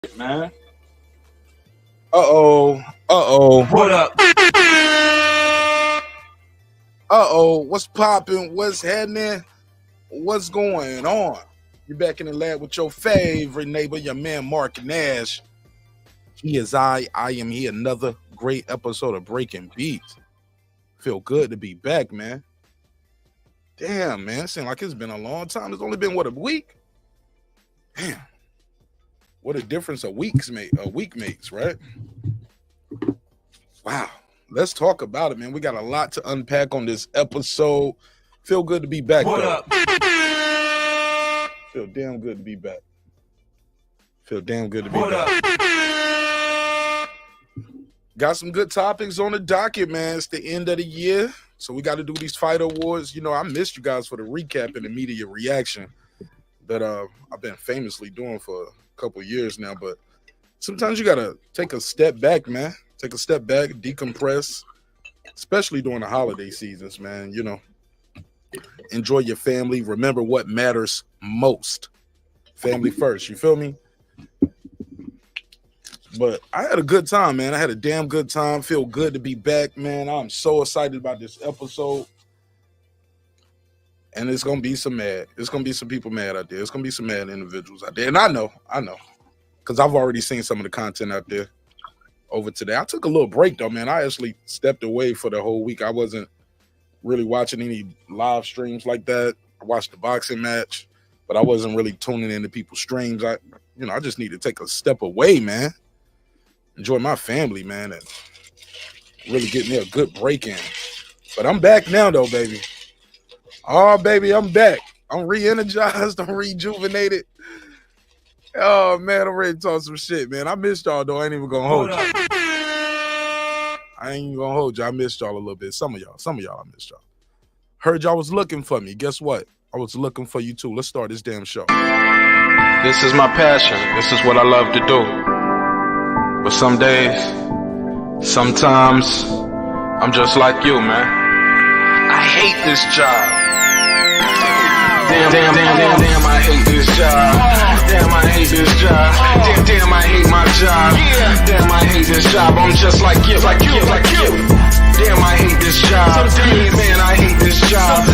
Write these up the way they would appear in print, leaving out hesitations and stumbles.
Man. What up? What's popping? What's happening? What's going on? You're back in the lab with your favorite neighbor, your man Marq Nash. He is I am he. Another great episode of Breaking Beats. Feel good to be back, man. Damn, man. Seems like it's been a long time. It's only been, what, a week? Damn. What a difference a week makes, right? Wow. Let's talk about it, man. We got a lot to unpack on this episode. Feel good to be back. What up? Feel damn good to be back. Feel damn good to be What back. up? Got some good topics on the docket, man. It's the end of the year, so we got to do these fight awards. You know, I missed you guys for the recap and immediate reaction that I've been famously doing for couple years now, but sometimes you gotta take a step back, man. Take a step back, decompress, especially during the holiday seasons, man. You know, enjoy your family. Remember what matters most. Family first, you feel me? But I had a good time, man. I had a damn good time. Feel good to be back, man. I'm so excited about this episode. And it's gonna be some mad. It's gonna be some people mad out there. It's gonna be some mad individuals out there. And I know, because I've already seen some of the content out there over today. I took a little break though, man. I actually stepped away for the whole week. I wasn't really watching any live streams like that. I watched the boxing match, but I wasn't really tuning into people's streams. I just need to take a step away, man. Enjoy my family, man, and really get me a good break in. But I'm back now though, baby. Oh, baby, I'm back. I'm re-energized. I'm rejuvenated. Oh, man, I'm ready to talk some shit, man. I missed y'all, though. I ain't even going to hold you. I ain't even going to hold you. I missed y'all a little bit. Some of y'all, I missed y'all. Heard y'all was looking for me. Guess what? I was looking for you, too. Let's start this damn show. This is my passion. This is what I love to do. But some days, sometimes, I'm just like you, man. I hate this job. Damn, I hate this job. Damn, I hate this job. Damn, I hate my job. Damn, I hate this job. I'm just like you. Damn, I hate this job. Man, I hate this job.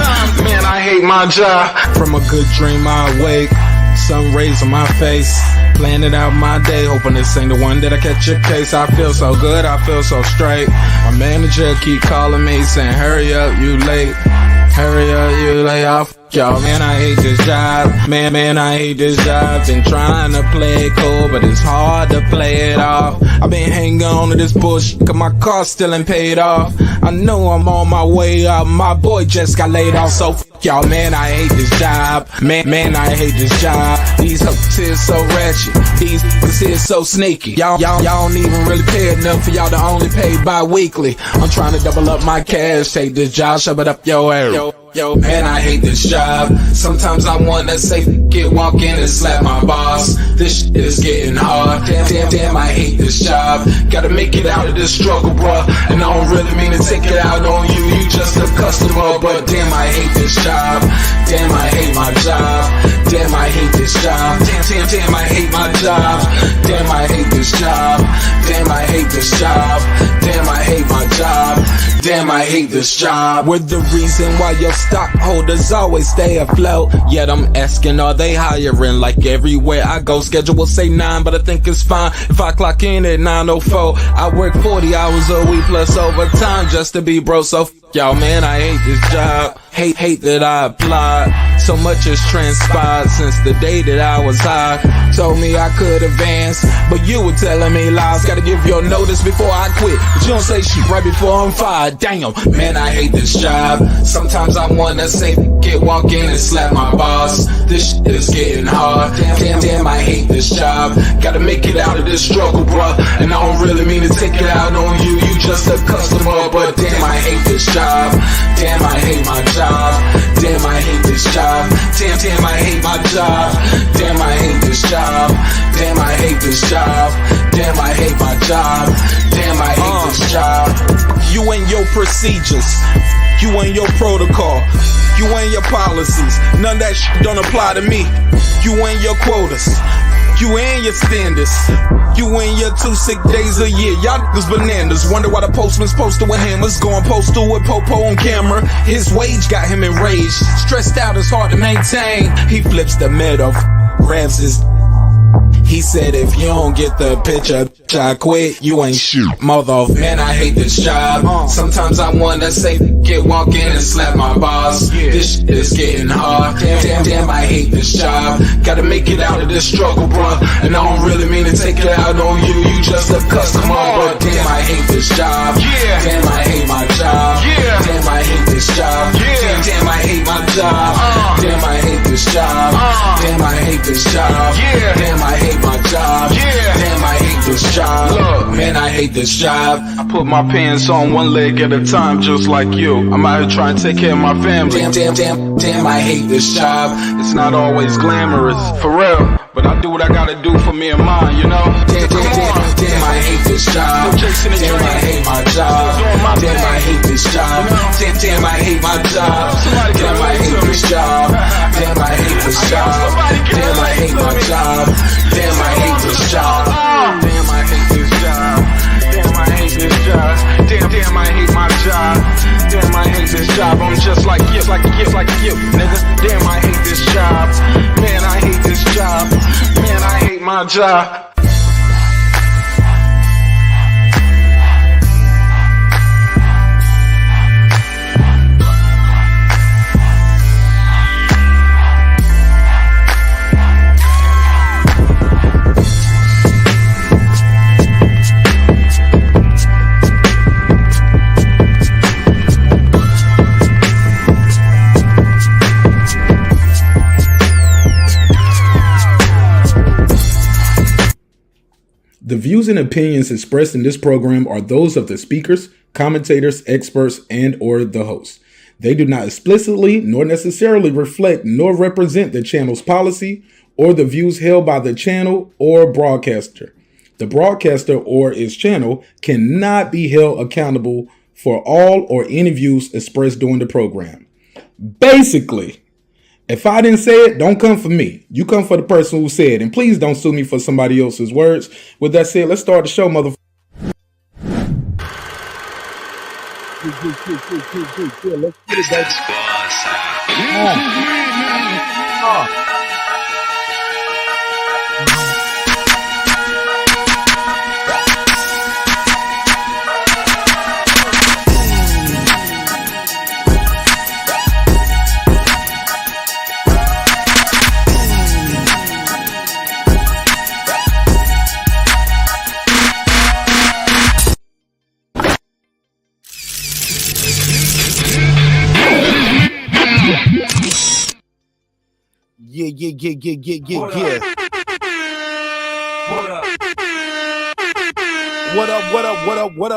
Man, I hate my job. From a good dream I awake, sun rays on my face, planning out my day, hoping this ain't the one that I catch a case. I feel so good, I feel so straight. My manager keep calling me saying, hurry up, you late. Hurry up, you lay off, y'all. Man, I hate this job. Man, I hate this job. Been trying to play it cool, but it's hard to play it off. I've been hanging on to this bullshit, cause my car still ain't paid off. I know I'm on my way up. My boy just got laid off, so y'all. Man, I hate this job. Man, I hate this job. These hoes here so ratchet. These niggas here so sneaky. Y'all don't even really pay enough for y'all to only pay bi-weekly. I'm trying to double up my cash. Take this job, shove it up your ass. Yo, man, I hate this job. Sometimes I wanna say, walk in and slap my boss. This shit is getting hard. Damn, I hate this job. Gotta make it out of this struggle, bruh. And I don't really mean to take it out on you. You just a customer, but damn, I hate this job. Damn, I hate my job. Damn, I hate this job. Damn, I hate my job. Damn, I hate this job. Damn, I hate this job. Damn, I hate my job. Damn, I hate this job. We're the reason why your stockholders always stay afloat. Yet I'm asking, are they hiring? Like everywhere I go, schedule will say 9, but I think it's fine if I clock in at 9:04. I work 40 hours a week plus overtime just to be bro. So y'all, man, I hate this job. Hate that I applied. So much has transpired since the day that I was high. Told me I could advance, but you were telling me lies. Gotta give your notice before I quit, but you don't say shit right before I'm fired. Damn, man, I hate this job. Sometimes I wanna say, walk in and slap my boss. This shit is getting hard. Damn, I hate this job. Gotta make it out of this struggle, bruh. And I don't really mean to take it out on you. You just a customer, but damn, I hate this job. Damn, I hate my job. Damn, I hate this job. Damn, I hate my job. Damn, I hate this job. Damn, I hate this job. Damn, I hate my job. Damn, I hate this job. You and your procedures. You and your protocol. You and your policies. None of that shit don't apply to me. You and your quotas. You and your standards. You and your 2 sick days a year. Y'all niggas bananas. Wonder why the postman's posted with hammers. Going postal with Popo on camera. His wage got him enraged. Stressed out, it's hard to maintain. He flips the middle, grabs his. He said, if you don't get the picture, I quit, you ain't shoot. Mother, man, I hate this job. Sometimes I wanna say, walk in and slap my boss. This shit is getting hard. Damn, I hate this job. Gotta make it out of this struggle, bruh. And I don't really mean to take it out on you. You just a customer, but damn, I hate this job. Damn, I hate my job. Damn, I hate this job. Damn, I hate my job. Damn, I hate this job. Damn, I hate this job. Damn, I hate my job. Damn, I hate this job. Look, man, I hate this job. I put my pants on one leg at a time, just like you. I'm out here trying to take care of my family. Damn, I hate this job. It's not always glamorous, for real. But I do what I gotta do for me and mine, you know? Damn, I hate this job. Damn, I hate my job. Damn, I hate this job. Damn, I hate my job. Damn, I hate this job. Damn, I hate this job. Damn, I hate my job. Damn, I hate this job. Damn, I hate this job. Damn, I hate this job. Damn, I hate my job. Damn, I hate this job. I'm just like you, nigga. Damn, I hate this job. Man, I hate this job. Man, I hate my job. The views and opinions expressed in this program are those of the speakers, commentators, experts, and or the host. They do not explicitly nor necessarily reflect nor represent the channel's policy or the views held by the channel or broadcaster. The broadcaster or its channel cannot be held accountable for all or any views expressed during the program. Basically, if I didn't say it, don't come for me. You come for the person who said it. And please don't sue me for somebody else's words. With that said, let's start the show, motherfucker. Let's get it, baby. Yeah.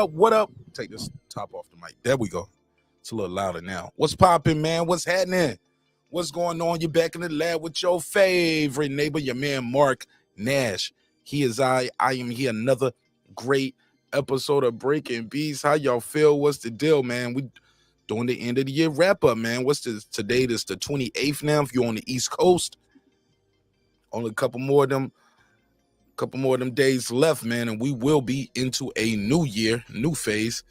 What up? Take this top off the mic. There we go. It's a little louder now. What's popping, man? What's happening? What's going on? You're back in the lab with your favorite neighbor, your man Marq Nash. He is I am here. Another great episode of Breaking Beats. How y'all feel? What's the deal, man? We doing the end of the year wrap up, man. What's this today? This the 28th now. If you're on the East Coast, only a couple more of them days left, man, and we will be into a new year, new phase,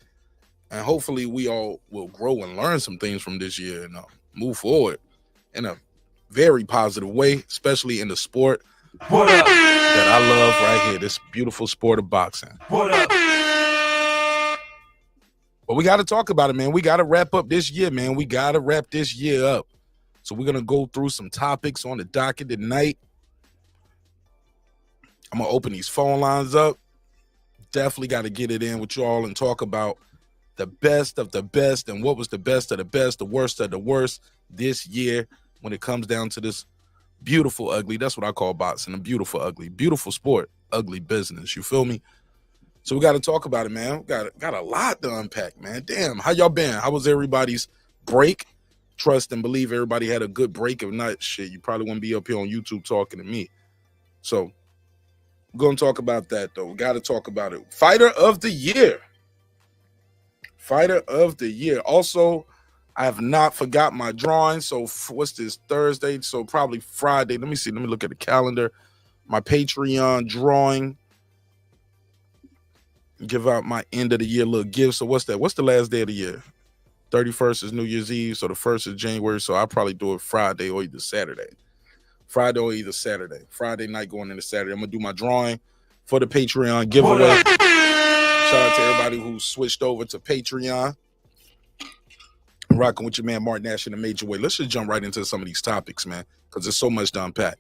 and hopefully we all will grow and learn some things from this year and move forward in a very positive way, especially in the sport that I love right here, this beautiful sport of boxing. But we got to talk about it, man. We got to wrap up this year, man. We got to wrap this year up. So we're going to go through some topics on the docket tonight. I'm going to open these phone lines up. Definitely got to get it in with y'all and talk about the best of the best and what was the best of the best, the worst of the worst this year when it comes down to this beautiful, ugly. That's what I call boxing, a beautiful, ugly, beautiful sport, ugly business. You feel me? So we got to talk about it, man. We got a lot to unpack, man. Damn, how y'all been? How was everybody's break? Trust and believe everybody had a good break. If not, shit, you probably wouldn't be up here on YouTube talking to me. So we're going to talk about that, though. We got to talk about it. Fighter of the year. Fighter of the year. Also, I have not forgot my drawing. So what's this, Thursday? So probably Friday. Let me see. Let me look at the calendar. my Patreon drawing. Give out my end of the year little gift. So what's that? What's the last day of the year? 31st is New Year's Eve. So the 1st is January. So I'll probably do it Friday or either Saturday. Friday night going into Saturday. I'm going to do my drawing for the Patreon giveaway. Shout out to everybody who switched over to Patreon. I'm rocking with your man Marq Nash in a major way. Let's just jump right into some of these topics, man, because there's so much to unpack.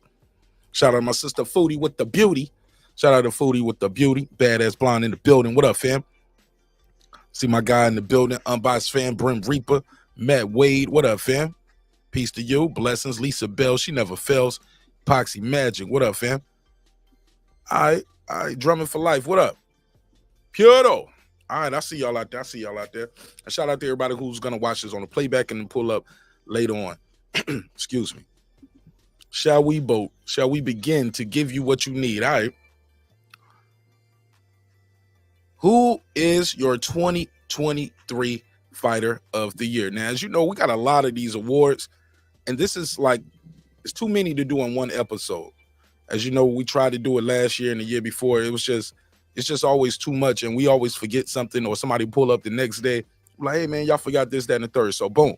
Shout out to my sister Foodie with the beauty. Shout out to Foodie with the beauty. Badass blonde in the building. What up, fam? See my guy in the building. Unbiased fan, Brim Reaper. Matt Wade. What up, fam? Peace to you. Blessings. Lisa Bell. She never fails. Epoxy Magic. What up, fam? All right. Drumming for life. What up? Pure though. All right. I see y'all out there. And shout out to everybody who's going to watch this on the playback and then pull up later on. Excuse me. Shall we begin to give you what you need? All right. Who is your 2023 Fighter of the Year? Now, as you know, we got a lot of these awards, and this is like, it's too many to do in one episode. As you know, we tried to do it last year and the year before. It's just always too much, and we always forget something, or somebody pull up the next day, like, hey, man, y'all forgot this, that, and the third. So, boom.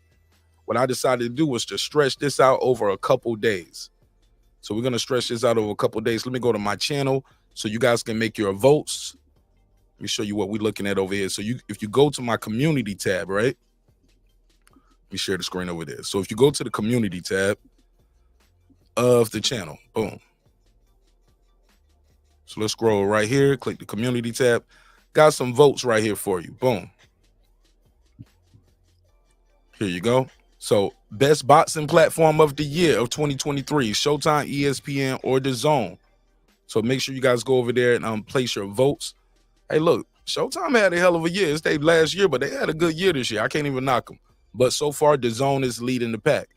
What I decided to do was to stretch this out over a couple days. So we're going to stretch this out over a couple days. Let me go to my channel so you guys can make your votes. Let me show you what we're looking at over here. So if you go to my community tab, right? Let me share the screen over there. So if you go to the community tab of the channel, boom. So let's scroll right here. Click the community tab. Got some votes right here for you. Boom. Here you go. So best boxing platform of the year of 2023, Showtime, ESPN, or DAZN. So make sure you guys go over there and place your votes. Hey, look, Showtime had a hell of a year. It's their last year, but they had a good year this year. I can't even knock them. But so far, DAZN is leading the pack.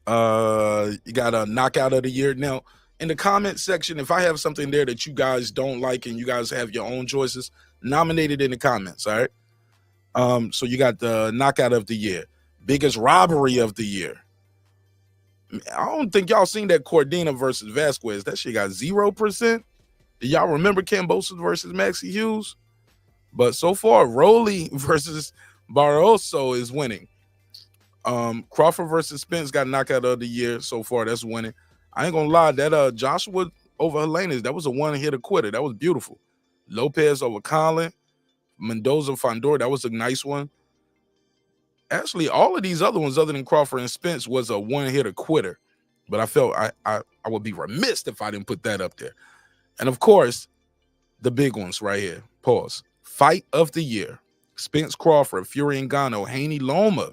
You got a knockout of the year. Now, in the comment section, if I have something there that you guys don't like and you guys have your own choices, nominate it in the comments, all right? So you got the knockout of the year. Biggest robbery of the year. I don't think y'all seen that Cordina versus Vasquez. That shit got 0%. Do y'all remember Kambosos versus Maxie Hughes? But so far, Rolly versus Barroso is winning. Crawford versus Spence got knockout of the year so far. That's winning. I ain't gonna lie, that Joshua over Helena's, that was a one-hitter quitter. That was beautiful. Lopez over Colin. Mendoza Fondor, that was a nice one. Actually, all of these other ones other than Crawford and Spence was a one-hitter quitter. But I felt I would be remiss if I didn't put that up there. And of course, the big ones right here. Pause. Fight of the year. Spence Crawford, Fury Ngannou, Haney Loma.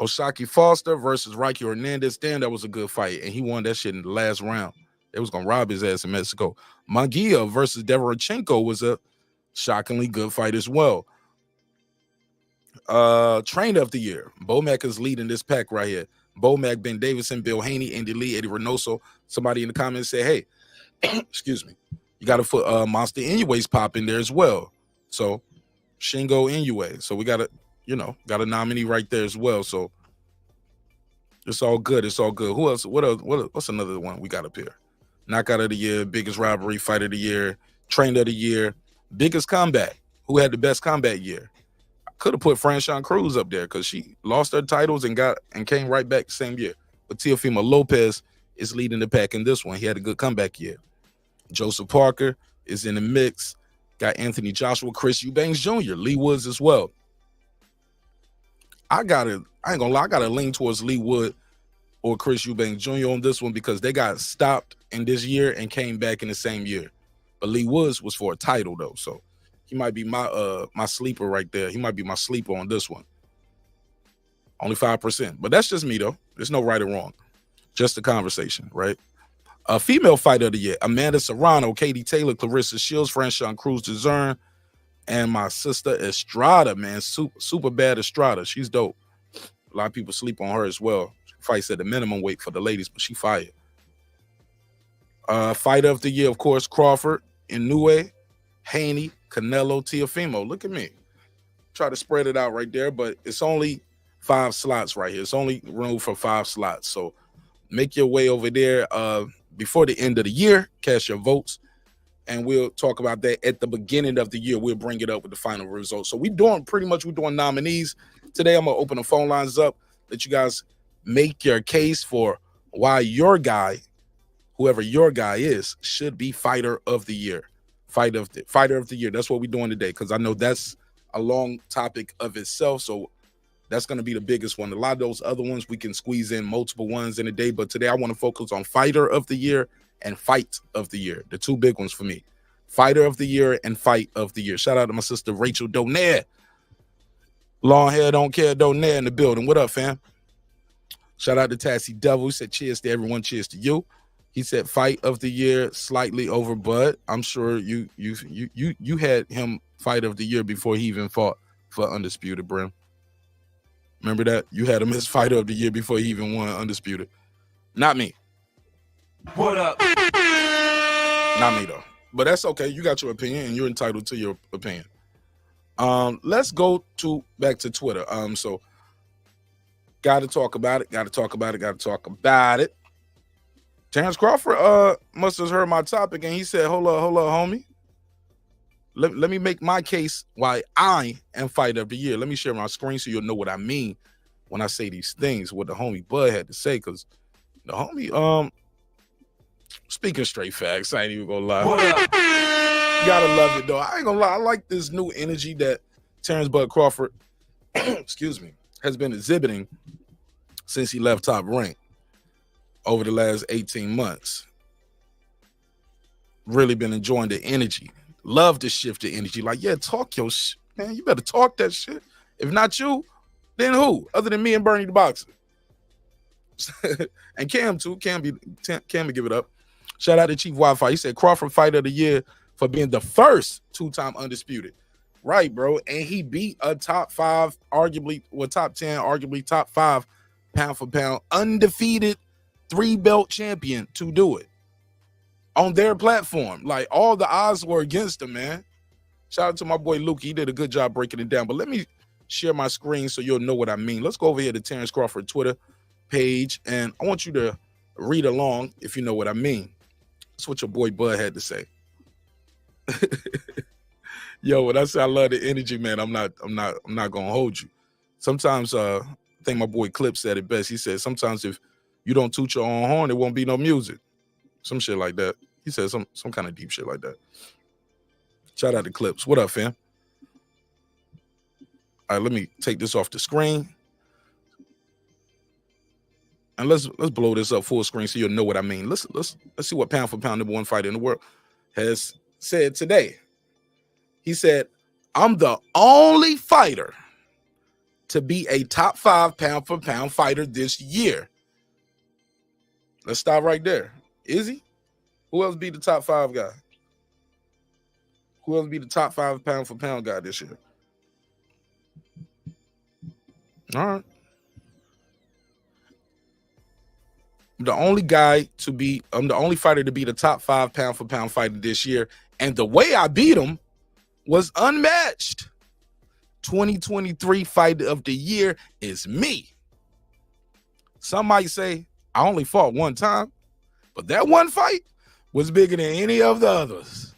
Oshaki Foster versus Rocky Hernandez. Damn, that was a good fight. And he won that shit in the last round. It was going to rob his ass in Mexico. Magia versus Devorchenko was a shockingly good fight as well. Trainer of the year. Bomac is leading this pack right here. Bomac, Ben Davison, Bill Haney, Andy Lee, Eddie Reynoso. Somebody in the comments said, hey, excuse me, you got to put Monster Inoue's pop in there as well. So Shingo Inoue. So we got a nominee right there as well. So it's all good. It's all good. Who else? What's another one we got up here? Knockout of the year, biggest robbery, fight of the year, trainer of the year, biggest comeback. Who had the best comeback year? I could have put Franchon Cruz up there because she lost her titles and came right back the same year. But Teofimo Lopez is leading the pack in this one. He had a good comeback year. Joseph Parker is in the mix. Got Anthony Joshua, Chris Eubanks Jr., Lee Woods as well. I ain't gonna lie, I gotta lean towards Lee Wood or Chris Eubanks Jr. on this one because they got stopped in this year and came back in the same year. But Lee Woods was for a title though, so he might be my sleeper right there. He might be my sleeper on this one. Only 5%, but that's just me though. There's no right or wrong, just a conversation, right? A female fighter of the year: Amanda Serrano, Katie Taylor, Clarissa Shields, Franchon Cruz DeZern, and my sister Estrada, man, super bad Estrada. She's dope. A lot of people sleep on her as well. She fights at the minimum weight for the ladies, but she fired. Fighter of the year, of course, Crawford, Inoue, Haney, Canelo, Teofimo. Look at me. Try to spread it out right there, but it's only 5 slots right here. It's only room for 5 slots. So make your way over there before the end of the year. Cast your votes, and we'll talk about that at the beginning of the year. We'll bring it up with the final results. So we're doing nominees. Today, I'm going to open the phone lines up, let you guys make your case for why your guy, whoever your guy is, should be fighter of the year. Fighter of the year. That's what we're doing today, because I know that's a long topic of itself. So that's going to be the biggest one. A lot of those other ones, we can squeeze in multiple ones in a day. But today I want to focus on fighter of the year and fight of the year. The two big ones for me. Fighter of the year and fight of the year. Shout out to my sister, Rachel Donaire. Long hair, don't care, Donaire in the building. What up, fam? Shout out to Tassie Devil. He said, cheers to everyone. Cheers to you. He said, fight of the year, slightly over Bud. I'm sure you had him fight of the year before he even fought for Undisputed, Brim. Remember that? You had him as fighter of the year before he even won Undisputed. Not me. What up? Not me, though. But that's okay. You got your opinion, and you're entitled to your opinion. Let's go back to Twitter. So got to talk about it. Terence Crawford must have heard my topic, and he said, hold up, homie. Let me make my case why I am fighter of the year. Let me share my screen so you'll know what I mean when I say these things, what the homie Bud had to say, because the homie, speaking straight facts, I ain't even gonna lie. Gotta love it, though. I ain't gonna lie. I like this new energy that Terence Bud Crawford, excuse me, has been exhibiting since he left Top Rank over the last 18 months. Really been enjoying the energy. Love to shift the energy. Like, yeah, talk your shit, man. You better talk that shit. If not you, then who? Other than me and Bernie the Boxer. And Cam, too. Cam would give it up. Shout out to Chief Wi-Fi. He said Crawford fighter of the year for being the first two-time undisputed. Right, bro. And he beat a top 5, arguably, well, top 10, arguably top 5 pound for pound, undefeated 3-belt champion to do it on their platform. Like, all the odds were against him, man. Shout out to my boy Luke. He did a good job breaking it down. But let me share my screen so you'll know what I mean. Let's go over here to Terence Crawford Twitter page, and I want you to read along if you know what I mean. That's what your boy Bud had to say. Yo, when I say I love the energy, man, I'm not gonna hold you. Sometimes I think my boy Clip said it best. He said sometimes if you don't toot your own horn, there won't be no music. Some shit like that. He said some kind of deep shit like that. Shout out to Clips. What up, fam? All right, let me take this off the screen. And let's blow this up full screen so you'll know what I mean. Let's see what pound for pound #1 fighter in the world has said today. He said, I'm the only fighter to be a top 5 pound for pound fighter this year. Let's stop right there. Is he? Who else be the top 5 guy? Who else be the top 5 pound for pound guy this year? All right. I'm the only fighter to be the top 5 pound for pound fighter this year. And the way I beat him was unmatched. 2023 fighter of the year is me. Some might say I only fought one time, but that one fight was bigger than any of the others.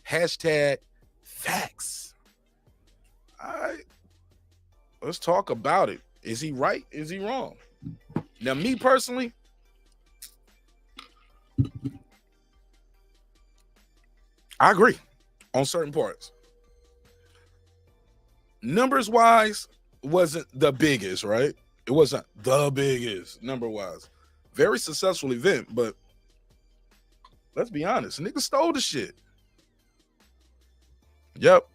Hashtag facts. All right. Let's talk about it. Is he right? Is he wrong? Now, me personally, I agree on certain parts. Numbers wise, wasn't the biggest, right? It wasn't the biggest number wise. Very successful event, but let's be honest, niggas stole the shit. Yep.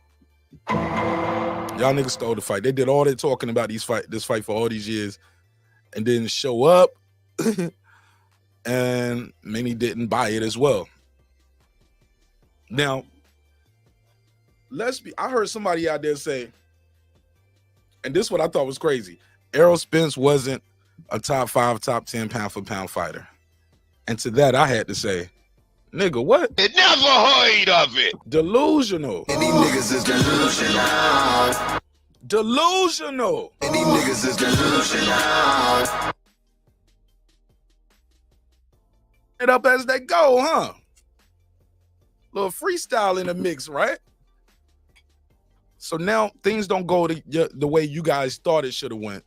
Y'all niggas stole the fight. They did all they talking about this fight for all these years and didn't show up. And many didn't buy it as well. Now, I heard somebody out there say, and this is what I thought was crazy, Errol Spence wasn't a top 5, top 10 pound for pound fighter. And to that, I had to say, nigga, what? Never heard of it. Delusional. And these niggas is delusional. Delusional. And these niggas is delusional. it up as they go, huh? Little freestyle in the mix, right? So now things don't go the way you guys thought it should have went.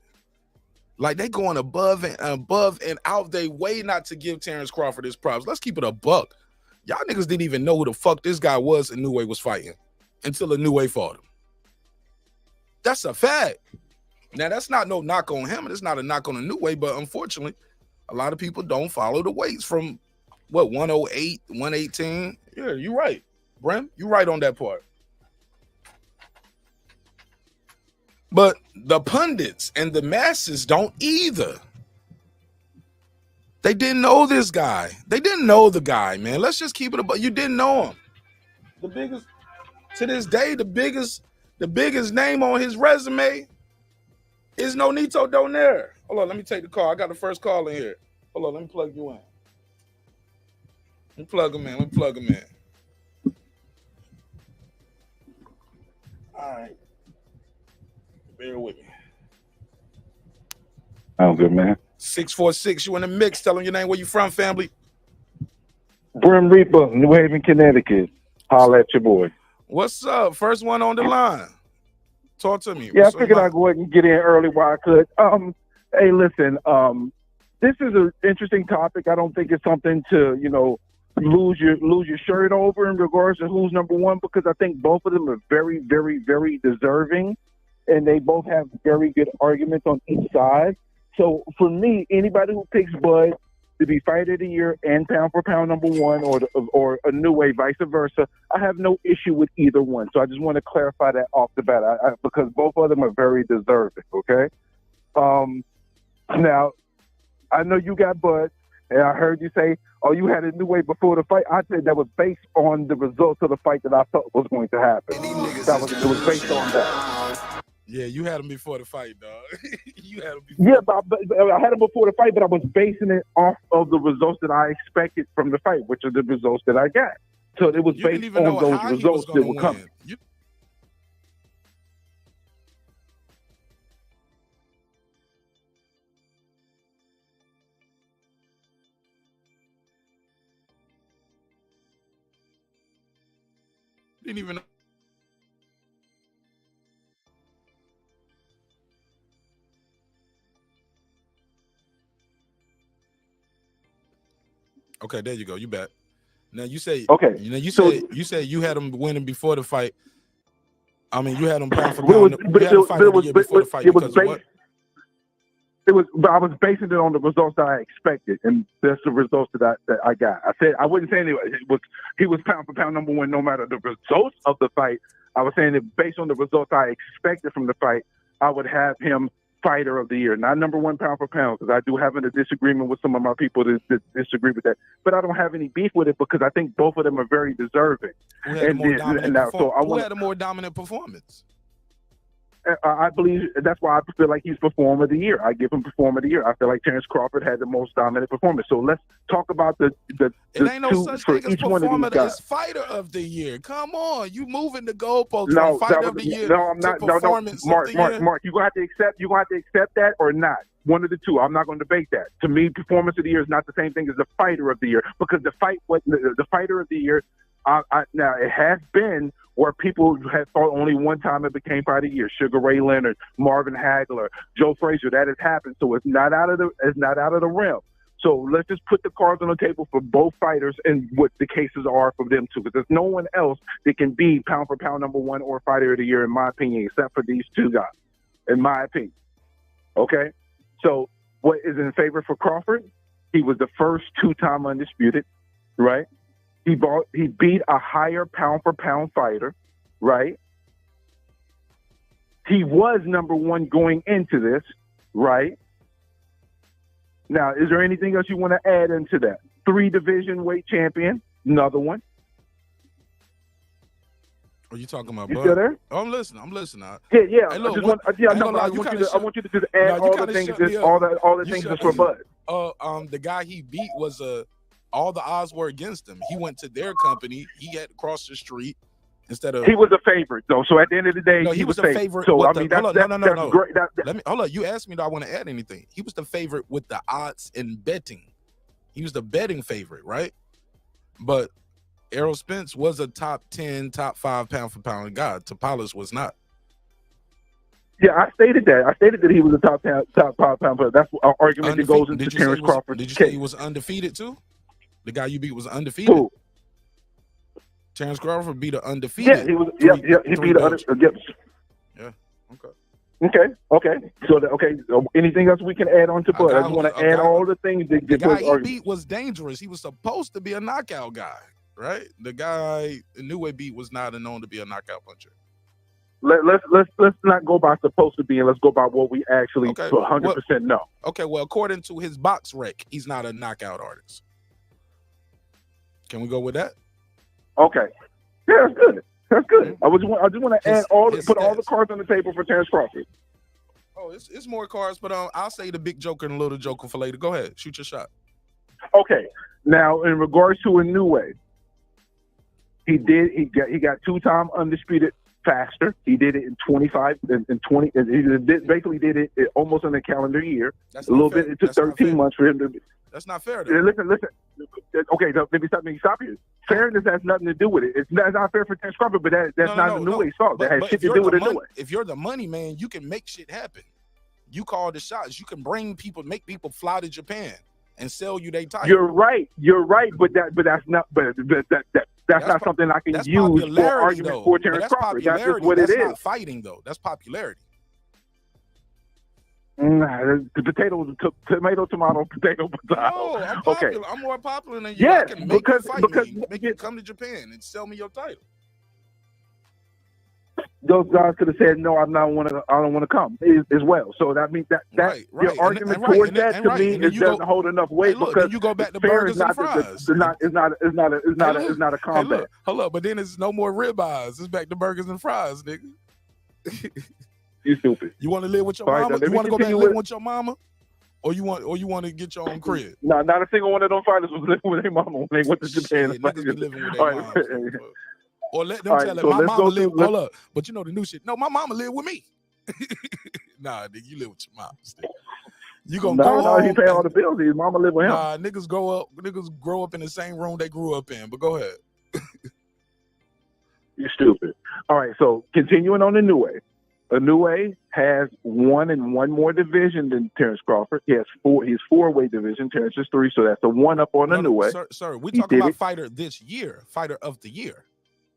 Like they going above and out they way not to give Terence Crawford his props. Let's keep it a buck. Y'all niggas didn't even know who the fuck this guy was and New Way was fighting until a New Way fought him. That's a fact. Now that's not no knock on him, and it's not a knock on a New Way, but unfortunately, a lot of people don't follow the weights from what 108, 118. Yeah, you're right, Brim. You're right on that part. But the pundits and the masses don't either. They didn't know this guy. They didn't know the guy, man. Let's just keep it about. You didn't know him. The biggest, to this day, the biggest name on his resume is Nonito Donaire. Hold on, let me take the call. I got the first call in here. Hold on, let me plug you in. Let me plug him in. All right. Bear with me. Sounds good, man. 646, you in the mix. Tell them your name, where you from, family. Brim Reaper, New Haven, Connecticut. Holla at your boy. What's up? First one on the line. Talk to me. Yeah, I figured I'd go ahead and get in early while I could. Hey, listen, this is an interesting topic. I don't think it's something to, lose your shirt over in regards to who's number one, because I think both of them are very, very, very deserving, and they both have very good arguments on each side. So for me, anybody who picks Bud to be fighter of the year and pound for pound number one, or a New Way, vice versa, I have no issue with either one. So I just want to clarify that off the bat, because both of them are very deserving. Okay. Now, I know you got Bud, and I heard you say, "Oh, you had a New Way before the fight." I said that was based on the results of the fight that I thought was going to happen. It was based on that. Yeah, you had him before the fight, dog. You had him before. Yeah, but I had him before the fight, but I was basing it off of the results that I expected from the fight, which are the results that I got. So it was based on those results that were coming. You didn't even know. Okay, there you go. You bet. Now you say okay. You say you had him winning before the fight. I mean, you had him pound for pound. But I was basing it on the results that I expected, and that's the results that I got. I said I wouldn't say he was pound for pound number one, no matter the results of the fight. I was saying that based on the results I expected from the fight, I would have him fighter of the year, not number one pound for pound, because I do have a disagreement with some of my people that disagree with that. But I don't have any beef with it because I think both of them are very deserving. Who had a more dominant performance? I believe that's why I feel like he's performer of the year. I give him performer of the year. I feel like Terence Crawford had the most dominant performance. So let's talk about the it ain't no such thing as performer. It's fighter of the year. Come on, you moving the goalposts from fighter of the year. No, I'm not. No, Mark, you gonna have to accept that or not. One of the two. I'm not going to debate that. To me, performance of the year is not the same thing as the fighter of the year, because the fighter of the year. Now it has been where people have thought only one time it became fighter of the year. Sugar Ray Leonard, Marvin Hagler, Joe Frazier. That has happened, so it's not out of the realm. So let's just put the cards on the table for both fighters and what the cases are for them too, because there's no one else that can be pound for pound number one or fighter of the year, in my opinion, except for these two guys, in my opinion. Okay, so what is in favor for Crawford? He was the first two-time undisputed, right? He beat a higher pound for pound fighter, right? He was number one going into this, right? Now, is there anything else you want to add into that? 3 division weight champion, another one. Are you talking about? You still there? Oh, I'm listening. Yeah. Hey, I want you to just add all the things that's for Bud. The guy he beat was all the odds were against him. He went to their company. He had to cross the street instead of. He was a favorite though. So at the end of the day, he was a favorite. So I mean, that's great. Let me hold on. You asked me, do I want to add anything? He was the favorite with the odds in betting. He was the betting favorite, right? But Errol Spence was a top 10, top 5 pound for pound guy. Tapales was not. Yeah, I stated that. I stated that he was a top 5 pound player. That's our argument that goes into Terence Crawford. Did you say he was undefeated too? The guy you beat was undefeated. Who? Terence Crawford beat an undefeated. Yeah, he was. He beat an undefeated. Yeah. Okay. So anything else we can add on to Bud? I just want to add all the things that the guy he beat was dangerous. He was supposed to be a knockout guy, right? The guy Inoue beat was not known to be a knockout puncher. Let's not go by supposed to be, and let's go by what we actually 100% know. Okay, well, according to his box rec, he's not a knockout artist. Can we go with that? Okay. Yeah, that's good. That's good. I just want to add put all the cards on the table for Terence Crawford. Oh, it's more cards, but I'll say the big joker and the little joker for later. Go ahead, shoot your shot. Okay. Now, in regards to Inoue, he got 2-time undisputed faster. He did it in 25 and 20. He basically did it almost in a calendar year. That's a little bit. It took 13 months for him to. That's not fair. Though. Listen. Okay, let me stop you. Fairness has nothing to do with it. It's not fair for Terence Crawford, but that's not Inoue's fault. That has shit to do with Inoue. If you're the money man, you can make shit happen. You call the shots. You can make people fly to Japan and sell you their title. You're right, but that's not something I can use for argument for Terence Crawford. That's just what it is. That's not fighting though. That's popularity. The tomato, potato. No, I'm popular. Okay. I'm more popular than you. Yeah, I can make you come to Japan and sell me your title. Those guys could have said no. I don't want to come as well. So that means that your argument towards that to me doesn't hold enough weight because you go back to burgers and fries. It's not a combat. Hold up, but then it's no more ribeyes. It's back to burgers and fries, nigga. You stupid. You want to live with your mama? You want to go back and live with your mama? Or you want to get your own crib? No, not a single one of them fighters was living with their mama when they went to Japan. Niggas be living with their moms. Or let them tell it. My mama live. Hold up, but you know the new shit. No, my mama live with me. Nah, nigga, you live with your mom. You gonna go home? He pay all the bills. His mama live with him. Nah, niggas grow up in the same room they grew up in. But go ahead. You're stupid. All right, so continuing on Inoue. Inoue has one more division than Terence Crawford. He has he's 4-weight division. Terence is 3, so that's a 1 up on Inoue. Sir, we talking about fighter this year, fighter of the year.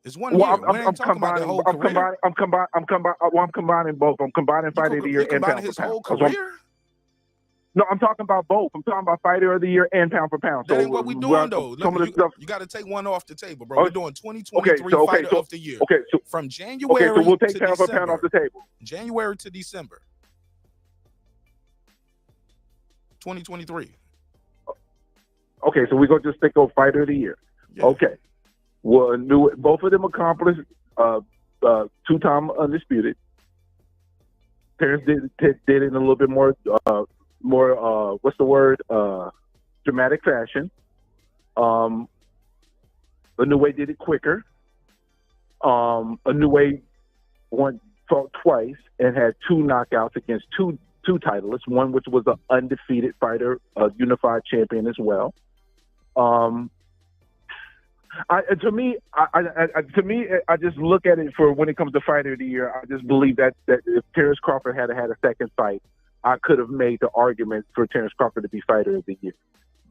It's 1 year. I'm combining both. I'm combining fighter of the year and pound for pound. Whole career? No, I'm talking about both. I'm talking about fighter of the year and pound for pound. That ain't what we doing though. You got to take one off the table, bro. We're doing 2023 fighter of the year. Okay, so from January. Okay, so we'll take pound for pound off the table. January to December, 2023. Okay, so we're gonna just stick on fighter of the year. Yeah. Okay. Well, both of them accomplished 2-time undisputed. Terence did it in a little bit more what's the word? Dramatic fashion. Inoue did it quicker. Inoue fought twice and had 2 knockouts against two titleists, one which was an undefeated fighter, a unified champion as well. I just look at it for when it comes to fighter of the year. I just believe that if Terence Crawford had a second fight, I could have made the argument for Terence Crawford to be fighter of the year.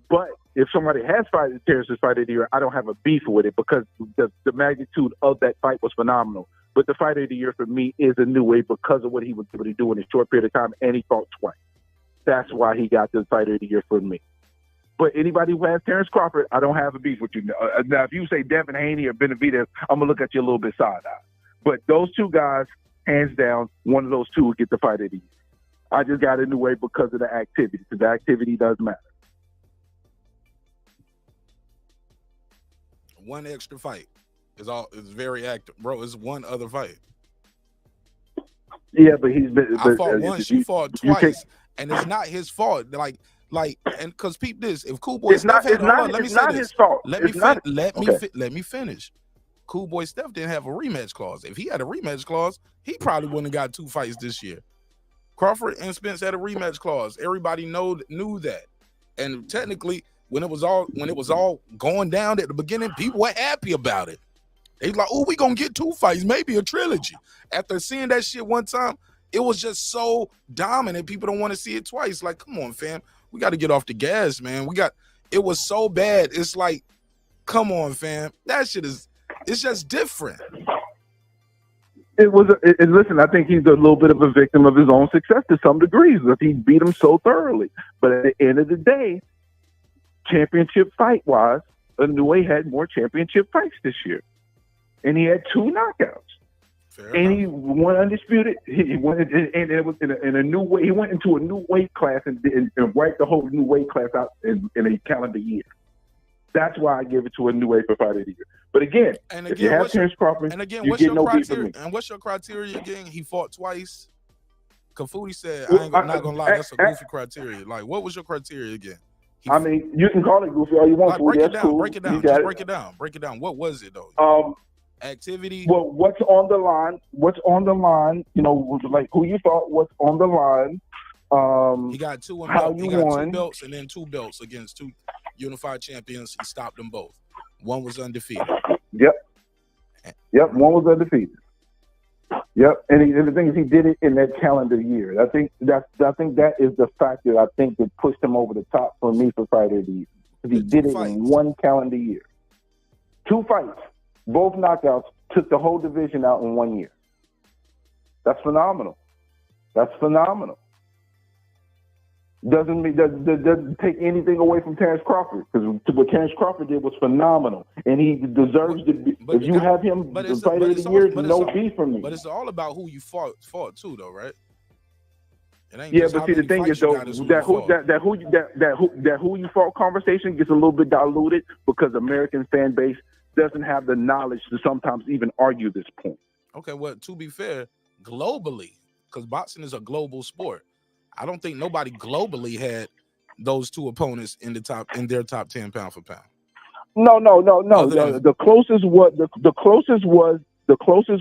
But if somebody has Terence's fighter of the year, I don't have a beef with it because the magnitude of that fight was phenomenal. But the fighter of the year for me is Inoue because of what he was able to do in a short period of time, and he fought twice. That's why he got the fighter of the year for me. But anybody who has Terence Crawford, I don't have a beef with you. Now, if you say Devin Haney or Benavidez, I'm going to look at you a little bit side-eye. But those 2 guys, hands down, one of those 2 will get the fight of the year. I just got Inoue because of the activity, because the activity does matter. One extra fight is very active. Bro, it's one other fight. Yeah, but he's been... I fought once, you fought twice, and it's not his fault. Like, and because peep this, if Cool Boy Steph had, let me say this. His fault. Let me finish. Cool Boy Steph didn't have a rematch clause. If he had a rematch clause, he probably wouldn't have got 2 fights this year. Crawford and Spence had a rematch clause. Everybody knew that, and technically, when it was all going down at the beginning, people were happy about it. They like, oh, we gonna get 2 fights, maybe a trilogy. After seeing that shit one time, it was just so dominant. People don't want to see it twice. Like, come on, fam, we got to get off the gas, man. It was so bad. It's like, come on, fam, that shit it's just different. Listen, I think he's a little bit of a victim of his own success to some degrees. If he beat him so thoroughly, but at the end of the day, championship fight wise, Inoue had more championship fights this year, and he had 2 knockouts. He won undisputed. He went, and it was in a new way. He went into a new weight class and wiped the whole new weight class out in a calendar year. That's why I give it to Inoue for Fight of the Year. But again, if you have Terence Crawford, you get no beat from me. And what's your criteria again? He fought twice. Kafudi said, I'm not gonna lie, that's a goofy criteria. Like, what was your criteria again? I mean, you can call it goofy all you want. Break it down. What was it though? Activity. Well, what's on the line? You know, like who you thought was on the line. He got 2 belts and then 2 belts against 2 unified champions. He stopped them both. One was undefeated. Yep. One was undefeated. Yep. And the thing is, he did it in that calendar year. I think that is the factor I think that pushed him over the top for me for Fighter of the Year. He did it in 1 calendar year. 2 fights, both knockouts, took the whole division out in 1 year. That's phenomenal. Doesn't take anything away from Terence Crawford, because what Terence Crawford did was phenomenal, and he deserves to be. If you have him the Fighter of the Year, no beef from me. But it's all about who you fought too, though, right? Yeah, but see, the thing is though, that who you fought conversation gets a little bit diluted because American fan base doesn't have the knowledge to sometimes even argue this point. Okay, well, to be fair, globally, because boxing is a global sport, I don't think nobody globally had those 2 opponents in their top 10 pound for pound. No. The closest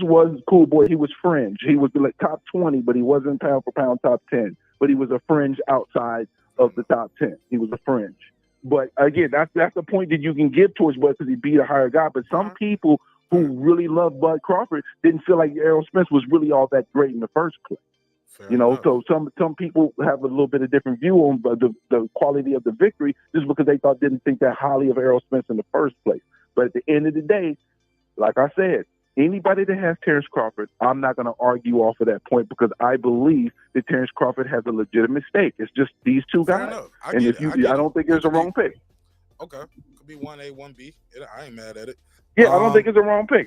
was Cool Boy. He was fringe. He was like top 20, but he wasn't pound for pound top 10. But he was a fringe outside of the top 10. He was a fringe. But again, that's the point that you can give towards Bud, because he beat a higher guy. But some people who really love Bud Crawford didn't feel like Errol Spence was really all that great in the first place. So some people have a little bit of different view on the quality of the victory just because they didn't think that highly of Errol Spence in the first place. But at the end of the day, like I said, anybody that has Terence Crawford, I'm not going to argue off of that point, because I believe that Terence Crawford has a legitimate stake. It's just these 2 guys. I don't think there's a wrong pick. Okay. Could be 1A, 1B. I ain't mad at it. Yeah, I don't think it's a wrong pick.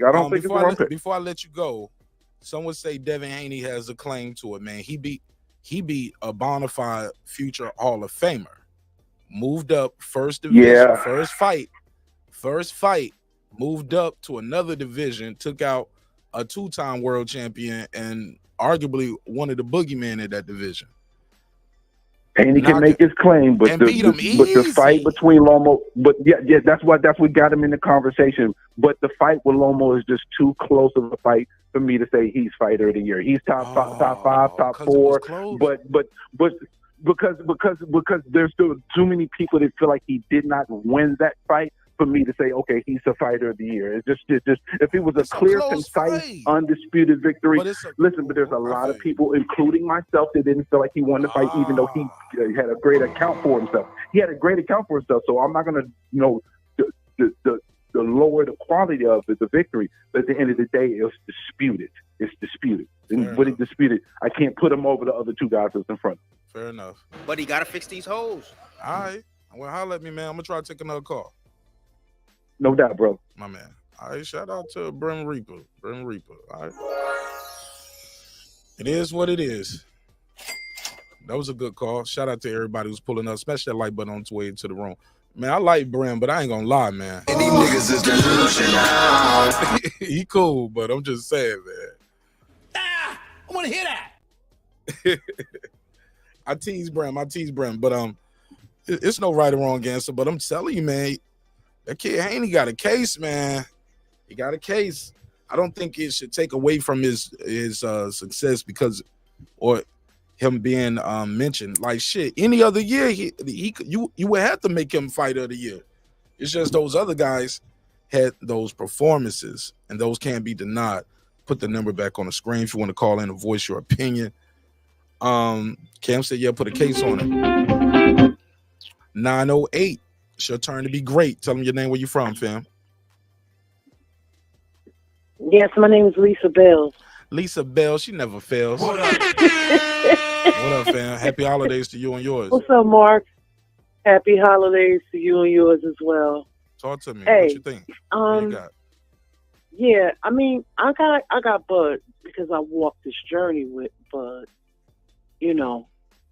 Before I let you go, some would say Devin Haney has a claim to it, man. He beat a bona fide future Hall of Famer. Moved up first division, first fight, moved up to another division, took out a 2-time world champion and arguably one of the boogeymen in that division. Haney can make his claim, but the fight between Lomo, that's what got him in the conversation. But the fight with Lomo is just too close of a fight for me to say he's Fighter of the Year. He's top 5, top 4, but because there's still too many people that feel like he did not win that fight for me to say, okay, he's a Fighter of the Year. It's just if it was a clear, concise, undisputed victory. But there's a lot of people, including myself, that didn't feel like he won the fight, even though he had a great account for himself. So I'm not going to, lower the quality of the victory. But at the end of the day, it's disputed. And when it's disputed, I can't put him over the other 2 guys that's in front. Fair enough. But he got to fix these holes. All right. Well, holler at me, man. I'm going to try to take another call. No doubt, bro. My man. All right, shout out to Brim Reaper. All right. It is what it is. That was a good call. Shout out to everybody who's pulling up. Smash that like button on its way into the room. Man, I like Brim, but I ain't gonna lie, man. And these niggas is delusional. He cool, but I'm just saying, man. I want to hear that. I tease Brim, but it's no right or wrong answer. But I'm telling you, man, that kid Haney got a case, man. He got a case. I don't think it should take away from his success, because, or him being mentioned. Like shit, any other year you would have to make him fighter of the year. It's just those other guys had those performances, and those can't be denied. Put the number back on the screen if you want to call in and voice your opinion. Cam said, yeah, put a case on it. 908. It's your turn to be great. Tell them your name, where you from, fam. Yes, my name is Lisa Bell. Lisa Bell, she never fails. What up? What up, fam? Happy holidays to you and yours. What's up, Mark? Happy holidays to you and yours as well. Talk to me. Hey, what you think? What you got? Yeah, I mean, I got Bud because I walked this journey with Bud, you know.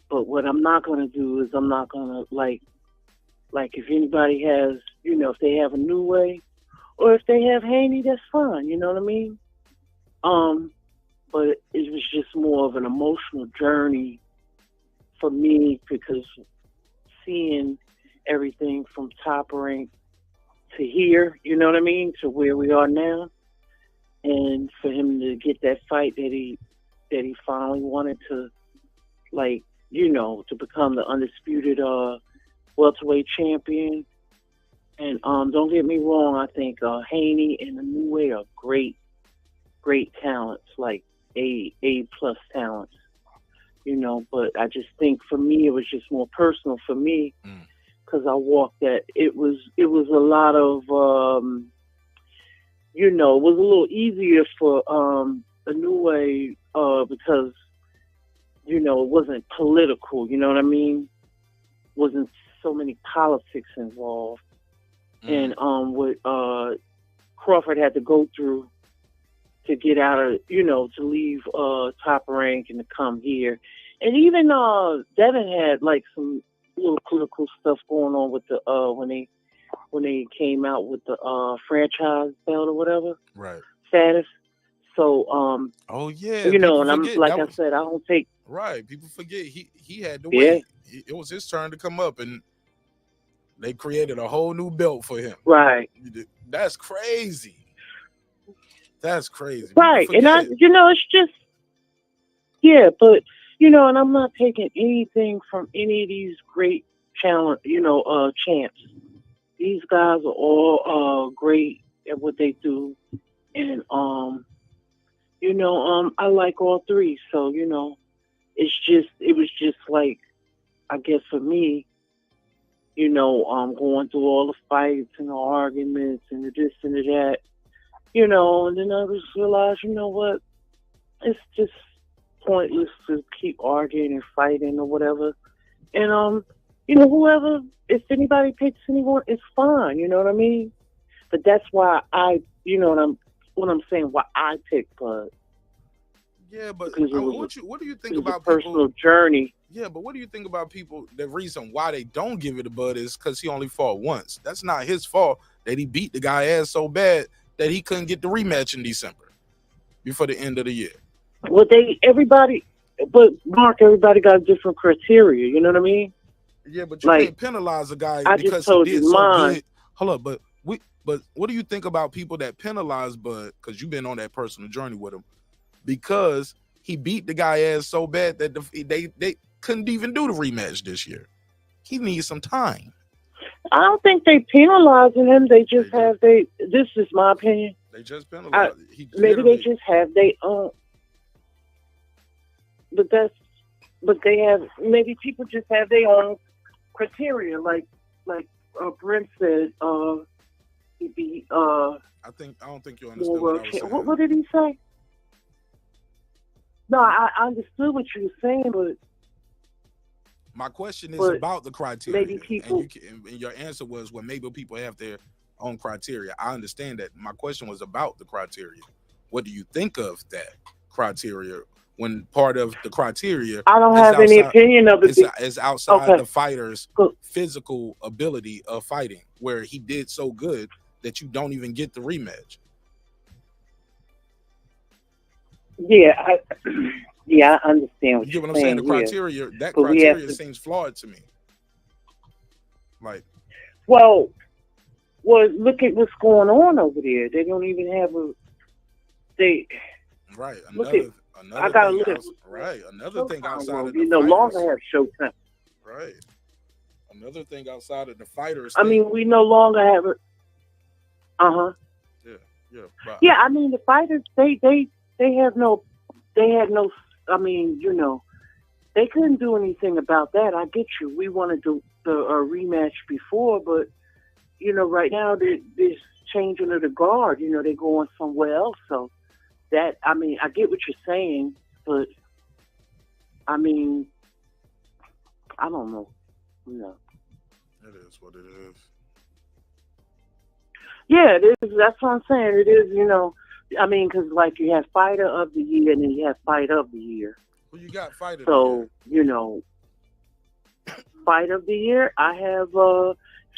But what I'm not gonna do is I'm not gonna like if anybody has, you know, if they have a new way, or if they have Haney, that's fine. You know what I mean? But it was just more of an emotional journey for me because seeing everything from top rank to here, you know what I mean, to where we are now, and for him to get that fight that he finally wanted to, like, you know, to become the undisputed welterweight champion. And don't get me wrong, I think Haney and the New Way are great talents, like A plus talents, you know. But I just think for me, it was just more personal for me because I walked that. It was a lot of, you know, it was a little easier for the New Way because, you know, it wasn't political. You know what I mean? Wasn't so many politics involved. And what Crawford had to go through to get out of, you know, to leave top rank and to come here. And even Devin had like some little political stuff going on with the when they came out with the franchise belt or whatever. Right. Status. So oh yeah. You know, and I'm like I said, I don't take right. People forget he had to yeah. wait. It was his turn to come up, and they created a whole new belt for him. Right. That's crazy. That's crazy. Right. And I, you know, it's just, yeah, but, you know, and I'm not taking anything from any of these great challenge, you know, champs. These guys are all great at what they do. And, you know, I like all three. So, you know, it was just like, I guess for me, you know, going through all the fights and the arguments and the this and the that, you know, and then I just realized, you know what, it's just pointless to keep arguing and fighting or whatever. And, you know, whoever, if anybody picks anyone, it's fine, you know what I mean? But that's why you know what I'm saying, why I picked Bud. Yeah, but what do you think about a personal journey? Yeah, but what do you think about people? The reason why they don't give it a Bud is because he only fought once. That's not his fault that he beat the guy ass so bad that he couldn't get the rematch in December before the end of the year. Well, everybody got different criteria. You know what I mean? Yeah, but you can't penalize a guy because he did so good. Hold up, but what do you think about people that penalize Bud? Because you've been on that personal journey with him, because he beat the guy ass so bad that they couldn't even do the rematch this year. He needs some time. I don't think they penalizing him. They just have this is my opinion. They just penalize. Maybe they just have their own. But they have, maybe people just have their own criteria. Like Brent said, he beat. I don't think you understood what I was saying. What did he say? No, I understood what you were saying, but my question is about the criteria. Maybe people, and your answer was, well, maybe people have their own criteria. I understand that. My question was about the criteria. What do you think of that criteria when part of the criteria? I don't have any opinion of it. It's outside the fighter's physical ability of fighting, where he did so good that you don't even get the rematch. Yeah, I understand what you get what I'm saying. The criteria, that criteria seems flawed to me. Like, well, look at what's going on over there. They don't even have a. Right. Another I gotta thing live. right. Another thing outside of the You no longer fighters. have Showtime. Right. Another thing outside of the fighters. I mean, we no longer have it. But, Yeah, I mean, the fighters, they had no. I mean, you know, they couldn't do anything about that. I get you. We wanted the rematch before, but you know, right now there's changing of the guard. You know, they're going somewhere else. So that, I mean, I get what you're saying, but I mean, I don't know. You know. It is what it is. Yeah, it is. That's what I'm saying. It is, you know, I mean, because like you have Fighter of the Year and then you have Fight of the Year. Well, you got Fighter. So, you know, Fight of the Year, I have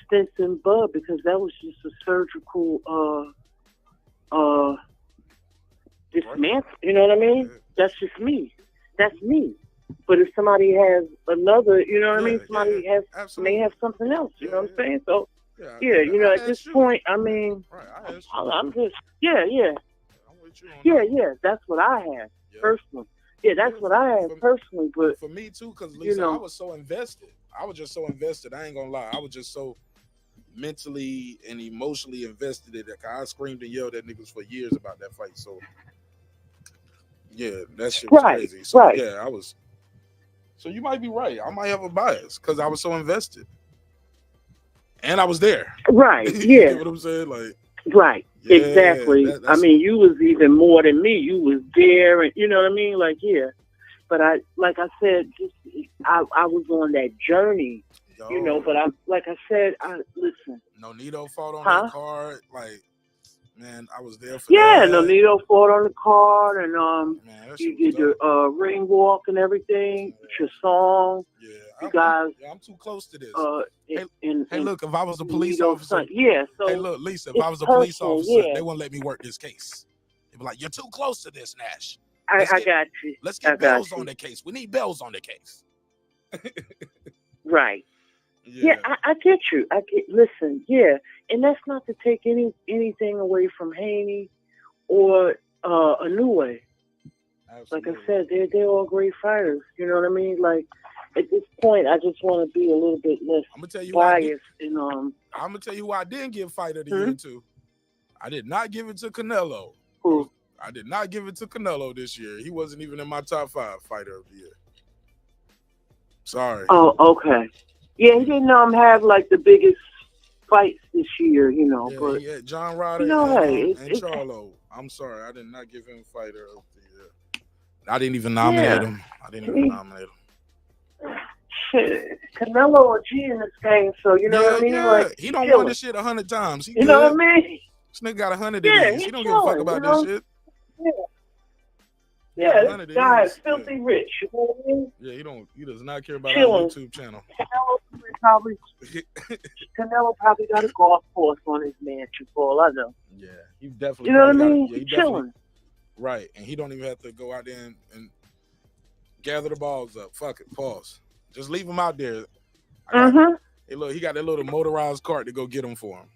Stinson Bud because that was just a surgical dismantle. You know what I mean? That's just me. That's me. But if somebody has another, you know what I mean? Somebody may have something else. You know what I'm saying? So, yeah, you know, at this point, I mean, I'm just, yeah. That's what I have personally. Yeah, that's what I have personally. But for me too, because Lisa, you know, I was so invested. I was just so invested. I ain't gonna lie. I was just so mentally and emotionally invested in it. I screamed and yelled at niggas for years about that fight. So yeah, that shit was crazy. So yeah, I was. So you might be right. I might have a bias because I was so invested. And I was there. Right. You Yeah. get what I'm saying? Like. Right. Yeah, exactly. I mean, you was even more than me. You was there, and you know what I mean? Like, yeah. But I, like I said, just I was on that journey. Yo. You know, but I, like I said, listen. Nonito fought on that card. Like, man, I was there for that. Yeah, Nonito fought on the card, and man, you did the ring walk and everything. Your song. Yeah. You guys. I'm too close to this. Hey, look, if I was a police officer, so hey, look, Lisa, if I was a police officer, they wouldn't let me work this case. They'd be like, "You're too close to this, Nash." I got you. Let's get bells on the case. We need bells on the case. Right. Yeah, I get you. Listen, yeah, and that's not to take anything away from Haney or Inoue. Like I said, they're all great fighters. You know what I mean? Like at this point, I just want to be a little bit less biased. I'm gonna tell you who I didn't give Fighter of the Year to. I did not give it to Canelo. Who? I did not give it to Canelo this year. He wasn't even in my top 5 Fighter of the Year. Sorry. Oh, okay. Yeah, he didn't have like the biggest fights this year, you know. Yeah, but yeah, John Ryder and Charlo. I'm sorry, I did not give him Fighter of the Year. I didn't even nominate him. Shit, Canelo a G in this game, so you know what I mean. Yeah. Like he don't want this shit 100 times. You know what I mean? This nigga got 100 of these. He don't give a fuck about this shit. Yeah, this guy is filthy rich. You know what I mean? Yeah, he does not care about our YouTube channel. Canelo probably got a golf course on his mansion for all I know. Yeah, he definitely. You know what I mean? He's chilling. Right, and he don't even have to go out there and gather the balls up. Fuck it, pause. Just leave him out there. Hey, look, he got that little motorized cart to go get him for him.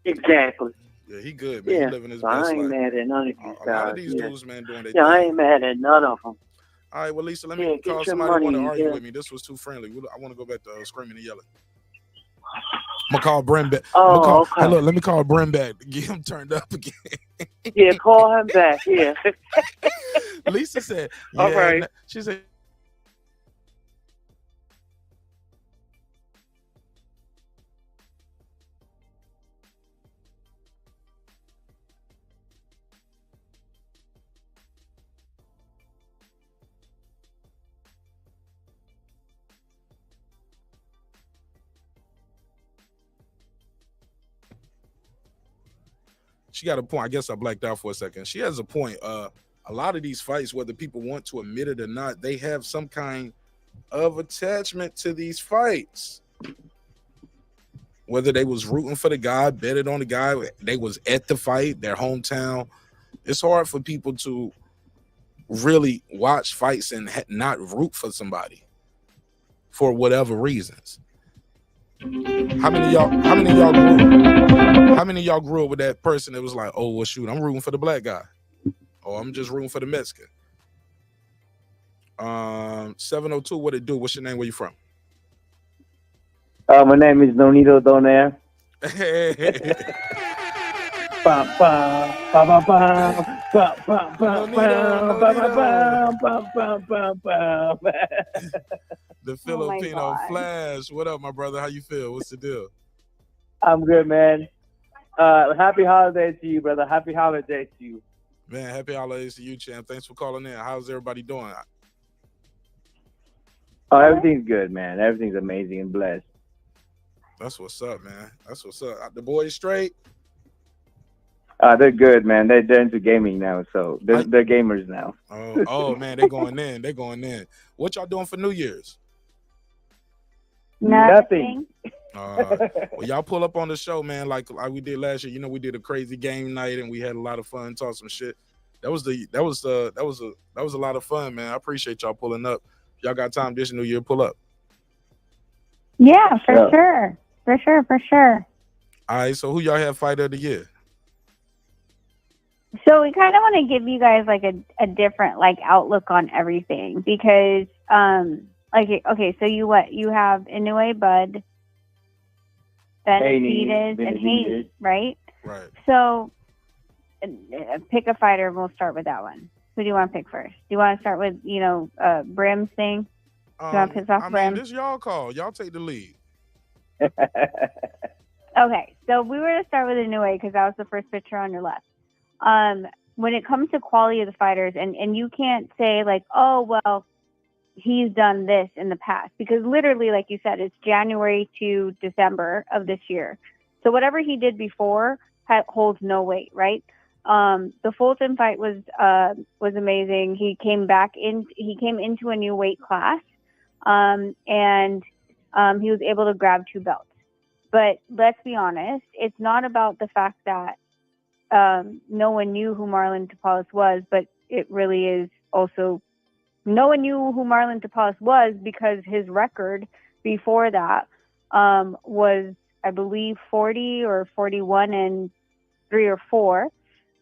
Exactly. Yeah, he good, man. Yeah. He living his I best ain't life. mad at none of these guys. A lot of these dudes, man, doing their thing. I ain't mad at none of them. All right, well, Lisa, let me call somebody who want to argue with me. This was too friendly. I want to go back to screaming and yelling. I'm going to call Bren back. Okay. Hey, look, let me call Bren back to get him turned up again. Yeah, call him back, yeah. Lisa said, yeah. All right. She said, she got a point. I guess I blacked out for a second. She has a point. A lot of these fights, whether people want to admit it or not, they have some kind of attachment to these fights. Whether they was rooting for the guy, betted on the guy, they was at the fight, their hometown. It's hard for people to really watch fights and not root for somebody for whatever reasons. How many of y'all grew up with that person that was like, oh, well, shoot, I'm rooting for the black guy? or I'm just rooting for the Mexican. 702, what it do? What's your name? Where you from? My name is Nonito Donaire. The Filipino Flash. What up, my brother? How you feel? What's the deal? I'm good, man. Happy holidays to you, brother. Happy holidays to you. Man, happy holidays to you, champ. Thanks for calling in. How's everybody doing? Oh, everything's good, man. Everything's amazing and blessed. That's what's up, man. That's what's up. The boys straight? They're good, man. They're into gaming now, so they're gamers now. Oh man, they're going in. They're going in. What y'all doing for New Year's? Nothing. Well, y'all pull up on the show, man, like we did last year. You know, we did a crazy game night and we had a lot of fun, talk some shit. That was a lot of fun, man. I appreciate y'all pulling up. If y'all got time this New Year, pull up. Yeah, for sure. For sure. All right, so who y'all have fighter of the year? So we kind of want to give you guys like a different like outlook on everything because okay, so you have Inoue, Bud, Benavidez, and Haney, right? Right. So pick a fighter and we'll start with that one. Who do you want to pick first? Do you want to start with, Brim's thing? Do you want to piss off Brim? This y'all call. Y'all take the lead. Okay, so we were to start with Inoue because that was the first picture on your left. When it comes to quality of the fighters, and you can't say like, oh, well, he's done this in the past, because literally, like you said, it's January to December of this year. So whatever he did before holds no weight, right? The Fulton fight was amazing. He came into a new weight class, and he was able to grab 2 belts. But let's be honest, it's not about the fact that no one knew who Marlon Tapales was, but it really is also no one knew who Marlon Tapales was because his record before that was, I believe, 40 or 41 and 3 or 4,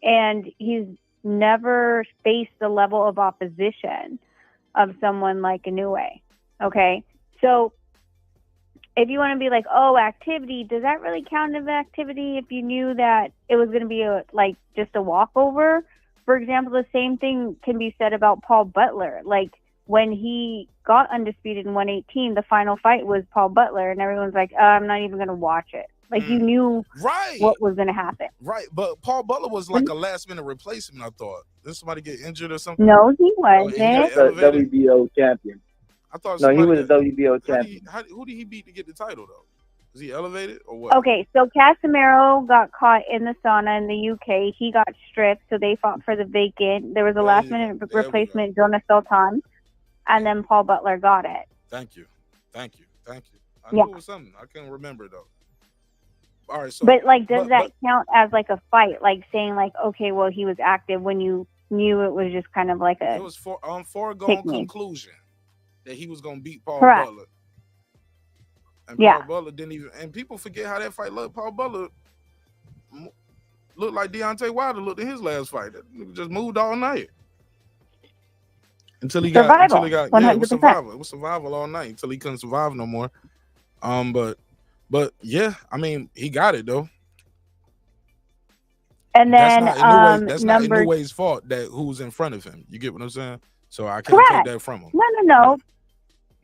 and he's never faced the level of opposition of someone like Inoue. Okay, so if you want to be like, oh, activity, does that really count as activity if you knew that it was going to be just a walkover? For example, the same thing can be said about Paul Butler. Like when he got undisputed in 118, the final fight was Paul Butler, and everyone's like, I'm not even going to watch it. Like you knew what was going to happen. Right, but Paul Butler was like a last-minute replacement, I thought. Did somebody get injured or something? No, he wasn't. WBO champion. I thought he was a WBO champion. Who did he beat to get the title, though? Was he elevated or what? Okay, so Casemiro got caught in the sauna in the UK. He got stripped, so they fought for the vacant. There was a last-minute replacement, Jonas Sultan, and then Paul Butler got it. Thank you. I knew it was something. I can't remember, though. All right, so, but does that count as like a fight? Like saying like, okay, well, he was active when you knew it was just kind of like a. It was foregone conclusion that he was going to beat Paul Correct. Butler. And Paul Butler didn't even. And people forget how that fight looked. Paul Butler looked like Deontay Wilder looked in his last fight. That nigga just moved all night until he got. 100%. It was survival. It was survival all night until he couldn't survive no more. But yeah, I mean, he got it though. And then that's not Inoue's fault that who's in front of him. You get what I'm saying? So I can't take that from him. No.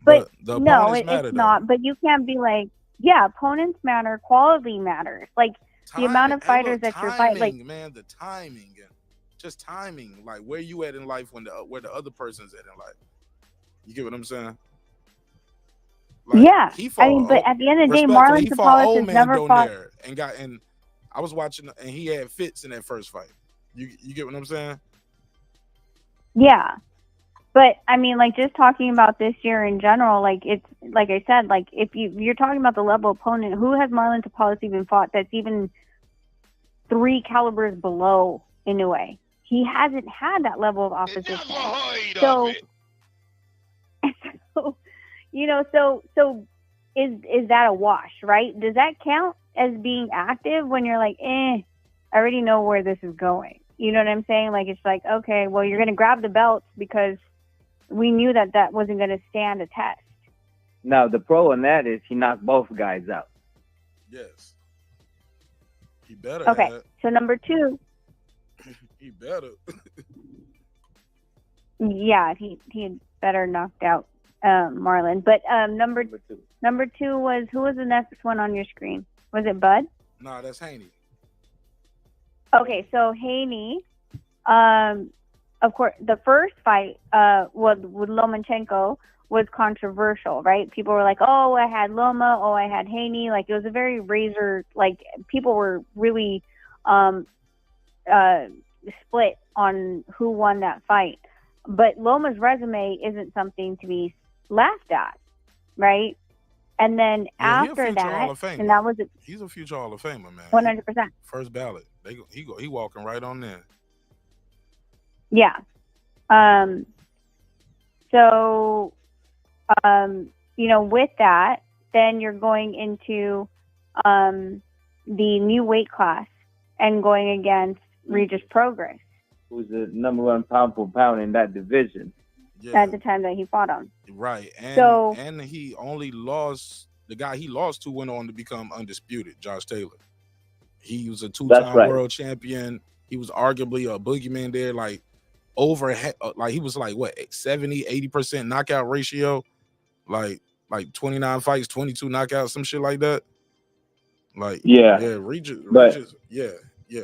But the no, matter, it's not. But you can't be like, yeah, opponents matter, quality matters. Like the amount of fighters that you're fighting. Like, man, the timing and just timing. Like where you at in life where the other person's at in life. You get what I'm saying? Like, yeah, I mean, but at the end of the day, Marlon Tapales has never fought. And I was watching, and he had fits in that first fight. You get what I'm saying? Yeah, but I mean, like just talking about this year in general, like it's like I said, like if you're talking about the level opponent, who has Marlon Tapales even fought that's even 3 calibers below Inoue? He hasn't had that level of opposition. So is that a wash, right? Does that count as being active when you're like, I already know where this is going? You know what I'm saying? Like, it's like, okay, well, you're going to grab the belts because we knew that wasn't going to stand a test. Now, the pro on that is he knocked both guys out. Yes. He better. Okay, so number 2. He better. Yeah, he had better knocked out Marlon. But number 2 was, who was the next one on your screen? Was it Bud? Nah, that's Haney. Okay, so Haney, of course, the first fight with Lomachenko was controversial, right? People were like, oh, I had Loma, oh, I had Haney. Like, it was a very like, people were really split on who won that fight. But Loma's resume isn't something to be laughed at, right? And then after that, and that was he's a future Hall of Famer, man. 100%. First ballot. He walking right on there. Yeah. So, you know, with that, then you're going into the new weight class and going against Regis Prograis, who's the number 1 pound for pound in that division. Yeah. At the time that he fought on. Right. And he only lost, the guy he lost to went on to become undisputed, Josh Taylor. He was a 2-time world champion. He was arguably a boogeyman there, like he was like what, 70-80% knockout ratio, like 29 fights, 22 knockouts, some shit like that. Like Regis, yeah.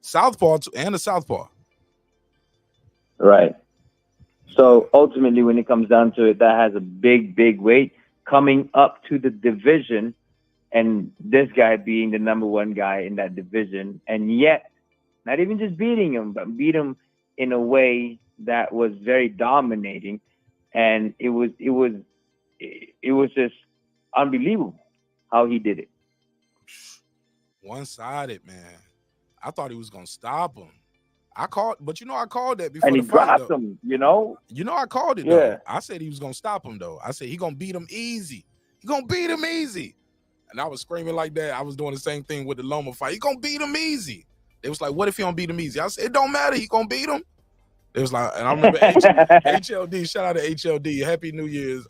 Southpaw and a southpaw. Right. So ultimately, when it comes down to it, that has a big weight coming up to the division, and this guy being the number 1 guy in that division, and yet not even just beating him, but beat him in a way that was very dominating, and it was just unbelievable how he did it. One-sided, man. I thought he was gonna stop him. I called that before and he the fight, dropped though. him, you know. I called it. Though. I said he was gonna stop him though. I said he gonna beat him easy. And I was screaming like that. I was doing the same thing with the Loma fight. He gonna beat him easy. It was like, what if he don't beat him easy? I said, it don't matter. He gonna beat him. It was like, and I remember HLD. Shout out to HLD. Happy New Year's.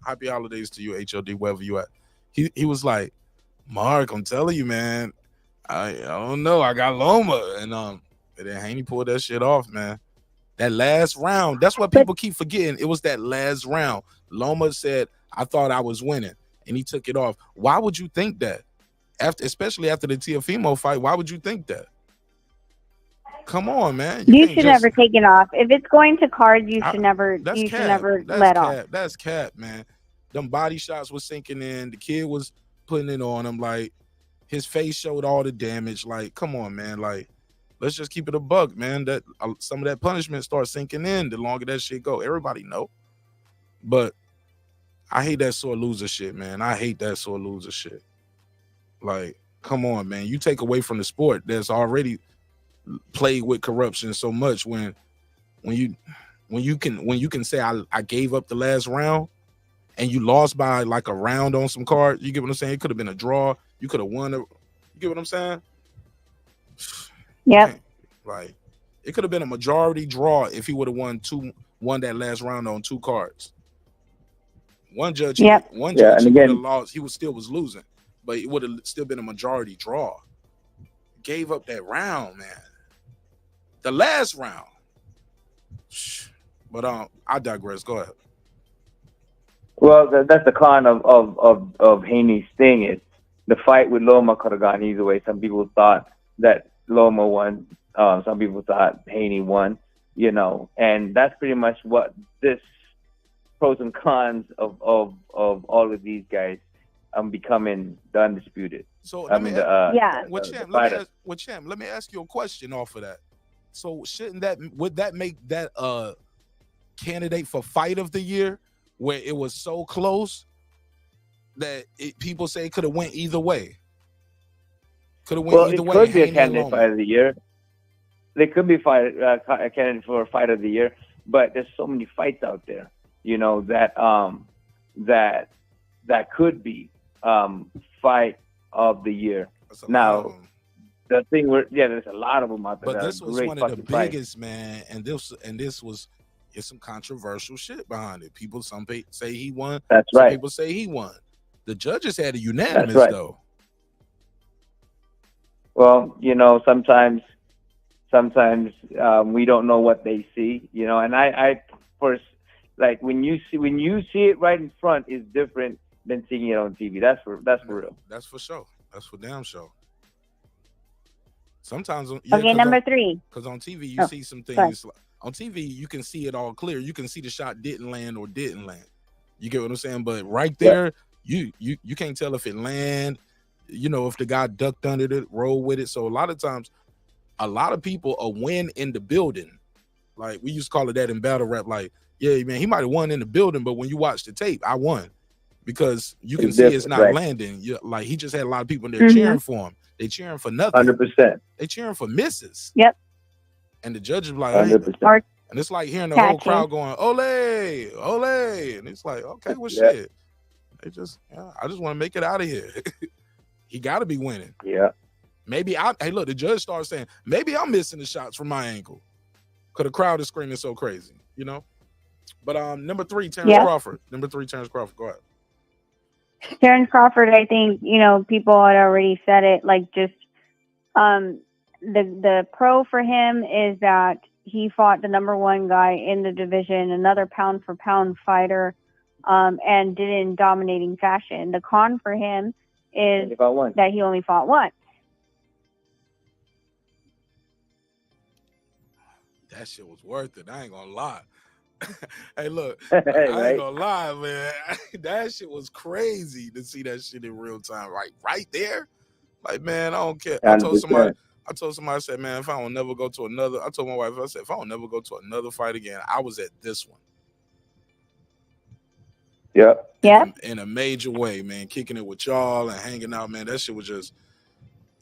Happy holidays to you, HLD, wherever you at. He was like, Mark, I'm telling you, man. I don't know. I got Loma, and then Haney pulled that shit off, man. That last round, that's what people keep forgetting. It was that last round. Loma said, I thought I was winning, and he took it off. Why would you think that? Especially after the Teofimo fight, why would you think that? Come on, man. You should never take it off. If it's going to cards, you should never let off. That's cap, man. Them body shots was sinking in. The kid was putting it on him. Like, his face showed all the damage. Like, come on, man. Like, let's just keep it a buck, man. That some of that punishment starts sinking in the longer that shit go. Everybody know. But I hate that sore loser shit, man. I hate that sore loser shit. Like, come on, man. You take away from the sport that's already played with corruption so much when you can say I gave up the last round and you lost by like a round on some cards. You get what I'm saying? It could have been a draw. You could have won. You get what I'm saying? Yeah. Like, it could have been a majority draw if he would have won that last round on 2 cards. One judge would have lost. He still was losing, but it would have still been a majority draw. Gave up that round, man. The last round. But I digress. Go ahead. Well, that's the con of Haney's thing is the fight with Loma could have gone either way. Some people thought that Loma won. Some people thought Haney won. You know, and that's pretty much what this pros and cons of all of these guys becoming the undisputed. So let me ask you a question off of that. So would that make that candidate for fight of the year where it was so close that people say it could have went either way? Could have went either way. It could be a candidate fight of the year. They could be a candidate for a fight of the year, but there's so many fights out there, you know, that could be fight of the year. Now, the thing where there's a lot of them out there. But this was one of the fights. biggest, man, and this was it's some controversial shit behind it. Some people say he won. That's some right. people say he won. The judges had a unanimous though. Well, sometimes we don't know what they see, and I first, like, when you see it right in front is different than seeing it on TV. That's for real. That's for sure. That's for damn sure. Sometimes, number 3. Because on TV you see some things. On TV you can see it all clear. You can see the shot didn't land or didn't land. You get what I'm saying? But right there, you can't tell if it landed. If the guy ducked under it, rolled with it. So a lot of times, a lot of people are win in the building. Like we used to call it that in battle rap. Like, yeah, man, he might have won in the building, but when you watch the tape, I won. Because you can see it's not landing. Like he just had a lot of people in there cheering for him. They cheering for nothing. 100%. They cheering for misses. Yep. And the judge is like, hey. And it's like hearing the whole crowd going, ole, ole. And it's like, okay, well, shit. They just, I just want to make it out of here. He got to be winning. Yeah. Maybe hey, look, the judge starts saying, maybe I'm missing the shots from my angle. Because the crowd is screaming so crazy, But number 3, Terence Crawford. Number 3, Terence Crawford. Go ahead. Terence Crawford, I think, people had already said it, like just the pro for him is that he fought the number 1 guy in the division, another pound for pound fighter, and did it in dominating fashion. The con for him is that he only fought once. That shit was worth it. I ain't gonna lie. Hey, look, I ain't gonna lie, man. That shit was crazy to see that shit in real time, right there. Like, man, I don't care. I told somebody, I said, man, if I don't never go to another, I told my wife, I said, if I don't never go to another fight again, I was at this one. Yeah. Yeah. In a major way, man, kicking it with y'all and hanging out, man. That shit was just,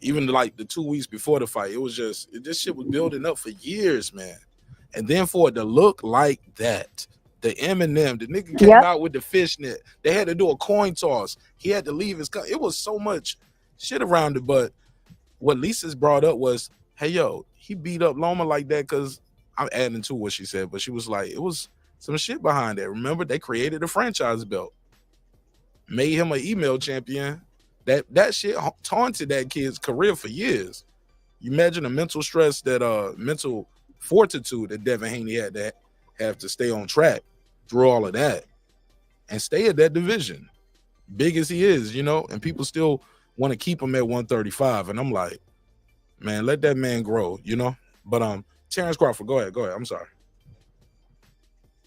even like the 2 weeks before the fight, it was just, this shit was building up for years, man. And then for it to look like that, the Eminem, the nigga came out with the fishnet. They had to do a coin toss. He had to leave his it was so much shit around it. But what Lisa's brought up was, hey, yo, he beat up Loma like that because I'm adding to what she said, but she was like, it was some shit behind that. Remember, they created a franchise belt, made him an email champion. That shit taunted that kid's career for years. You imagine the mental stress that mental fortitude that Devin Haney had to have to stay on track through all of that and stay at that division, big as he is, and people still want to keep him at 135. And I'm like, man, let that man grow, But Terence Crawford, go ahead. I'm sorry.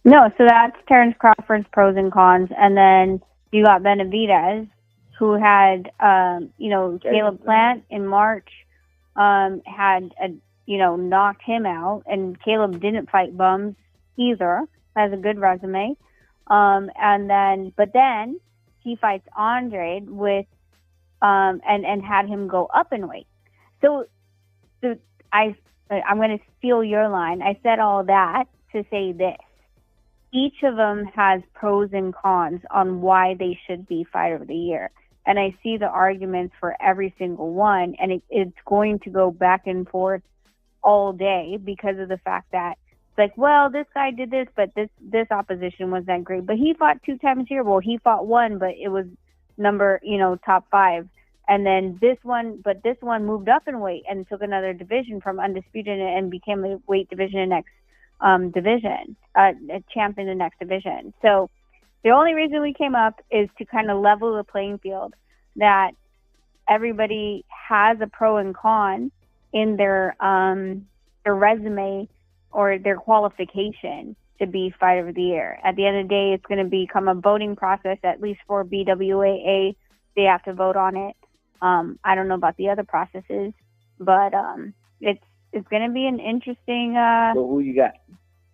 No, so that's Terence Crawford's pros and cons, and then you got Benavidez, who had Caleb Plant in March, had knocked him out, and Caleb didn't fight bums either. Has a good resume. But then he fights Andre with and had him go up in weight. So I'm going to steal your line. I said all that to say this. Each of them has pros and cons on why they should be Fighter of the Year. And I see the arguments for every single one, and it's going to go back and forth all day because of the fact that it's like, well, this guy did this, but this opposition wasn't great. But he fought 2 times here. Well, he fought one, but it was top 5. And then this one moved up in weight and took another division from undisputed and became a weight division in next division, a champ in the next division. So the only reason we came up is to kind of level the playing field, that everybody has a pro and con in their resume or their qualification to be Fighter of the Year. At the end of the day, it's going to become a voting process, at least for BWAA. They have to vote on it. I don't know about the other processes, but it's going to be an interesting. So who you got?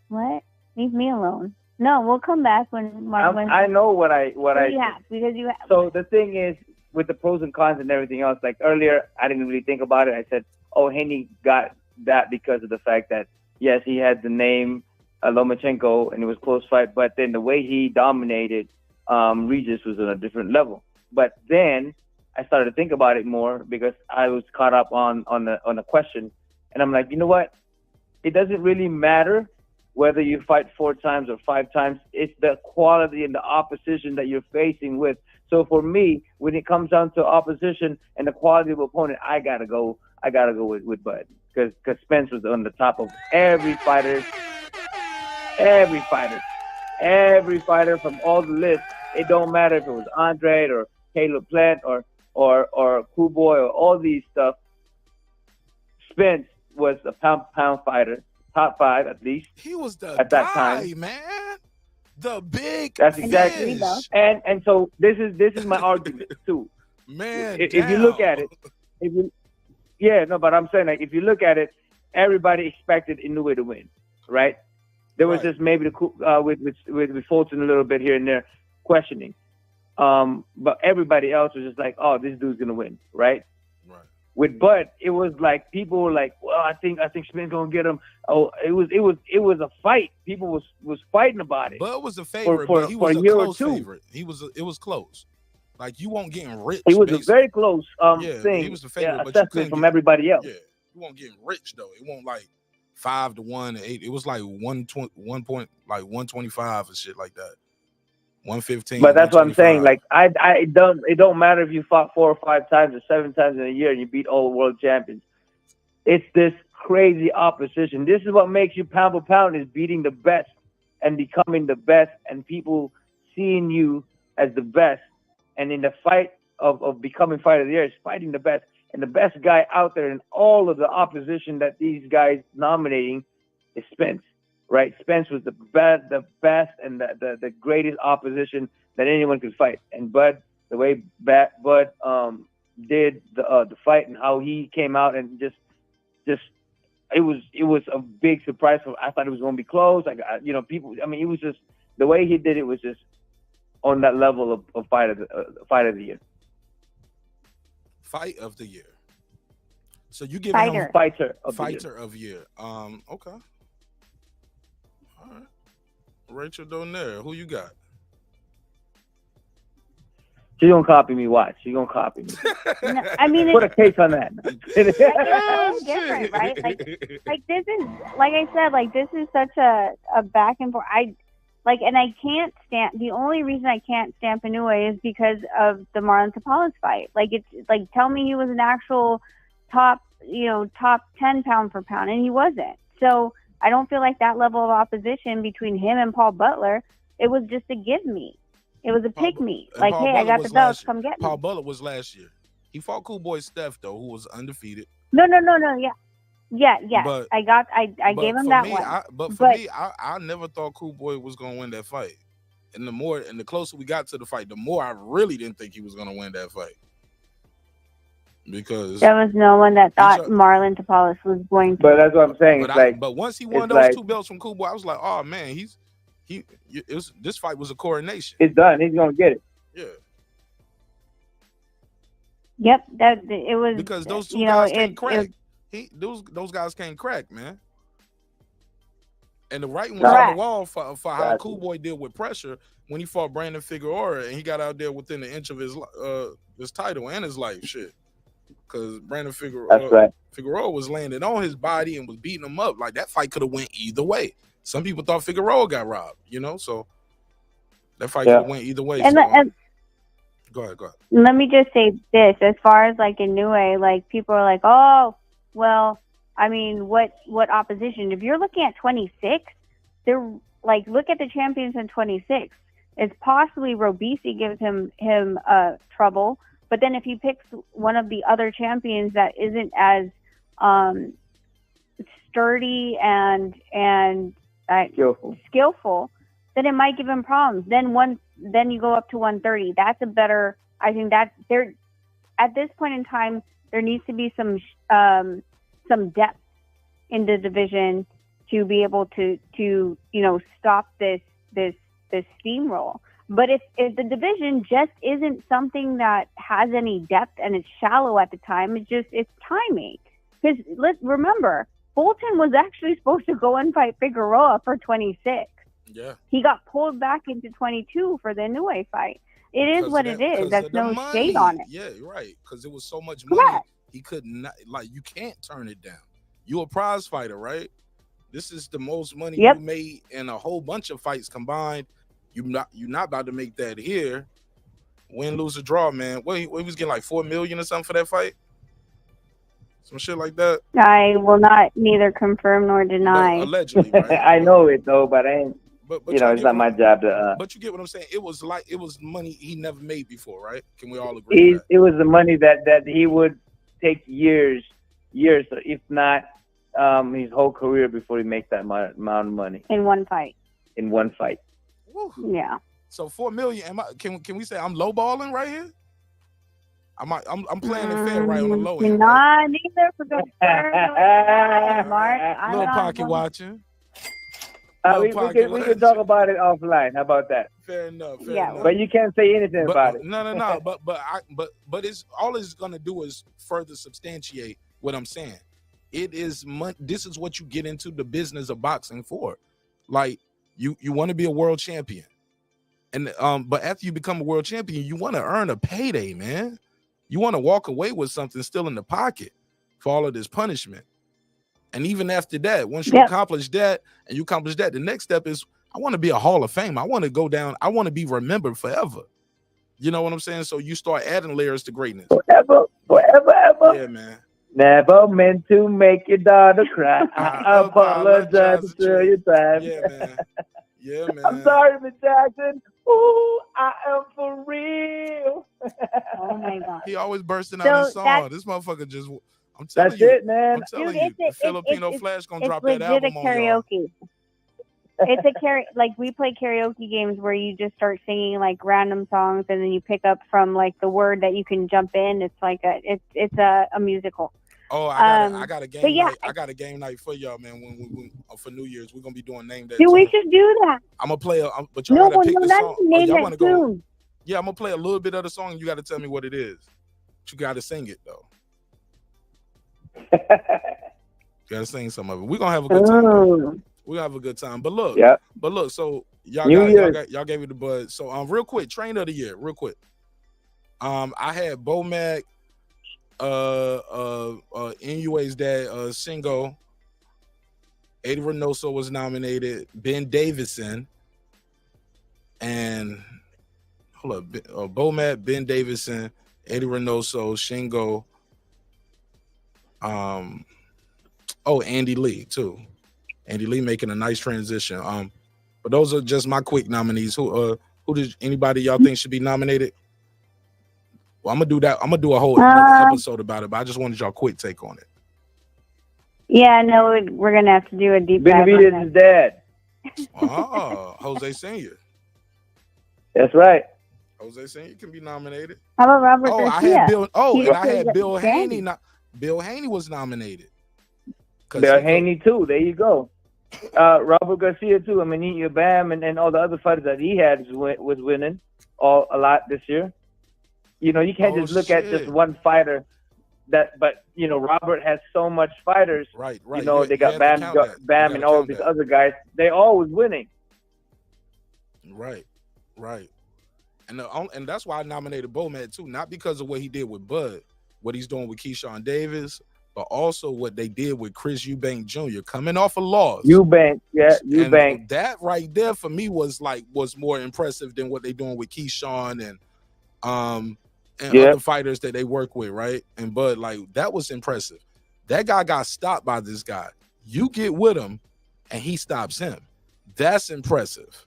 What? Leave me alone. No, we'll come back when I know what I have, because you have. So the thing is, with the pros and cons and everything else, like earlier, I didn't really think about it. I said, oh, Haney got that because of the fact that, yes, he had the name Lomachenko and it was a close fight, but then the way he dominated Regis was on a different level. But then I started to think about it more because I was caught up on the question, and I'm like, you know what? It doesn't really matter whether you fight 4 times or 5 times. It's the quality and the opposition that you're facing with. So for me, when it comes down to opposition and the quality of opponent, I gotta go with Bud, because Spence was on the top of every fighter from all the lists. It don't matter if it was Andre or Caleb Plant or Cool Boy or all these stuff. Spence was a pound fighter, top 5 at least. He was the at that guy, time, man. The big. That's exactly. Fish. And so this is my argument too. Man, if you look at it, but I'm saying, like, if you look at it, everybody expected Inoue to win, right? There was just maybe with Fulton a little bit here and there questioning, but everybody else was just like, oh, this dude's gonna win, right? With Bud, it was like people were like, well, I think Spence gonna get him. Oh, it was a fight. People was fighting about it. Bud was a favorite, for but he was a a year close or two. favorite. It was close. Like, you won't getting rich. It was basically. a very close thing. He was the favorite, but you couldn't from get, everybody else. Yeah, you won't getting rich though. It won't like 5-1 and 8. It was like 125 and shit like that. 115. But that's what I'm saying. Like, it don't matter if you fought 4 or 5 times or 7 times in a year and you beat all world champions. It's this crazy opposition. This is what makes you pound for pound, is beating the best and becoming the best, and people seeing you as the best. And in the fight of becoming fighter of the year, is fighting the best. And the best guy out there in all of the opposition that these guys nominating is Spence. Right, Spence was the best, and the greatest opposition that anyone could fight. And Bud, the way Bud did the fight and how he came out, and just it was a big surprise. I thought it was going to be close. People. I mean, it was just the way he did it was just on that level of fight of the year. Fight of the year. So you give him fighter of year. Okay. All right. Rachel Donaire, who you got? She gonna copy me. Watch. She gonna copy me. No, I mean, put a case on that. It's so different, right? Like this is, like I said, like this is such a back and forth. I can't stamp. The only reason I can't stamp Inoue is because of the Marlon Tapales fight. Like, it's like, tell me he was an actual top 10 pound for pound, and he wasn't. So I don't feel like that level of opposition between him and Paul Butler, it was just a give me. It was a pick me. Like, hey, I got the belts, come get me. Paul Butler was last year. He fought Cool Boy Steph, though, who was undefeated. No. Yeah. But, I gave him that one. For me, I never thought Cool Boy was going to win that fight. And the closer we got to the fight, the more I really didn't think he was going to win that fight. Because there was no one that thought Marlon Tapales was going to. But that's what I'm saying. But once he won those 2 belts from Cool Boy, I was like, oh man, this fight was a coronation. It's done. He's gonna get it. Yeah. Yep. It was because those 2 guys can't crack. Those guys can't crack, man. And the writing was on the wall for how Cool Boy did with pressure when he fought Brandon Figueroa, and he got out there within an inch of his title and his life. Shit. Because Brandon Figueroa was landing on his body and was beating him up. Like, that fight could have went either way. Some people thought Figueroa got robbed, so that fight could have went either way. Go ahead. Let me just say this. As far as, like, Inoue, like, people are like, oh, well, I mean, what opposition? If you're looking at 26, they're, like, look at the champions in 26. It's possibly Robisi gives him trouble. But then if he picks one of the other champions that isn't as sturdy and skillful, then it might give him problems. Then you go up to 130. That's a better. I think that there, at this point in time, there needs to be some depth in the division to be able to stop this steamroll. But if the division just isn't something that has any depth and it's shallow at the time, it's timing. Because let's remember, Fulton was actually supposed to go and fight Figueroa for 26. Yeah. He got pulled back into 22 for the Inoue fight. It is what it is. That's no shade on it. Yeah, right. Because it was so much Correct. money, he could not. Like, you can't turn it down. You a prize fighter, right? This is the most money you made in a whole bunch of fights combined. You're not about to make that here. Win, lose, or draw, man. What he was getting like $4 million or something for that fight? Some shit like that. I will not neither confirm nor deny. Allegedly, right? I know it though, but I ain't. But it's not my job to. But you get what I'm saying. It was money he never made before, right? Can we all agree? It was the money that he would take years, if not his whole career before he makes that amount of money in one fight. Woo. Yeah. So $4 million. Can we say I'm lowballing right here? I'm playing it fair right on the low end. Not neither for good. Marq. Little pocket watching. We can talk about it offline. How about that? Fair enough. But you can't say anything about it. No. But it's all it's gonna do is further substantiate what I'm saying. It is this is what you get into the business of boxing for. Like you want to be a world champion, and but after you become a world champion, you want to earn a payday, man. You want to walk away with something still in the pocket for all of this punishment. And even after that, once you accomplish that and you accomplish that, the next step is I want to be a Hall of Fame. I want to go down. I want to be remembered forever. You know what I'm saying? So you start adding layers to greatness. Forever. Yeah, man. Never meant to make your daughter cry. I apologize for your time. Yeah, man. Yeah, man. I'm sorry, Miss Jackson. Ooh, I am for real. Oh my God. He always bursting out his song. This motherfucker just. I'm telling that's you, it, man. I'm telling you, the Filipino Flash gonna drop that album on karaoke. It's a like we play karaoke games where you just start singing like random songs and then you pick up from like the word that you can jump in. It's like it's a musical. Oh, I got a game night. I got a game night for y'all, man. When for New Year's, we're gonna be doing name that. Dude, we should do that. I'm gonna play but y'all gotta pick the song. Y'all wanna go? Yeah, I'm gonna play a little bit of the song. You gotta tell me what it is. But you gotta sing it though. You gotta sing some of it. We're gonna have a good time. We're gonna have a good time. But look, so y'all gave it the bud. So real quick, train of the year, real quick. I had Bomac, NUA's dad, Shingo, Eddie Reynoso was nominated, Ben Davison, and Bomac, Ben Davison, Eddie Reynoso, Shingo, Andy Lee too. Andy Lee making a nice transition. But those are just my quick nominees. Who did anybody y'all think should be nominated? Well, I'm gonna do that. I'm gonna do a whole episode about it, but I just wanted y'all quick take on it. Yeah, no, we're gonna have to do a deep dive. Benavidez is dead. Oh, Jose Senior. That's right. Jose Senior can be nominated. How about Robert Garcia? I had Bill Haney. Bill Haney was nominated. Bill Haney too. There you go. Robert Garcia too. I mean, Bam and all the other fighters that he had was winning a lot this year. You know, you can't just look at just one fighter. But you know, Robert has so much fighters. Right. You know, they got Bam and all these other guys. They always winning. Right. And that's why I nominated Bomac too, not because of what he did with Bud, what he's doing with Keyshawn Davis, but also what they did with Chris Eubank Jr. coming off a loss. Eubank. And that right there for me was more impressive than what they're doing with Keyshawn and other fighters that they work with, right? And Bud, that was impressive. That guy got stopped by this guy. You get with him, and he stops him. That's impressive.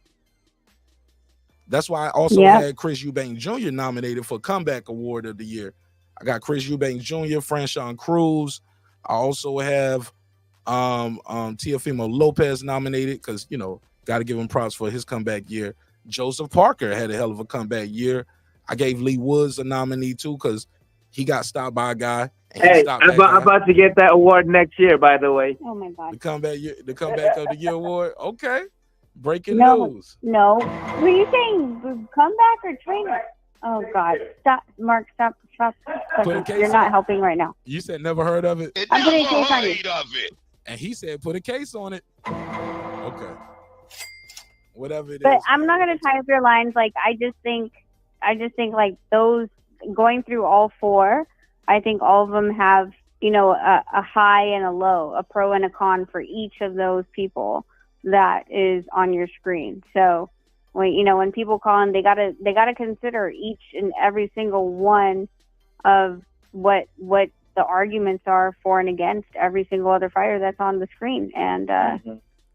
That's why I also had Chris Eubank Jr. nominated for Comeback Award of the Year. I got Chris Eubank Jr., Franchon Cruz. I also have Teofimo Lopez nominated because, you know, got to give him props for his comeback year. Joseph Parker had a hell of a comeback year. I gave Lee Woods a nominee too because he got stopped by a guy. Hey, I'm about to get that award next year, by the way. Oh my God! The comeback of the year award. Okay, breaking news. No, were you saying comeback or trainer? Oh God! Stop, Marq. Stop. You're not helping right now. You said never heard of it. I'm putting a case on you. And he said put a case on it. Okay. Whatever it is. But I'm not gonna tie up your lines. I just think just think like those going through all four, I think all of them have, you know, a high and a low, a pro and a con for each of those people that is on your screen. So when people call in, they gotta consider each and every single one of what the arguments are for and against every single other fighter that's on the screen. And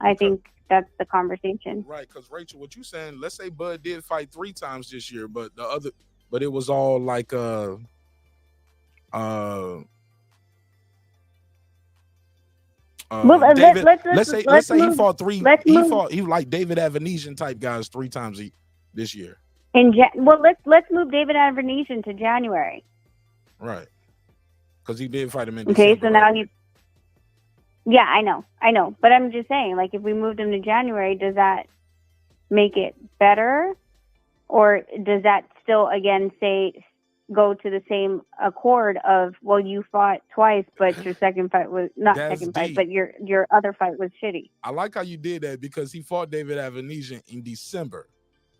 I think that's the conversation. Right, because Rachel, what you saying, let's say Bud did fight 3 times this year, but it was all like let's say he fought 3. He like David Avanesian type guys 3 times this year. Let's move David Avanesian to January. Right, because he did fight him in December. Okay, so now yeah, I know, but I'm just saying, like, if we moved him to January, does that make it better, or does that still again go to the same accord of, well, you fought twice, but your second fight was but your other fight was shitty? I like how you did that, because he fought David Avanesian in December,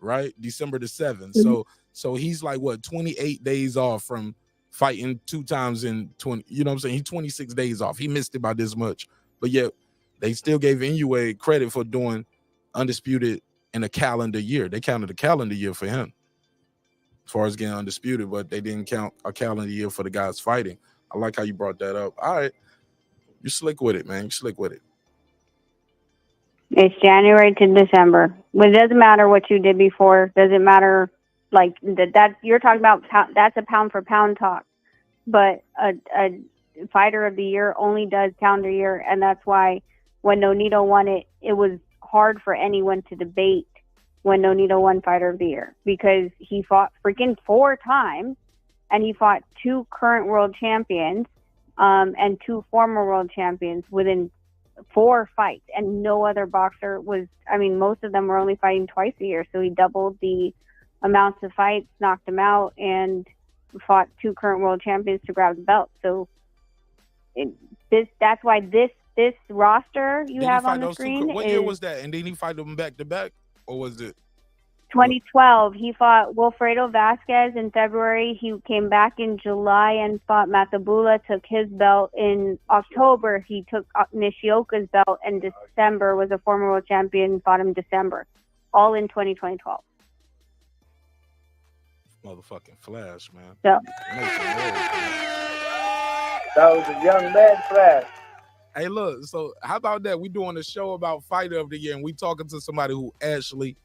right? December the 7th. Mm-hmm. So he's like 28 days off from fighting 2 times in 20. You know what I'm saying? He's 26 days off. He missed it by this much, but yet they still gave Inoue credit for doing undisputed in a calendar year. They counted a calendar year for him as far as getting undisputed, but they didn't count a calendar year for the guys fighting. I like how you brought that up. All right, you slick with it, man. You slick with it. It's January to December. It doesn't matter what you did before. Doesn't matter, like that you're talking about. That's a pound for pound talk, but a fighter of the year only does calendar year, and that's why when Nonito won it, it was hard for anyone to debate when Nonito won fighter of the year, because he fought freaking 4 times, and he fought 2 current world champions and 2 former world champions within 4 fights, and no other boxer was. I mean, most of them were only fighting twice a year, so he doubled the amounts of fights, knocked them out, and fought 2 current world champions to grab the belt. So that's why this roster you have on the screen. What year was that? And did he fight them back to back, or was it 2012? He fought Wilfredo Vasquez in February. He came back in July and fought Matabula, took his belt. In October, he took Nishioka's belt, and December was a former world champion, fought him December. All in 2012. Motherfucking Flash, man. So. That was a young man Flash. Hey, look, so how about that? We doing a show about fighter of the year, and we talking to somebody who actually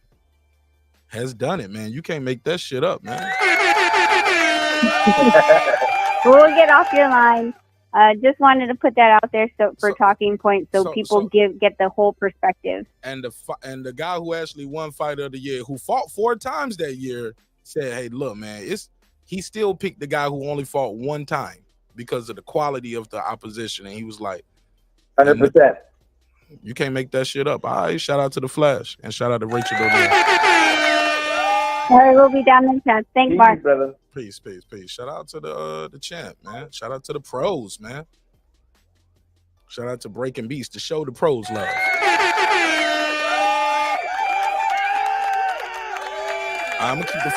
has done it, man. You can't make that shit up, man. We'll get off your line. Just wanted to put that out there for talking points, so people get the whole perspective. And the guy who actually won fighter of the year, who fought 4 times that year, said, "Hey, look, man, he still picked the guy who only fought 1 time because of the quality of the opposition." And he was like, 100%. You can't make that shit up. All right, shout out to the Flash, and shout out to Rachel Dodell. All right, we'll be down in chat. Thanks, Mark. Brother. Peace. Shout out to the champ, man. Shout out to the pros, man. Shout out to Breaking Beast to show the pros love. I'm gonna keep the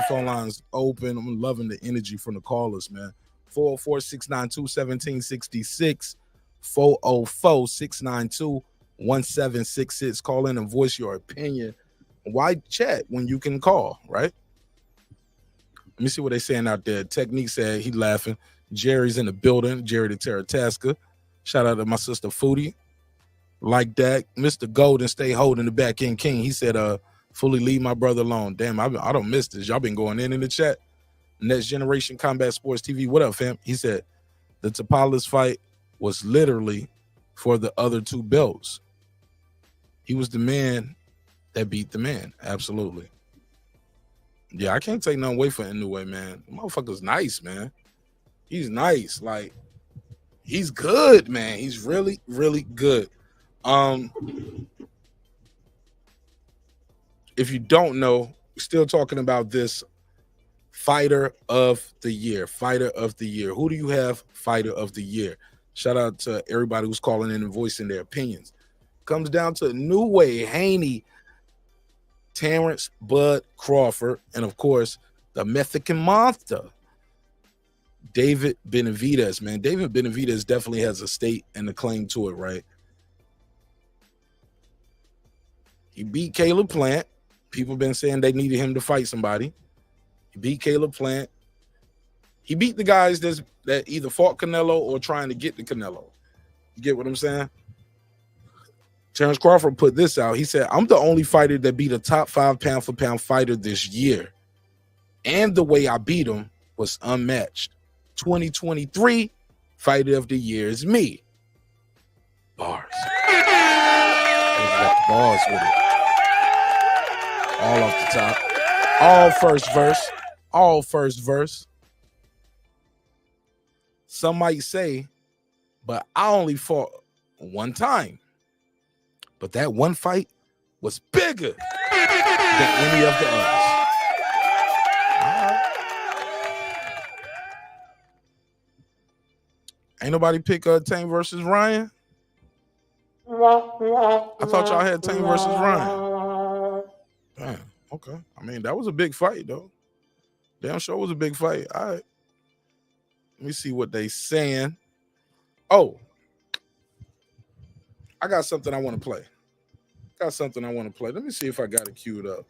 phone lines open. I'm loving the energy from the callers, man. 404-692-1766, 404-692-1766. Call in and voice your opinion. Why chat when you can call, right? Let me see what they're saying out there. Technique said he laughing. Jerry's in the building. Jerry the Terrataska. Shout out to my sister Foodie. Like that. Mr. Golden stay holding the back end king. He said, fully leave my brother alone. Damn, I don't miss this. Y'all been going in the chat. Next Generation Combat Sports TV. What up, fam? He said the Topalis fight was literally for the other 2 belts. He was the man that beat the man. Absolutely. Yeah, I can't take nothing away from Inoue, man. The motherfucker's nice, man. He's nice. Like, he's good, man. He's really, really good. If you don't know, we're still talking about this fighter of the year. Who do you have fighter of the year? Shout out to everybody who's calling in and voicing their opinions. Comes down to Inoue, Haney Terence Bud Crawford, and of course, the Mexican monster, David Benavidez, man. David Benavidez definitely has a stake and a claim to it, right? He beat Caleb Plant. People been saying they needed him to fight somebody. He beat Caleb Plant. He beat the guys that either fought Canelo or trying to get to Canelo. You get what I'm saying? Terence Crawford put this out. He said, I'm the only fighter that beat a top 5 pound-for-pound fighter this year. And the way I beat him was unmatched. 2023 Fighter of the Year is me. Bars. Got the bars with it. All off the top. All first verse. All first verse. Some might say, but I only fought one time. But that one fight was bigger than any of the others. Ain't nobody pick Tank versus Ryan? I thought y'all had Tank versus Ryan. Damn, okay. I mean, that was a big fight, though. Damn sure was a big fight. All right. Let me see what they saying. Oh, I got something I want to play. Let me see if I got it queued up.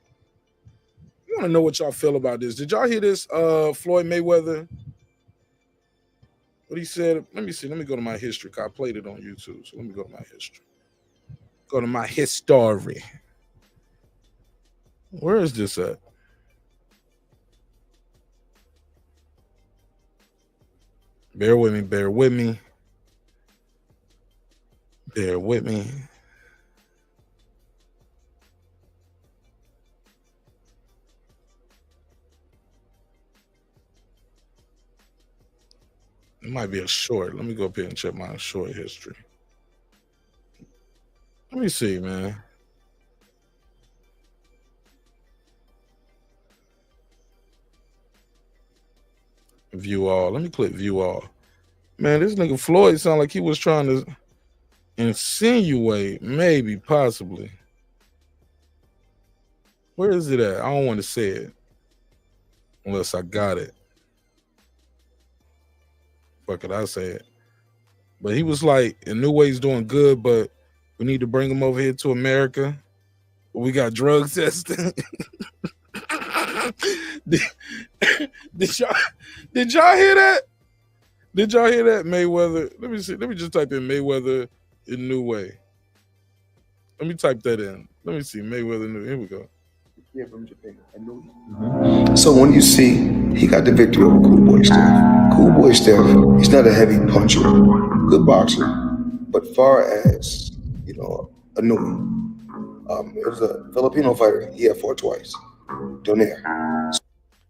I want to know what y'all feel about this. Did y'all hear this? Floyd Mayweather. What he said. Let me see. Let me go to my history. I played it on YouTube. So let me go to my history. Go to my history. Where is this at? Bear with me. Bear with me. Bear with me. It might be a short. Let me go up here and check my short history. Let me see, man. View all. Let me click view all. Man, this nigga Floyd sound like he was trying to insinuate, maybe, possibly. Where is it at? I don't want to say it unless I got it. Fuck it, I say it. But he was like, in New Way's doing good, but we need to bring him over here to America. We got drug testing. Did y'all hear that? Did y'all hear that, Mayweather? Let me see. Let me just type in Mayweather in New Way. Let me type that in. Let me see. Mayweather New. Here we go. Yeah, from Japan. So when you see he got the victory over Cool Boy Steph. Cool Boy Steph, he's not a heavy puncher, good boxer. But far as, you know, Anu, it was a Filipino fighter. He had fought twice. Donaire.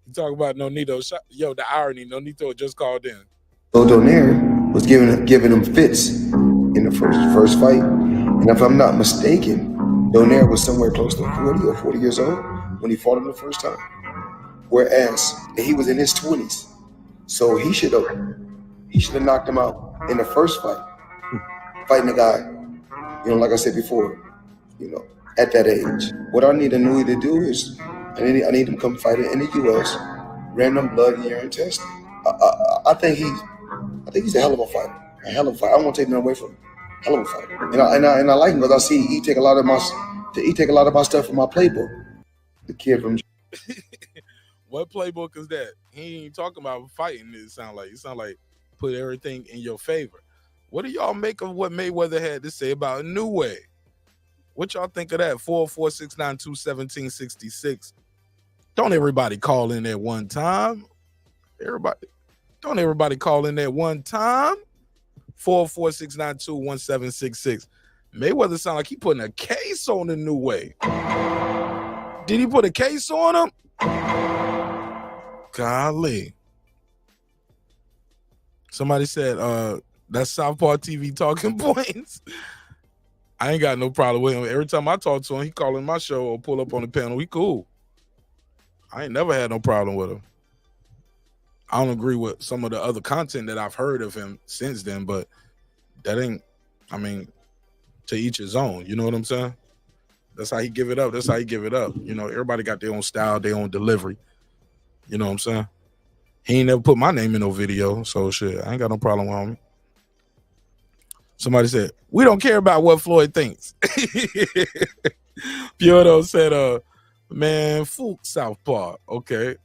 You talk about Nonito. Yo, the irony. Nonito just called in. So Donaire was giving him fits in the first fight. And if I'm not mistaken, Donaire was somewhere close to 40 or 40 years old when he fought him the first time. Whereas he was in his 20s. So he should have knocked him out in the first fight. Fighting a guy, you know, like I said before, you know, at that age. What I need Anui to do is I need him to come fight in the US, random blood, urine testing. I think he's a hell of a fighter. A hell of a fighter. I don't want to take nothing away from him. Hell of a fighter. And I like him because I see he take a lot of my stuff from my playbook. The kid from What playbook is that? He ain't talking about fighting. It sound like put everything in your favor. What do y'all make of what Mayweather had to say about a New Way? What y'all think of that? 446921766. Don't everybody call in at one time. Don't everybody call in at one time. 446921766. Mayweather sound like he putting a case on the New Way. Did he put a case on him? Golly. Somebody said, that's Southpaw TV talking points. I ain't got no problem with him. Every time I talk to him, he call in my show or pull up on the panel. We cool. I ain't never had no problem with him. I don't agree with some of the other content that I've heard of him since then, but that ain't, I mean, to each his own. You know what I'm saying? That's how he give it up. That's how he give it up. You know, everybody got their own style, their own delivery. You know what I'm saying? He ain't never put my name in no video, so shit, I ain't got no problem with him. Somebody said, we don't care about what Floyd thinks. Piotr said, man, Fook Southpaw. Okay.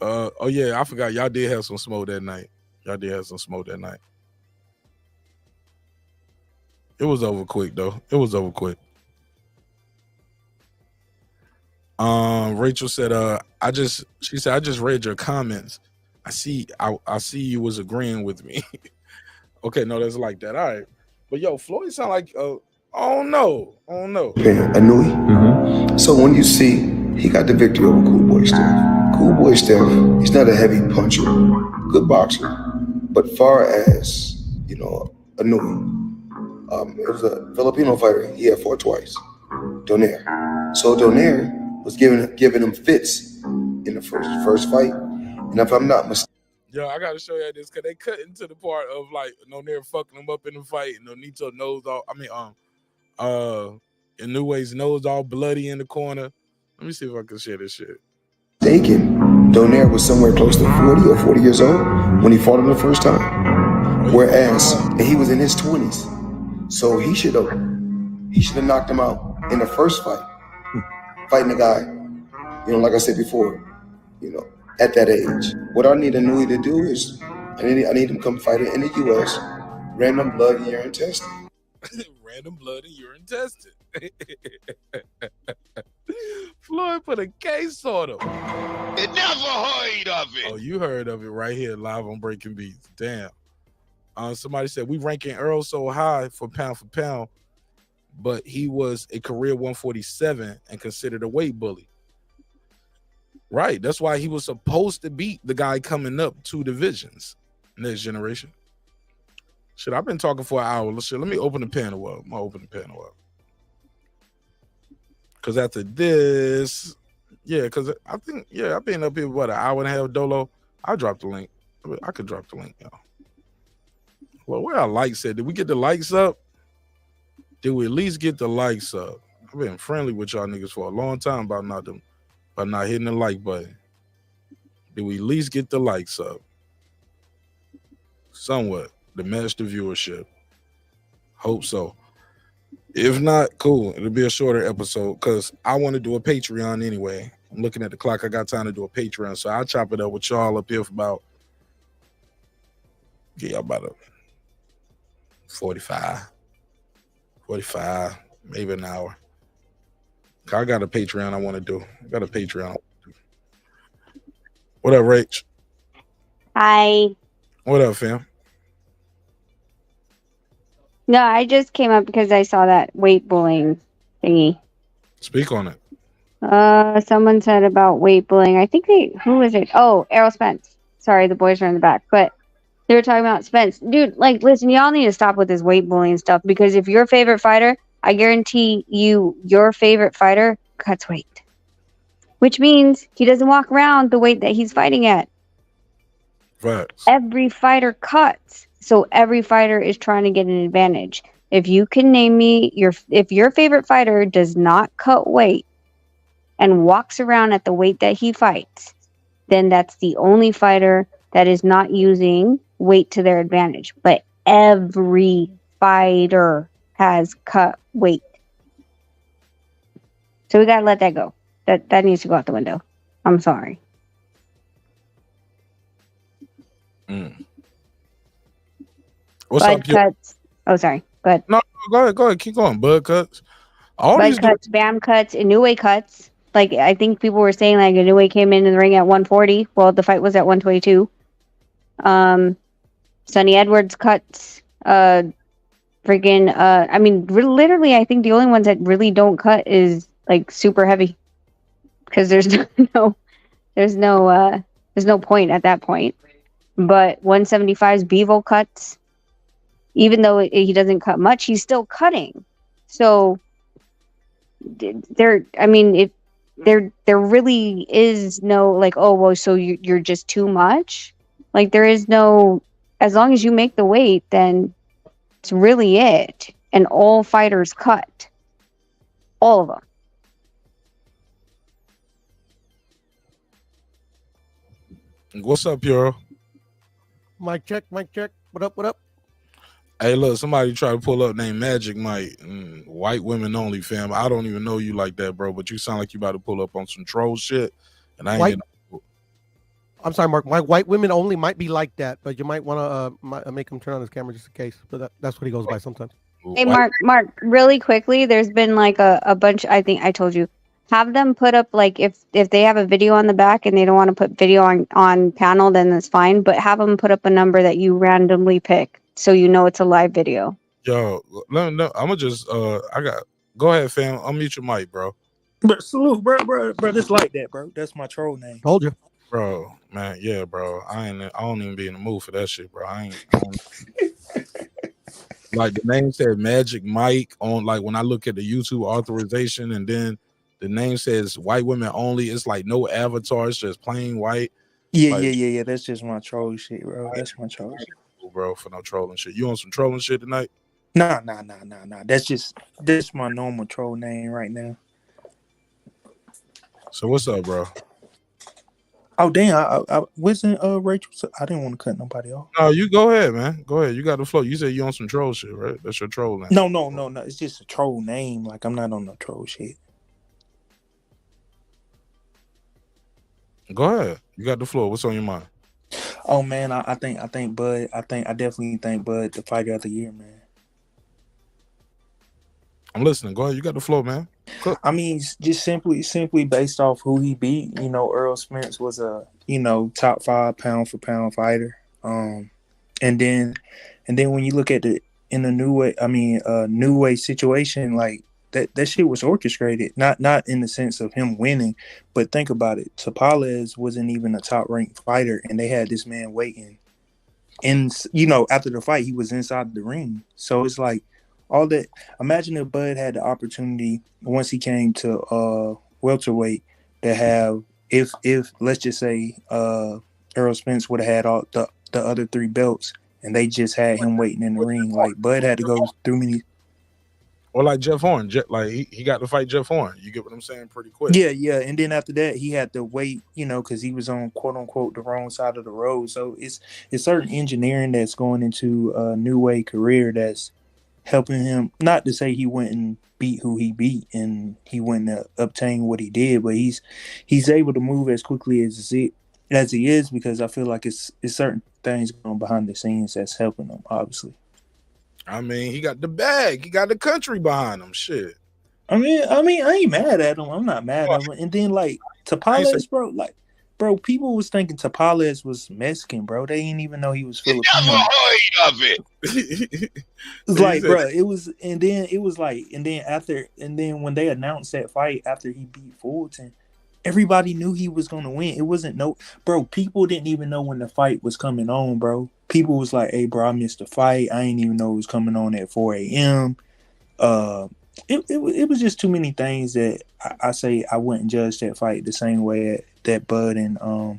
Oh yeah, I forgot y'all did have some smoke that night. It was over quick though. Rachel said, I just read your comments. I see you was agreeing with me. Okay, no, that's like that. All right. But yo, Floyd sound like oh no. Okay, Anui. Mm-hmm. So when you see he got the victory over Cool Boy Steph, he's not a heavy puncher, good boxer. But far as, you know, Anui, it was a Filipino fighter. He had fought twice. Donaire. So Donaire was giving him fits in the first fight. And if I'm not mistaken, yo, I gotta show you this because they cut into the part of like Donaire fucking him up in the fight, and Nonito nose all. Inoue's nose all bloody in the corner. Let me see if I can share this shit. Donaire was somewhere close to 40 or 40 years old when he fought him the first time. Whereas he was in his 20s. So he should have knocked him out in the first fight. Fighting a guy, you know, like I said before, you know, at that age. What I need Inouye to do is I need him to come fight in the US, random blood and urine testing. Random blood and urine tested. Floyd put a case on him. It never heard of it. Oh, you heard of it right here live on Breaking Beats. Damn. Somebody said we ranking Earl so high for pound, but he was a career 147 and considered a weight bully. Right. That's why he was supposed to beat the guy coming up 2 divisions next generation. Shit, I've been talking for an hour. Shit, let me open the panel up. I'm gonna open the panel up. Because after this, because I think, I've been up here, an hour and a half, Dolo. I dropped the link. I could drop the link, y'all. Well, where our likes at? Did we get the likes up? Did we at least get the likes up? I've been friendly with y'all niggas for a long time about not hitting the like button. Did we at least get the likes up? Somewhat. To match the viewership. Hope so. If not, cool. It'll be a shorter episode because I want to do a Patreon anyway. I'm looking at the clock. I got time to do a Patreon. So I'll chop it up with y'all up here for about 45, maybe an hour. I got a Patreon I want to do. What up, Rach? Hi. What up, fam? No, I just came up because I saw that weight bullying thingy. Speak on it. Someone said about weight bullying. I think who was it? Oh, Errol Spence. Sorry, the boys are in the back, but they were talking about Spence. Dude, like, listen, y'all need to stop with this weight bullying stuff because if your favorite fighter, I guarantee you, your favorite fighter cuts weight, which means he doesn't walk around the weight that he's fighting at. Facts. Every fighter cuts. So every fighter is trying to get an advantage. If you can name me if your favorite fighter does not cut weight and walks around at the weight that he fights, then that's the only fighter that is not using weight to their advantage. But every fighter has cut weight. So we gotta let that go. That needs to go out the window. I'm sorry. What's Bud up, cuts. Oh, sorry. Go ahead. No, go ahead. Keep going. Bud cuts. Bud cuts, Bam cuts, Inoue cuts. Like, I think people were saying, like, Inoue came in the ring at 140. Well, the fight was at 122. Sonny Edwards cuts. I mean, literally, I think the only ones that really don't cut is, like, super heavy. Because there's no point at that point. But 175's Bevo cuts. Even though he doesn't cut much, he's still cutting. So there really is no like, oh, well, so you're just too much. Like there is no, as long as you make the weight, then it's really it. And all fighters cut. All of them. What's up, Puro? Mic check, mic check. What up, what up? Hey, look, somebody tried to pull up named Magic Mike. White women only, fam. I don't even know you like that, bro, but you sound like you about to pull up on some troll shit. And I ain't I'm sorry, Mark. My white women only might be like that, but you might want to make him turn on his camera just in case. But that's what he goes by sometimes. Hey, Mark, really quickly, there's been like a bunch, I think I told you, have them put up, like, if they have a video on the back and they don't want to put video on panel, then that's fine, but have them put up a number that you randomly pick so you know it's a live video. Yo, no, I'm gonna just, go ahead, fam. Unmute your mic, bro. But salute, bro, just like that, bro. That's my troll name. Told you. Bro, man, yeah, bro. I don't even be in the mood for that shit, bro. I don't. Like the name said Magic Mike on, like when I look at the YouTube authorization, and then the name says white women only. It's like no avatar. It's just plain white. Yeah, like, yeah. That's just my troll shit, bro. That's my troll shit. Bro, for no trolling shit. You on some trolling shit tonight? Nah. That's my normal troll name right now. So what's up, bro? Oh damn! I wasn't Rachel. I didn't want to cut nobody off. No, you go ahead, man. Go ahead. You got the flow. You said you on some troll shit, right? That's your troll name. No. It's just a troll name. Like I'm not on no troll shit. Go ahead. You got the floor. What's on your mind? Oh man, I think Bud. I definitely think Bud the fighter of the year, man. I'm listening. Go ahead. You got the floor, man. Cook. I mean, just simply based off who he beat. You know, Errol Spence was a top 5 pound for pound fighter. And then when you look at in the new way situation, like that shit was orchestrated. Not in the sense of him winning, but think about it. Tapales wasn't even a top ranked fighter, and they had this man waiting. And after the fight, he was inside the ring. So it's like all that. Imagine if Bud had the opportunity once he came to welterweight to have, if let's just say Errol Spence would have had all the other 3 belts, and they just had him waiting in the ring. Like Bud had to go through many. Or like Jeff Horn, like he got to fight Jeff Horn. You get what I'm saying? Pretty quick. Yeah. And then after that, he had to wait, because he was on quote unquote the wrong side of the road. So it's certain engineering that's going into a new way career that's helping him. Not to say he went and beat who he beat and he went to obtain what he did, but he's able to move as quickly as he is, because I feel like it's certain things going behind the scenes that's helping him, obviously. I mean, he got the bag. He got the country behind him. Shit. I mean, I ain't mad at him. I'm not mad at him. And then like Tapales, bro, people was thinking Tapales was Mexican, bro. They didn't even know he was Filipino. Never heard of it. It's like, bro, it was, and then when they announced that fight after he beat Fulton, everybody knew he was gonna win. It wasn't people didn't even know when the fight was coming on, bro. People was like, hey, bro, I missed the fight. I didn't even know it was coming on at 4 a.m. It was just too many things that I say I wouldn't judge that fight the same way that Bud and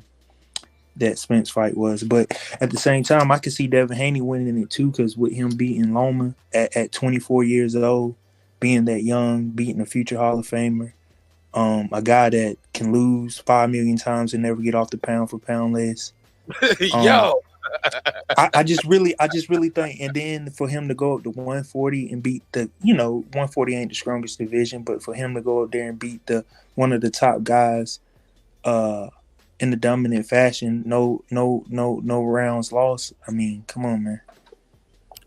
that Spence fight was. But at the same time, I could see Devin Haney winning it too, because with him beating Loma at 24 years old, being that young, beating a future Hall of Famer, a guy that can lose 5 million times and never get off the pound for pound list. Yo. I just really think, and then for him to go up to 140 and beat 140 ain't the strongest division, but for him to go up there and beat one of the top guys in the dominant fashion, no rounds lost. I mean, come on, man.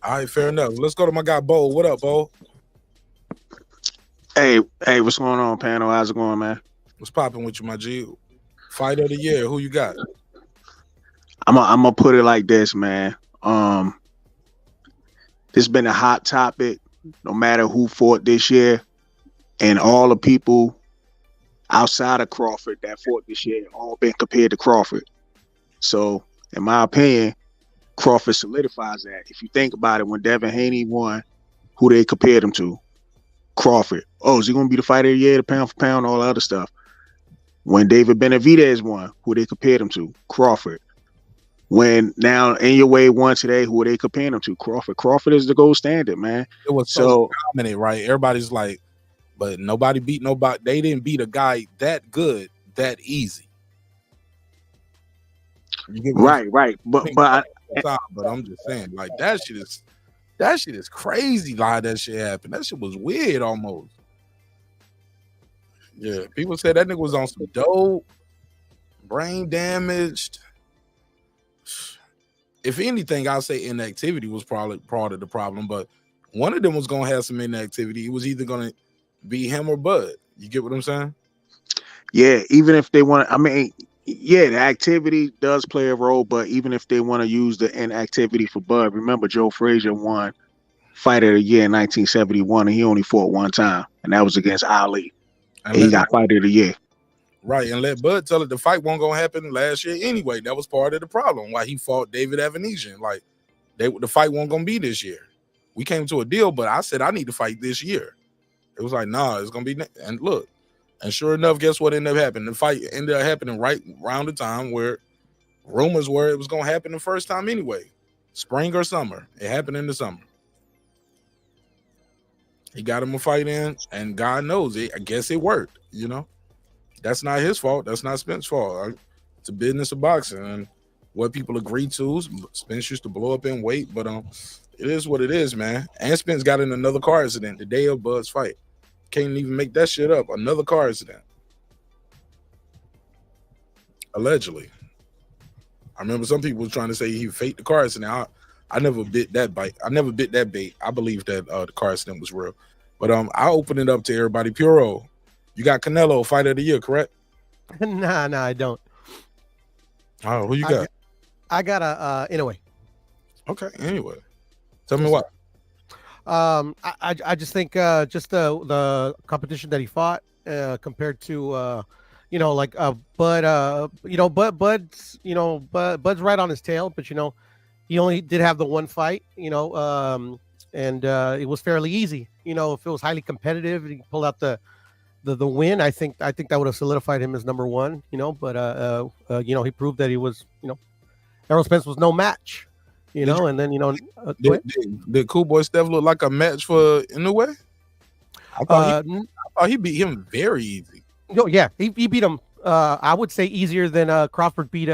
All right, fair enough. Let's go to my guy Bo. What up, Bo? Hey, what's going on, panel? How's it going, man? What's popping with you, my G? Fight of the year, who you got? I'm gonna put it like this, man. This been a hot topic, no matter who fought this year, and all the people outside of Crawford that fought this year all been compared to Crawford. So, in my opinion, Crawford solidifies that. If you think about it, when Devin Haney won, who they compared him to? Crawford. Oh, is he gonna be the fighter of the year, the pound for pound, all the other stuff? When David Benavidez won, who they compared him to? Crawford. When now In Your Way won today, who are they comparing him to? Crawford. Crawford is the gold standard, man. It was so dominant, right? Everybody's like, but nobody beat nobody. They didn't beat a guy that good that easy. Right. But I'm just saying, like that shit is crazy. Like that shit happened. That shit was weird almost. Yeah, people said that nigga was on some dope, brain damaged. If anything, I'll say inactivity was probably part of the problem, but one of them was gonna have some inactivity. It was either gonna be him or Bud. You get what I'm saying? Yeah, even if they want to, I mean, yeah, the activity does play a role, but even if they want to use the inactivity for Bud, remember Joe Frazier won Fight of the Year in 1971, and he only fought one time, and that was against Ali. And he got Fight of the Year. Right, and let Bud tell it the fight wasn't gonna happen last year anyway. That was part of the problem why he fought David Avanesian. Like the fight wasn't gonna be this year. We came to a deal, but I said I need to fight this year. It was like, nah, it's gonna be. And look, and sure enough, guess what ended up happening? The fight ended up happening right around the time where rumors were it was gonna happen the first time anyway, spring or summer. It happened in the summer. He got him a fight in, and God knows it. I guess it worked. You know, that's not his fault. That's not Spence's fault. It's a business of boxing, and what people agree to. Spence used to blow up in weight, but it is what it is, man. And Spence got in another car accident the day of Bud's fight. Can't even make that shit up. Another car accident. Allegedly. I remember some people was trying to say he faked the car accident. I never bit that bite. I never bit that bait. I believe that the car accident was real. But I'll open it up to everybody. Puro, you got Canelo Fight of the Year, correct? Nah, I don't. Oh, who you got? I got a Inoue. Okay, anyway. Tell me what. I just think just the competition that he fought compared to like Bud, Bud's right on his tail, but he only did have the one fight, and it was fairly easy. If it was highly competitive, he pulled out the win. I think that would have solidified him as number one. But he proved that he was, Errol Spence was no match. And then did Cool Boy Steph look like a match for Inoue? I thought he beat him very easy. No, yeah, he beat him. I would say easier than Crawford beat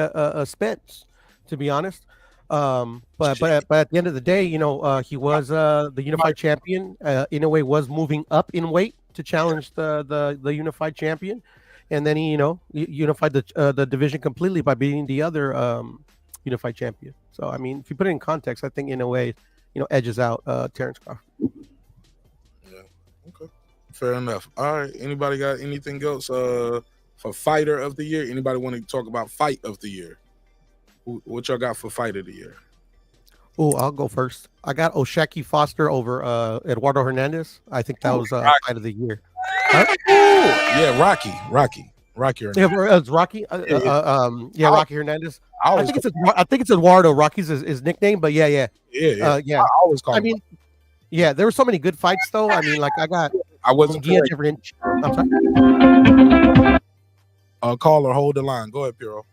Spence, to be honest. But at the end of the day, he was the unified champion. Inoue was moving up in weight to challenge the unified champion, and then he unified the division completely by beating the other unified champion. So I mean, if you put it in context, I think Inoue edges out Terence Crawford. Yeah. Okay. Fair enough. All right. Anybody got anything else for Fighter of the Year? Anybody want to talk about Fight of the Year? What y'all got for Fight of the Year? Oh, I'll go first. I got Oshaki Foster over Eduardo Hernandez. I think that was Fight of the Year. Huh? Yeah, Rocky Hernandez. Yeah, it's Rocky. Rocky Hernandez. I think it's Eduardo. Rocky's his nickname, but yeah. I always call him. Yeah, there were so many good fights though. I mean, like I wasn't different. I'm sorry. Caller, hold the line. Go ahead, Piro.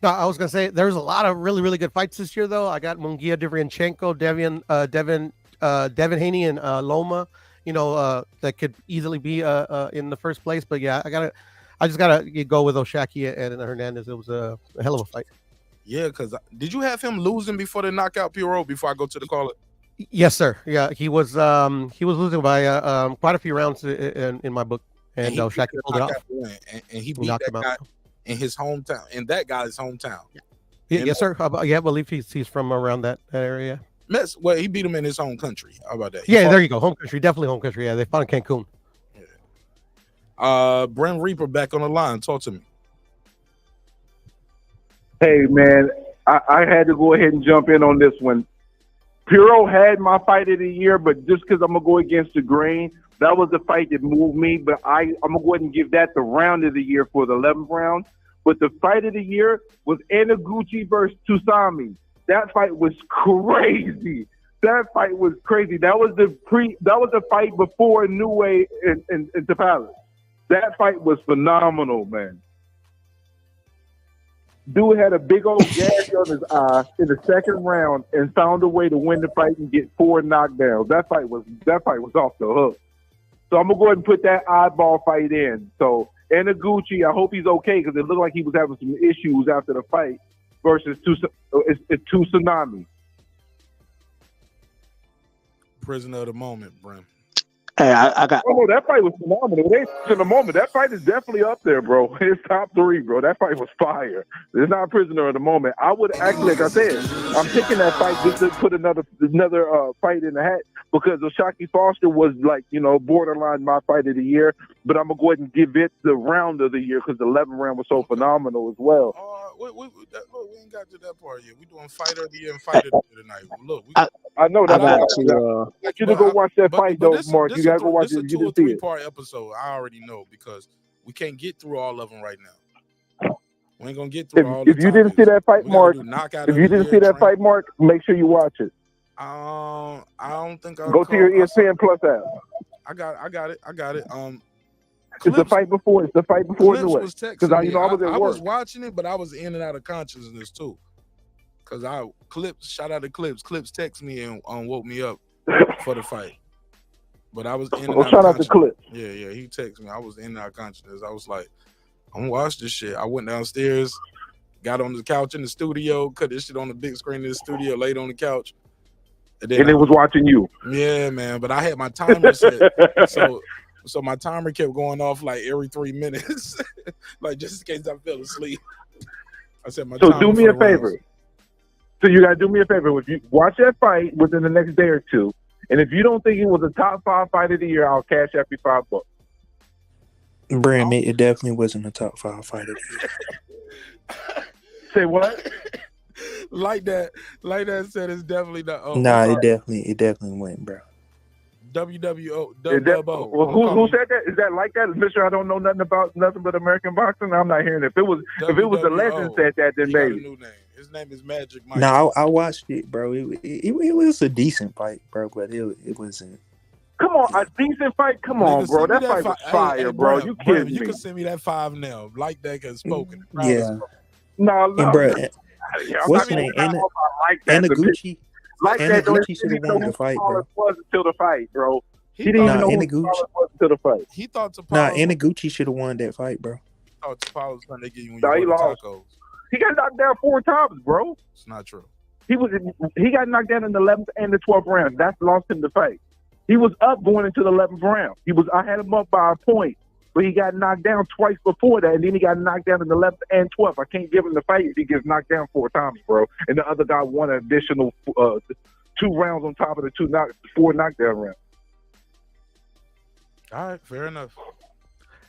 No, I was gonna say there's a lot of really, really good fights this year though. I got Munguia Derevyanchenko, Devin Haney, and Loma. That could easily be in the first place. But yeah, I just gotta go with Oshaki and Hernandez. It was a hell of a fight. Yeah, because did you have him losing before the knockout, Piro? Before I go to the caller. Yes, sir. Yeah, he was losing by quite a few rounds in my book, and Oshaki pulled it off. And he beat that guy in his hometown, in that guy's hometown. Yes, sir. I believe he's from around that area. Well, he beat him in his home country. How about that? There you go. Home country, definitely home country. Yeah, they fought in Cancun. Brent Reaper back on the line. Talk to me. Hey man, I had to go ahead and jump in on this one. Puro had my Fight of the Year, but just because I'm gonna go against the grain, that was the fight that moved me. But I'm gonna go ahead and give that the round of the year for the 11th round. But the Fight of the Year was Enoguchi versus Tusami. That fight was crazy. That fight was crazy. That was the fight before Inoue and Tapales. That fight was phenomenal, man. Dude had a big old gash on his eye in the second round and found a way to win the fight and get 4 knockdowns. That fight was off the hook. So I'm gonna go ahead and put that oddball fight in. So Anaguchi, I hope he's okay because it looked like he was having some issues after the fight. Versus it's two tsunamis. Prisoner of the moment, Brim. Hey, I got. Oh, that fight was phenomenal. It ain't in the moment. That fight is definitely up there, bro. It's top 3, bro. That fight was fire. It's not a prisoner of the moment. I would actually, like I said, I'm picking that fight just to put another fight in the hat because Oshaki Foster was like, borderline my fight of the year. But I'm gonna go ahead and give it the round of the year because the 11th round was so phenomenal as well. Look, we ain't got to that part yet. We doing fight of the year and fight of the year tonight. Look, I know that. I want you to go watch that fight, though, Mark. You gotta go watch it. This is a 2 or 3 part episode. I already know because we can't get through all of them right now. We ain't gonna get through all. If you didn't see that fight, Mark, make sure you watch it. I don't think I'll go to your ESPN Plus app. I got it. It's the fight before. It's the fight before the way. Because I was at work. I was watching it, but I was in and out of consciousness too. Because shout out to Clips. Clips text me and woke me up for the fight. But I was in and out shout of out to Clips. Yeah, he texted me. I was in and out of consciousness. I was like, I'm gonna watch this shit. I went downstairs, got on the couch in the studio, cut this shit on the big screen in the studio, laid on the couch. And it was watching you. Yeah, man. But I had my timer set. So my timer kept going off like every 3 minutes, like just in case I fell asleep. I said my. So do me a favor. So you gotta do me a favor. If you watch that fight within the next day or two, and if you don't think it was a top 5 fight of the year, I'll cash out you $5. Bram, it definitely wasn't a top 5 fight of the year. Say what? Like that said, it's definitely not. Nah, it definitely went, bro. WWO. Well, who said that? Is that like that? Mr. I don't know nothing but American boxing. I'm not hearing it. If it was the legend said that, then maybe. New name. His name is Magic Mike. No, I watched it, bro. It was a decent fight, bro, but it wasn't. Come on, a decent fight. Come on, bro. That fight was fire, bro. You kidding me? You can send me that 5 now. Like that has spoken. Yeah. No, bro. What's the name? Anaguchi. Like that, Anaguchi should have won the fight, bro. Was until the fight, bro. He didn't even know who was until the fight. He thought Anaguchi should have won that fight, bro. Oh, Tapao was trying to get you when he lost. Tacos. He got knocked down 4 times, bro. It's not true. He got knocked down in the 11th and the 12th round. That's lost him the fight. He was up going into the 11th round. I had him up by a point, but he got knocked down twice before that, and then he got knocked down in the 11th and 12th. I can't give him the fight if he gets knocked down 4 times, bro. And the other guy won an additional 2 rounds on top of the 4 knockdown rounds. All right, fair enough.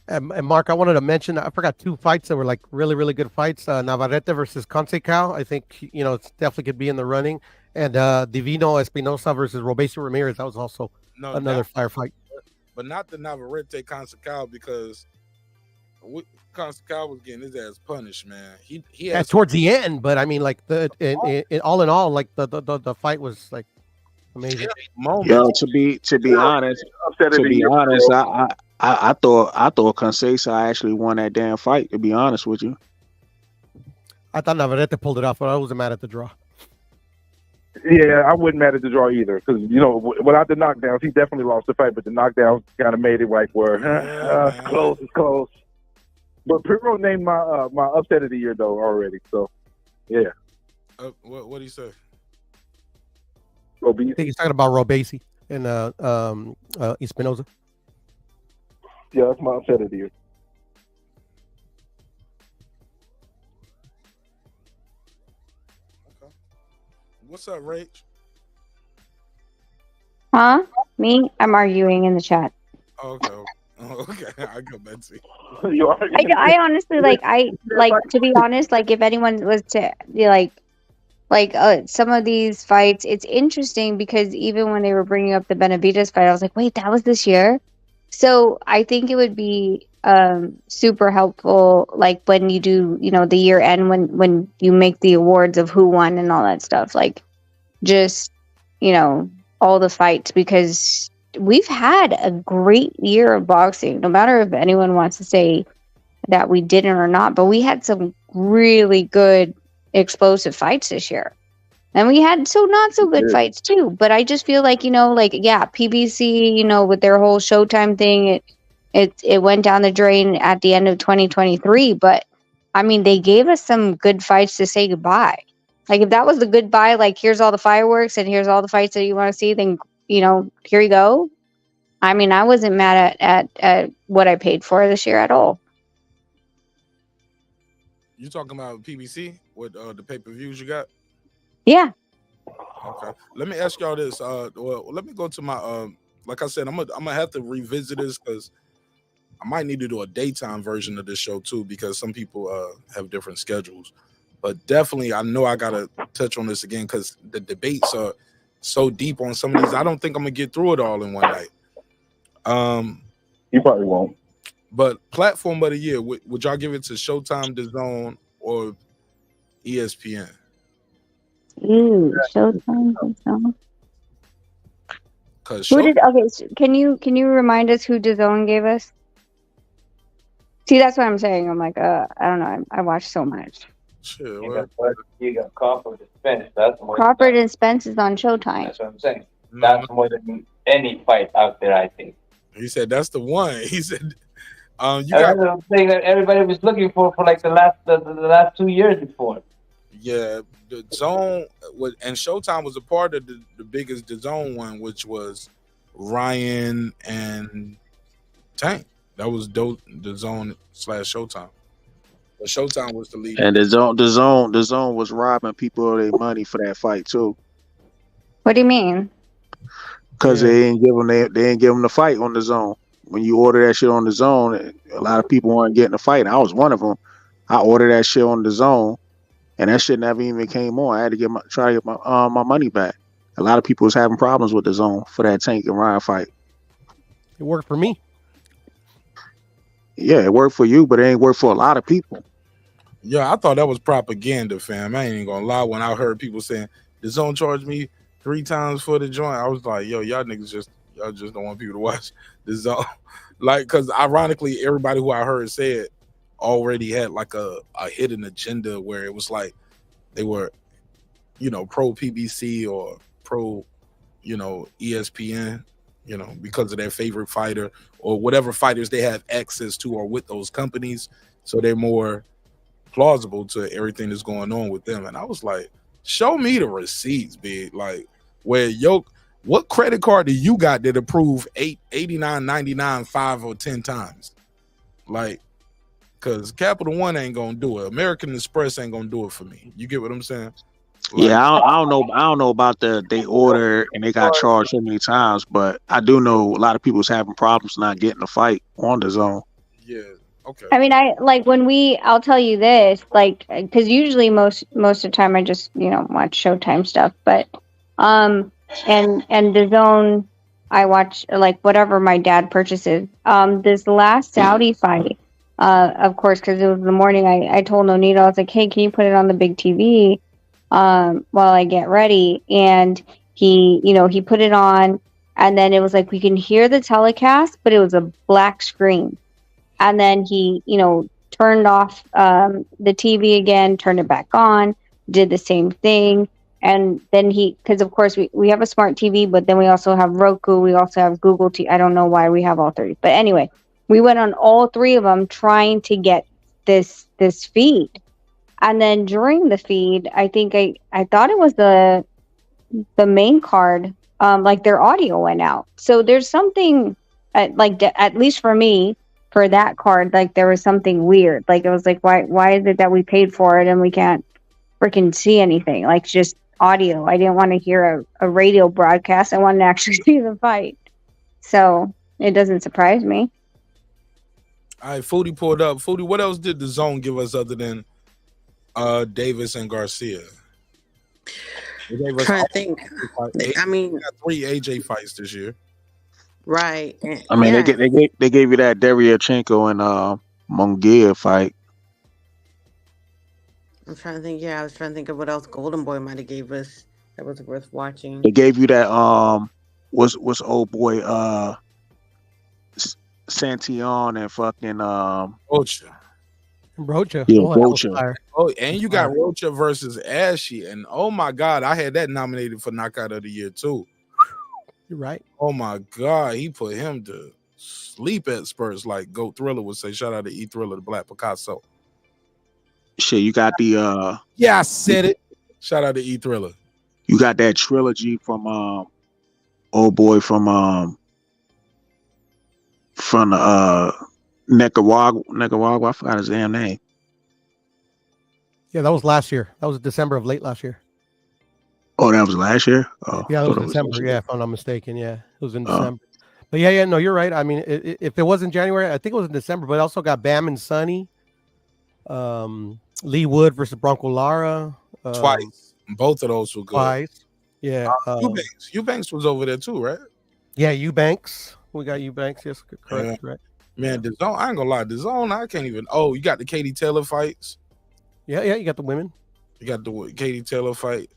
And Mark, I wanted to mention, I forgot 2 fights that were like really, really good fights. Navarrete versus Conceição. I think, it's definitely could be in the running. And Divino Espinosa versus Robeisy Ramirez. That was also another fire fight. But not the Navarrete Conceição because Conceição was getting his ass punished, man. He had towards the end, but I mean, like all in all, like the fight was like amazing. Yo, to be honest, I thought Conceição actually won that damn fight. To be honest with you, I thought Navarrete pulled it off, but I wasn't mad at the draw. Yeah, I wasn't mad at the draw either because without the knockdowns, he definitely lost the fight. But the knockdowns kind of made it like where it's close. But Pirro named my upset of the year though already. So yeah. What do you say? Robeisy. I think he's talking about Robeisy and Espinosa. Yeah, that's my upset of the year. What's up, Rach? Huh? Me? I'm arguing in the chat. Okay. I go back to you. I honestly to be honest, like if anyone was to some of these fights, it's interesting because even when they were bringing up the Benavidez fight, I was like, wait, that was this year? So I think it would be super helpful, like when you do, the year end, when you make the awards of who won and all that stuff, like just, all the fights, because we've had a great year of boxing, no matter if anyone wants to say that we didn't or not, but we had some really good explosive fights this year. And we had not so good fights too. But I just feel like, PBC, with their whole Showtime thing, it went down the drain at the end of 2023. But I mean, they gave us some good fights to say goodbye. Like, if that was the goodbye, like, here's all the fireworks and here's all the fights that you want to see, then, here you go. I mean, I wasn't mad at what I paid for this year at all. You talking about PBC with the pay-per-views you got? Yeah. Okay. Let me ask y'all this. Well, let me go to my like I said, I'm gonna have to revisit this because I might need to do a daytime version of this show too, because some people have different schedules. But definitely, I know I gotta touch on this again because the debates are so deep on some of these. I don't think I'm gonna get through it all in one night. You probably won't. But platform of the year, would y'all give it to Showtime, DAZN, or ESPN? Ooh, Showtime. Can you remind us who DAZN gave us? See, that's what I'm saying. I'm like, I don't know. I watch so much. Sure. You got Crawford and Spence. That's more. Crawford and Spence is on Showtime. That's what I'm saying. That's more than any fight out there, I think. He said that's the one. He said, you got the thing that everybody was looking for like the last 2 years before. Yeah, the Zone and Showtime was a part of the biggest DAZN one, which was Ryan and Tank. That was DAZN / Showtime. But Showtime was the lead. And the zone was robbing people of their money for that fight too. What do you mean? Because they didn't give them the fight on the zone. When you order that shit on the zone, a lot of people weren't getting the fight. I was one of them. I ordered that shit on the zone, and that shit never even came on. I had to try to get my money back. A lot of people was having problems with the zone for that Tank and Ryan fight. It worked for me. Yeah, it worked for you, but it ain't worked for a lot of people. Yeah, I thought that was propaganda, fam. I ain't even gonna lie. When I heard people saying the zone charged me 3 times for the joint, I was like, yo, y'all niggas just don't want people to watch the zone. Like, because ironically, everybody who I heard say it already had like a hidden agenda where it was like they were, pro PBC or pro, ESPN, because of their favorite fighter or whatever fighters they have access to or with those companies. So they're more plausible to everything that's going on with them. And I was like, show me the receipts, big. Like, what credit card do you got that approve $89.99 5 or 10 times? Like, because Capital One ain't gonna do it. American Express ain't gonna do it for me. You get what I'm saying? Like, yeah, I don't know about they order and they got charged so many times, but I do know a lot of people's having problems not getting a fight on the zone. Yeah. Okay. I mean, I'll tell you this, like, because usually most of the time I just watch Showtime stuff, but and the zone I watch like whatever my dad purchases. This last Saudi fight, of course, because it was in the morning, I told Nonito, I was like, hey, can you put it on the big TV while I get ready? And he put it on, and then it was like we can hear the telecast, but it was a black screen. And then he, turned off the TV again, turned it back on, did the same thing. And then because of course we have a smart TV, but then we also have Roku, we also have Google TV. I don't know why we have all 3. But anyway, we went on all 3 of them trying to get this feed. And then during the feed, I think I thought it was the main card, like their audio went out. So there's something at least for me, for that card, like there was something weird. Like it was like, why is it that we paid for it and we can't freaking see anything? Like just audio. I didn't want to hear a radio broadcast. I wanted to actually see the fight. So it doesn't surprise me. All right, Foodie pulled up. Foodie, what else did the zone give us other than Davis and Garcia? I'm trying to think. I mean, we got 3 AJ fights this year. Right. I mean, they gave you that Deryachenko and Munguia fight. I'm trying to think. Yeah, I was trying to think of what else Golden Boy might have gave us that was worth watching. They gave you that what's old boy Santion and fucking Ocha. Rocha. Yeah, Oh, that was Rocha. fire. Oh, and you got Fire. Rocha versus Ashy, and oh my God, I had that nominated for Knockout of the Year too. You're right. Oh my God, he put him to sleep at Spurs, like Goat Thriller would say. Shout out to E Thriller, the Black Picasso. Shit, you got the Yeah, I said it. Shout out to E Thriller. you got that trilogy from old boy from Nicaragua. I forgot his damn name. Yeah, that was last year. That was December of late last year. Oh, that was last year? Oh, Yeah, I that thought was it December. last Yeah, year. if I'm not mistaken. Yeah, it was in Oh. December. But yeah, no, you're right. I mean, if it was in January, I think it was in December. But it also got Bam and Sonny, Lee Wood versus Bronco Lara. Twice. Both of those were good. Twice. Yeah. Eubanks was over there too, right? Yeah, Eubanks. We got Eubanks. Yes, correct. Yeah. Right. Man, the zone, I ain't gonna lie, the zone, I can't even. Oh, you got the Katie Taylor fights. Yeah, you got the women. You got the Katie Taylor fight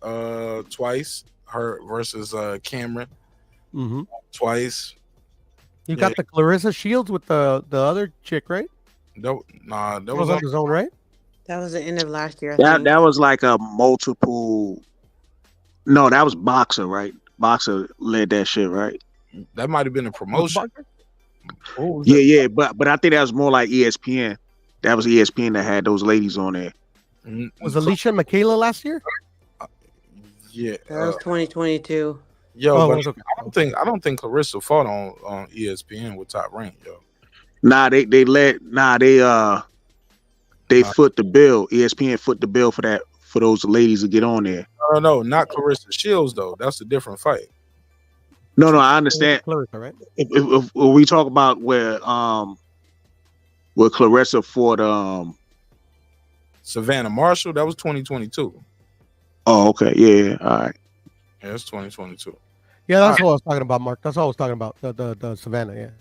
twice. Her versus Cameron. Mm-hmm. Twice. You got the Clarissa Shields with the other chick, right? That That was on the zone, right? That was the end of last year. I That think. that was like a multiple. No, that was Boxer, right? Boxer led that shit, right? That might have been a promotion. Yeah, but I think that was more like ESPN. That was ESPN that had those ladies on there. Was Alicia and Michaela last year? Yeah, That was 2022. Yo, Oh, but it was okay. I don't think Clarissa fought on ESPN with Top Rank, yo. Nah, they foot the bill. ESPN foot the bill for those ladies to get on there. No, not Clarissa Shields though. That's a different fight. No, I understand. Clarissa, right? If we talk about where Clarissa fought Savannah Marshall, that was 2022. Oh, okay, yeah, all right. Yeah, it's 2022. Yeah, that's what I was talking about, Mark. That's what I was talking about. The Savannah, yeah.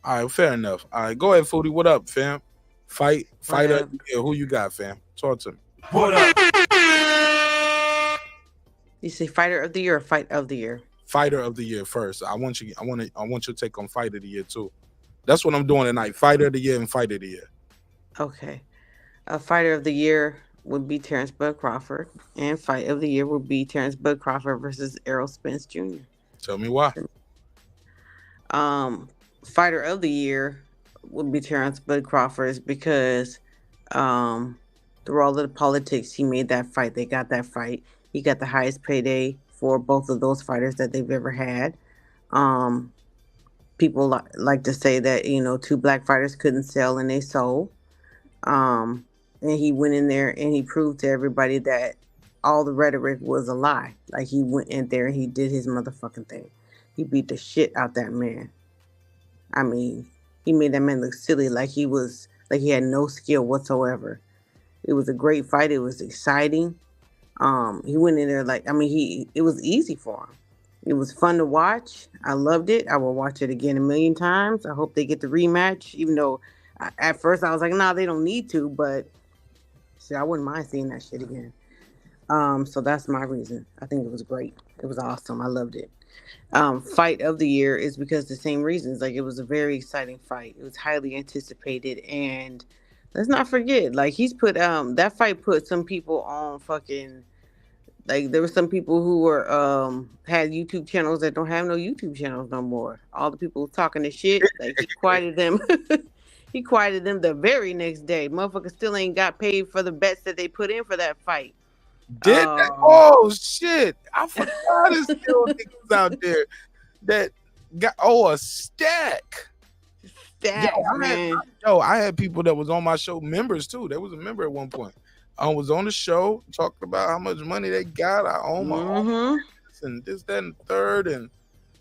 All right, fair enough. All right, go ahead, Foodie. What up, fam? Fighter. Yeah, who you got, fam? Talk to me. What up? You say fighter of the year or fight of the year? Fighter of the year first. I want your take on fight of the year too. That's what I'm doing tonight. Fighter of the year and fight of the year. Okay. Fighter of the year would be Terence Bud Crawford, and fight of the year would be Terence Bud Crawford versus Errol Spence Jr. Tell me why. Fighter of the year would be Terence Bud Crawford because through all of the politics, he made that fight. They got that fight. He got the highest payday for both of those fighters that they've ever had. People like to say that, two black fighters couldn't sell and they sold. And he went in there and he proved to everybody that all the rhetoric was a lie. Like, he went in there and he did his motherfucking thing. He beat the shit out that man. I mean, he made that man look silly, like he had no skill whatsoever. It was a great fight. It was exciting. He went in there it was easy for him. It was fun to watch. I loved it. I will watch it again a million times. I hope they get the rematch, even though at first I was like, nah, they don't need to, but see, I wouldn't mind seeing that shit again. So that's my reason. I think it was great. It was awesome. I loved it. Fight of the year is because the same reasons. Like, it was a very exciting fight. It was highly anticipated, and let's not forget, like, he's put that fight put some people on fucking, like, there were some people who were had YouTube channels that don't have no YouTube channels no more. All the people talking the shit, like, he quieted them. He quieted them the very next day. Motherfuckers still ain't got paid for the bets that they put in for that fight. Oh shit! I forgot there's still niggas out there that got a stack. I had people that was on my show, members too. There was a member at one point. I was on the show talking about how much money they got. I own my own and this, that, and the third, and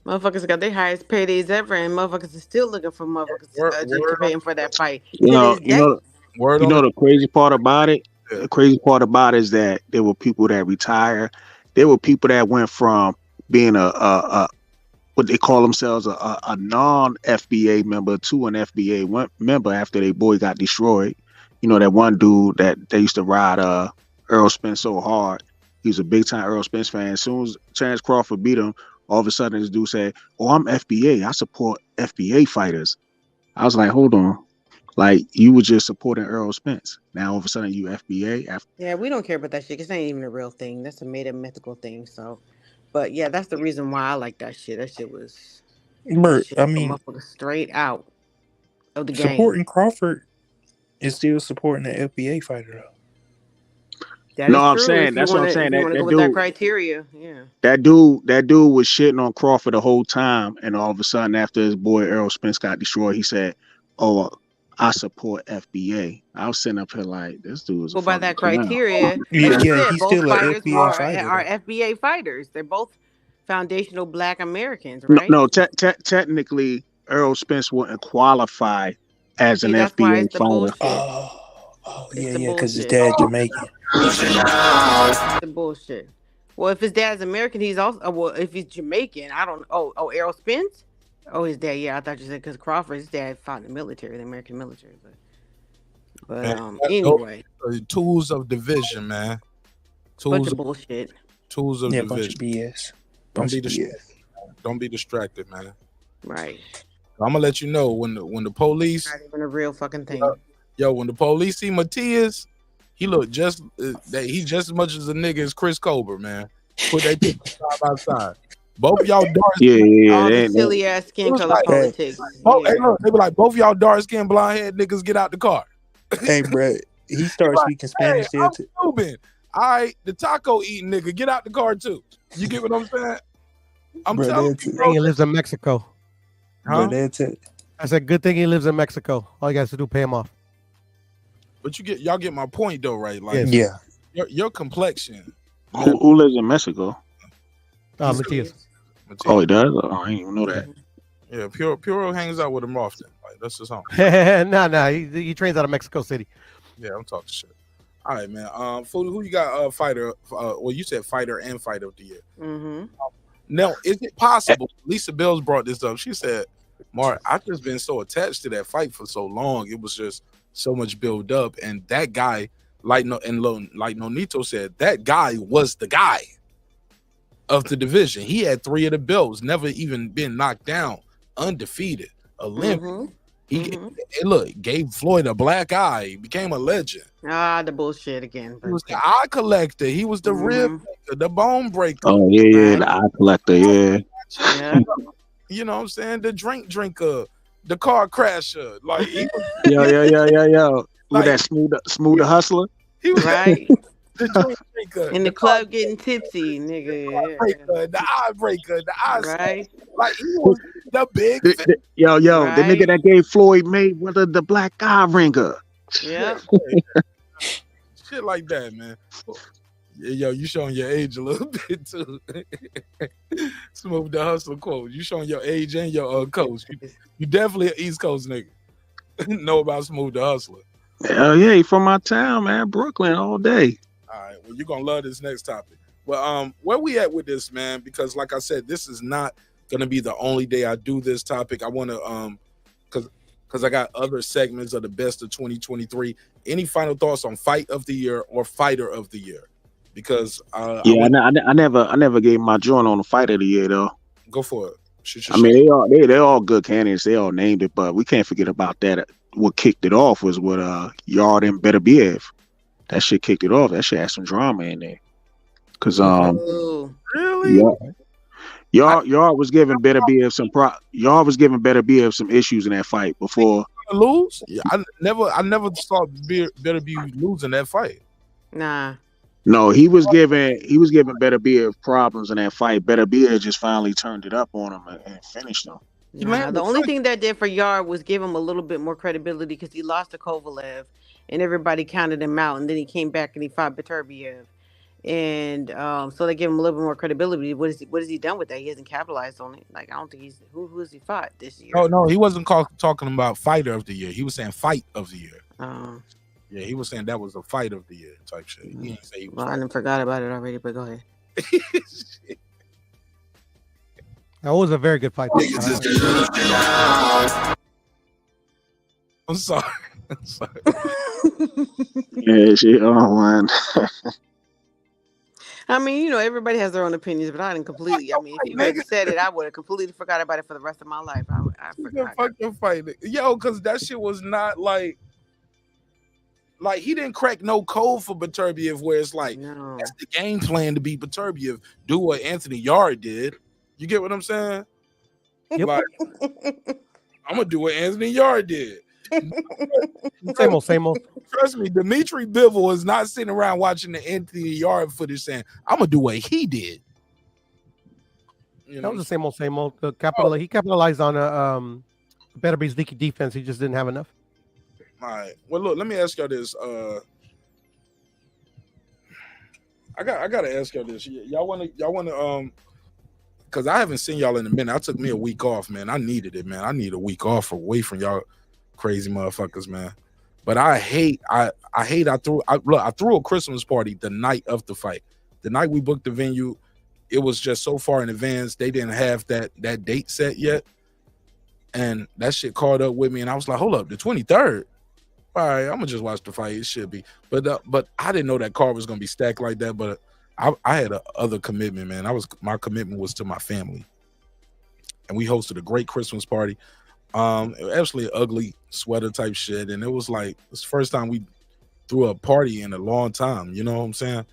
motherfuckers got their highest paydays ever, and motherfuckers are still looking for motherfuckers to pay them for that fight. The crazy part about it. The crazy part about it is that there were people that retired. There were people that went from being a what they call themselves a non-FBA member to an FBA member after their boy got destroyed. You know, that one dude that they used to ride Errol Spence so hard. He was a big time Errol Spence fan. As soon as Terence Crawford beat him, all of a sudden this dude said, "Oh, I'm FBA. I support FBA fighters." I was like, hold on. Like you were just supporting Earl Spence. Now all of a sudden you FBA. Yeah, we don't care about that shit. 'Cause that ain't even a real thing. That's a made up mythical thing. So, but yeah, that's the reason why I like that shit. That shit was Bert, shit. I A mean, motherfucker straight out of the game. supporting Crawford is still supporting the FBA fighter though. That No, is I'm true. saying If you that's what I'm want to, saying. if you want to go with that criteria, yeah. That dude was shitting on Crawford the whole time, and all of a sudden, after his boy Earl Spence got destroyed, he said, "Oh, I support FBA." I was sitting up here like, this dude is a Go by fucking that clown. criteria. Like Yeah, you said, he's both still an fighters FBA fighter. are Though. FBA fighters. They're both foundational Black Americans, No, right? no technically, Earl Spence wouldn't qualify as an See, that's why FBA it's the fighter. bullshit. Oh, It's yeah, the because his bullshit. dad Jamaican. It's the bullshit. Well, if his dad's American, he's also. Well, if he's Jamaican, I don't. Oh, Errol Spence. Oh, his dad. Yeah, I thought you said because Crawford, his dad fought in the military, the American military. But anyway, tools of division, man. bunch of bullshit. Tools of bunch division. of BS. Don't be distracted. Don't be distracted, man. Right. I'm gonna let you know when the police. Not even a real fucking thing. Yo, when the police see Matias, he look just he just as much as a nigga as Chris Colbert, man. Put that picture side by side. Both y'all dark. All the silly ass skin color politics. Hey, look, they be like, both y'all dark skinned blonde head niggas get out the car. Hey, bro, he starts speaking Spanish there I'm too. Cuban. All right, the taco eating nigga, get out the car too. You get what I'm saying? I'm Bro, telling that's you, it. bro. He lives in Mexico. Huh? Bro, that's it. I said, good thing he lives in Mexico. All you guys to do, pay him off. But y'all get my point though, right? Like, Yeah. Your complexion. Who lives in Mexico? Matias. Oh, he does? Oh, I didn't even know that. Yeah, Puro hangs out with him often. Like, that's his home. no, he trains out of Mexico City. Yeah, I'm talking shit. All right, man. Who you got? Fighter. Well, you said fighter and fight of the year. Mm-hmm. Now, is it possible? Lisa Bills brought this up. She said, "Mark, I've just been so attached to that fight for so long. It was just so much build up, and that guy, like Nonito said, that guy was the guy of the division. He had 3 of the belts, never even been knocked down, undefeated, Olympic. He gave Floyd a black eye. He became a legend. The bullshit again. He was the eye collector. He was the rib breaker, the bone breaker. Oh, yeah, the eye collector, yeah. You know what I'm saying? The drink drinker, the car crasher. Like, he was, Yo. With that smooth hustler. He was right. The drink drinker. In the club getting tipsy, nigga. The eye breaker, the eye right. Like, he was the big Yo, right. the nigga that gave Floyd Mayweather the black eye ringer. Yeah. Shit like that, man. Yo, you showing your age a little bit too. Smooth the hustler quote. You showing your age and your coach. You definitely an East Coast nigga. Know about Smooth the hustler. Hell yeah, he from my town, man. Brooklyn all day. All right. Well, you're gonna love this next topic. Well, where we at with this, man? Because like I said, this is not gonna be the only day I do this topic. I want to because I got other segments of the best of 2023. Any final thoughts on fight of the year or fighter of the year? Because I never gave my joint on the fight of the year though. Go for it. Shoot. I mean, they all good candidates. They all named it, but we can't forget about that. What kicked it off was what Yard and Beterbiev. That shit kicked it off. That shit had some drama in there. Cause really, Yard was giving Beterbiev some issues in that fight before. Lose? Yeah, I never saw Beterbiev losing that fight. Nah. No, he was giving Beterbiev problems in that fight. Beterbiev just finally turned it up on him and finished him. Nah, the only thing that did for Yard was give him a little bit more credibility because he lost to Kovalev and everybody counted him out, and then he came back and he fought Beterbiev. And so they gave him a little bit more credibility. What has he done with that? He hasn't capitalized on it. Like, I don't think who has he fought this year? Oh no, he wasn't talking about fighter of the year. He was saying fight of the year. Yeah, he was saying that was a fight of the year type shit. He didn't say he was I done forgot about it already, but go ahead. That was a very good fight. I'm sorry. Yeah, shit. Oh man. I mean, you know, everybody has their own opinions, but I didn't completely. I mean, if you had said it, I would have completely forgot about it for the rest of my life. I forgot. Fucking fight, yo, because that shit was not like he didn't crack no code for Beterbiev, where it's like that's the game plan to beat Beterbiev. Do what Anthony Yard did. You get what I'm saying? Yep. Like, I'm gonna do what Anthony Yard did. Same old. Trust me, Dimitri Bivol is not sitting around watching the Anthony Yard footage saying, "I'm gonna do what he did." That was the same old. He capitalized on a Beterbiev's leaky defense. He just didn't have enough. All right. Well, look, let me ask y'all this. I gotta ask y'all this. Y'all wanna because I haven't seen y'all in a minute. I took me a week off, man. I needed it, man. I need a week off away from y'all crazy motherfuckers, man. But I threw a Christmas party the night of the fight. The night we booked the venue, it was just so far in advance. They didn't have that date set yet. And that shit caught up with me, and I was like, hold up, the 23rd. All right, I'm gonna just watch the fight. It should be. But I didn't know that card was gonna be stacked like that. But I had a other commitment, man. My commitment was to my family. And we hosted a great Christmas party. Actually an ugly sweater type shit. And it was like it's the first time we threw a party in a long time, you know what I'm saying?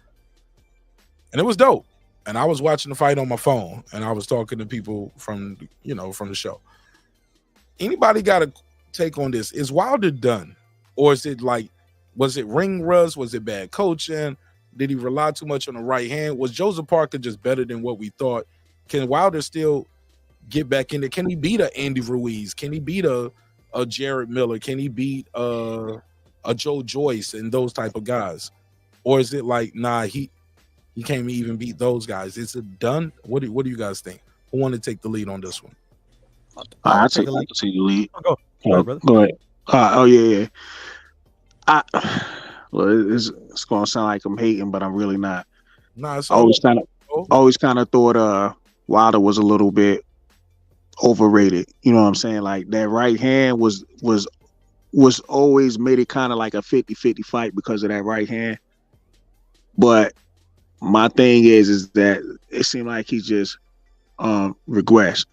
And it was dope. And I was watching the fight on my phone, and I was talking to people from the show. Anybody got a take on this? Is Wilder done? Or is it like, was it ring rust? Was it bad coaching? Did he rely too much on the right hand? Was Joseph Parker just better than what we thought? Can Wilder still get back in there? Can he beat a Andy Ruiz? Can he beat a Jared Miller? Can he beat a Joe Joyce and those type of guys? Or is it like, nah, he can't even beat those guys? Is it done? What do you guys think? Who want to take the lead on this one? I'll take the lead. Go ahead, brother. Go ahead. Oh yeah. Well, it's gonna sound like I'm hating, but I'm really not. Nah, it's always kind of thought Wilder was a little bit overrated. You know what I'm saying? Like that right hand was always made it kind of like a 50-50 fight because of that right hand. But my thing is that it seemed like he just regressed,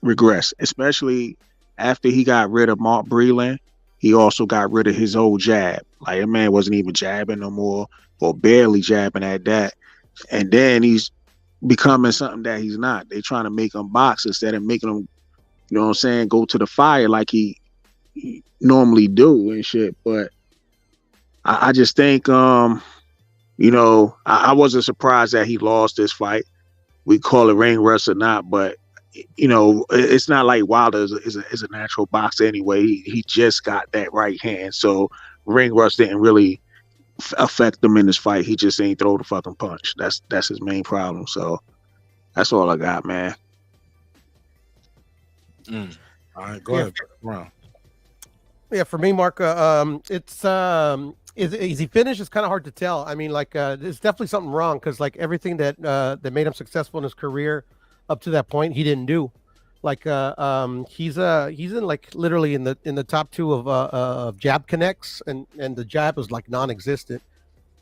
especially after he got rid of Mark Breland. He also got rid of his old jab. Like, a man wasn't even jabbing no more, or barely jabbing at that. And then he's becoming something that he's not. They're trying to make him box instead of making him, you know what I'm saying, go to the fire like he normally do and shit. But I just think, I wasn't surprised that he lost this fight. We call it ring rust or not, but it's not like Wilder is a natural boxer anyway. He just got that right hand, so ring rust didn't really affect him in this fight. He just ain't throw the fucking punch. That's his main problem. So that's all I got, man. All right, go ahead, Brown. Yeah, for me, Mark, it's is he finished? It's kind of hard to tell. I mean, like, there's definitely something wrong because like everything that made him successful in his career up to that point, he didn't do. Like, he's in like literally in the top two of jab connects, and the jab was like non-existent.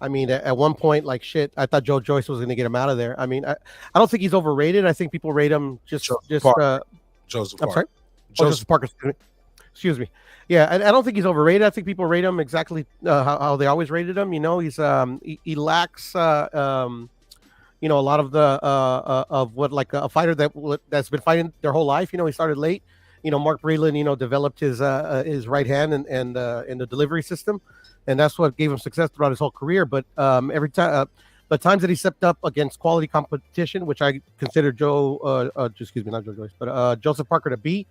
I mean, at one point, like shit, I thought Joe Joyce was going to get him out of there. I mean, I don't think he's overrated. I think people rate him Joseph Parker. I'm sorry, Joseph Parker. Excuse me. Yeah, I don't think he's overrated. I think people rate him exactly how they always rated him. He's he lacks a lot of the of what like a fighter that's been fighting their whole life. He started late. Mark Breland, developed his right hand and the delivery system, and that's what gave him success throughout his whole career. But every time, the times that he stepped up against quality competition, which I consider not Joe Joyce, but Joseph Parker to be,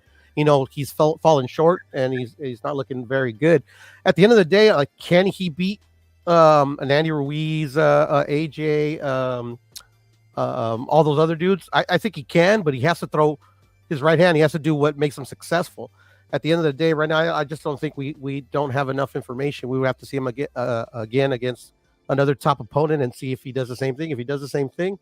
he's fallen short and he's not looking very good. At the end of the day, like, can he beat an Andy Ruiz, AJ, all those other dudes? I think he can, but he has to throw his right hand. He has to do what makes him successful. At the end of the day, right now, I just don't think we don't have enough information. We would have to see him again against another top opponent and see if he does the same thing. If he does the same thing,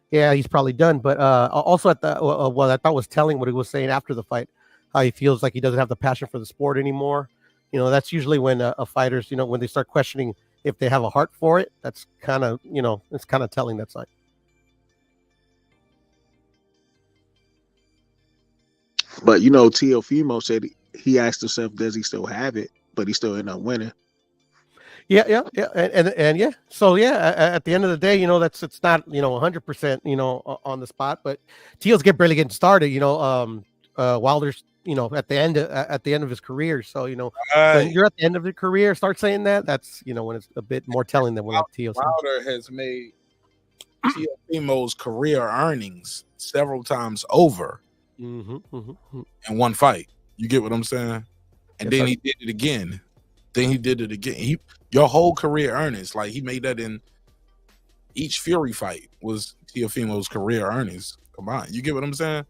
yeah, he's probably done. But also at the what I thought was telling what he was saying after the fight, how he feels like he doesn't have the passion for the sport anymore. That's usually when a fighters, when they start questioning if they have a heart for it. That's kind of, it's kind of telling that sign. But you know, Teofimo said he asked himself, does he still have it? But he still ended up winning. Yeah, and yeah. So yeah, at the end of the day, you know, it's not 100%, on the spot, but Teal's barely getting started. Wilder's at the end of his career. So when you're at the end of your career, start saying that. That's when it's a bit more telling than when Teal. Wilder has made Teofimo's career earnings several times over in one fight. You get what I'm saying? And then he did it again. Your whole career earnings, like he made that in each Fury fight, was Teofimo's career earnings. Come on, you get what I'm saying?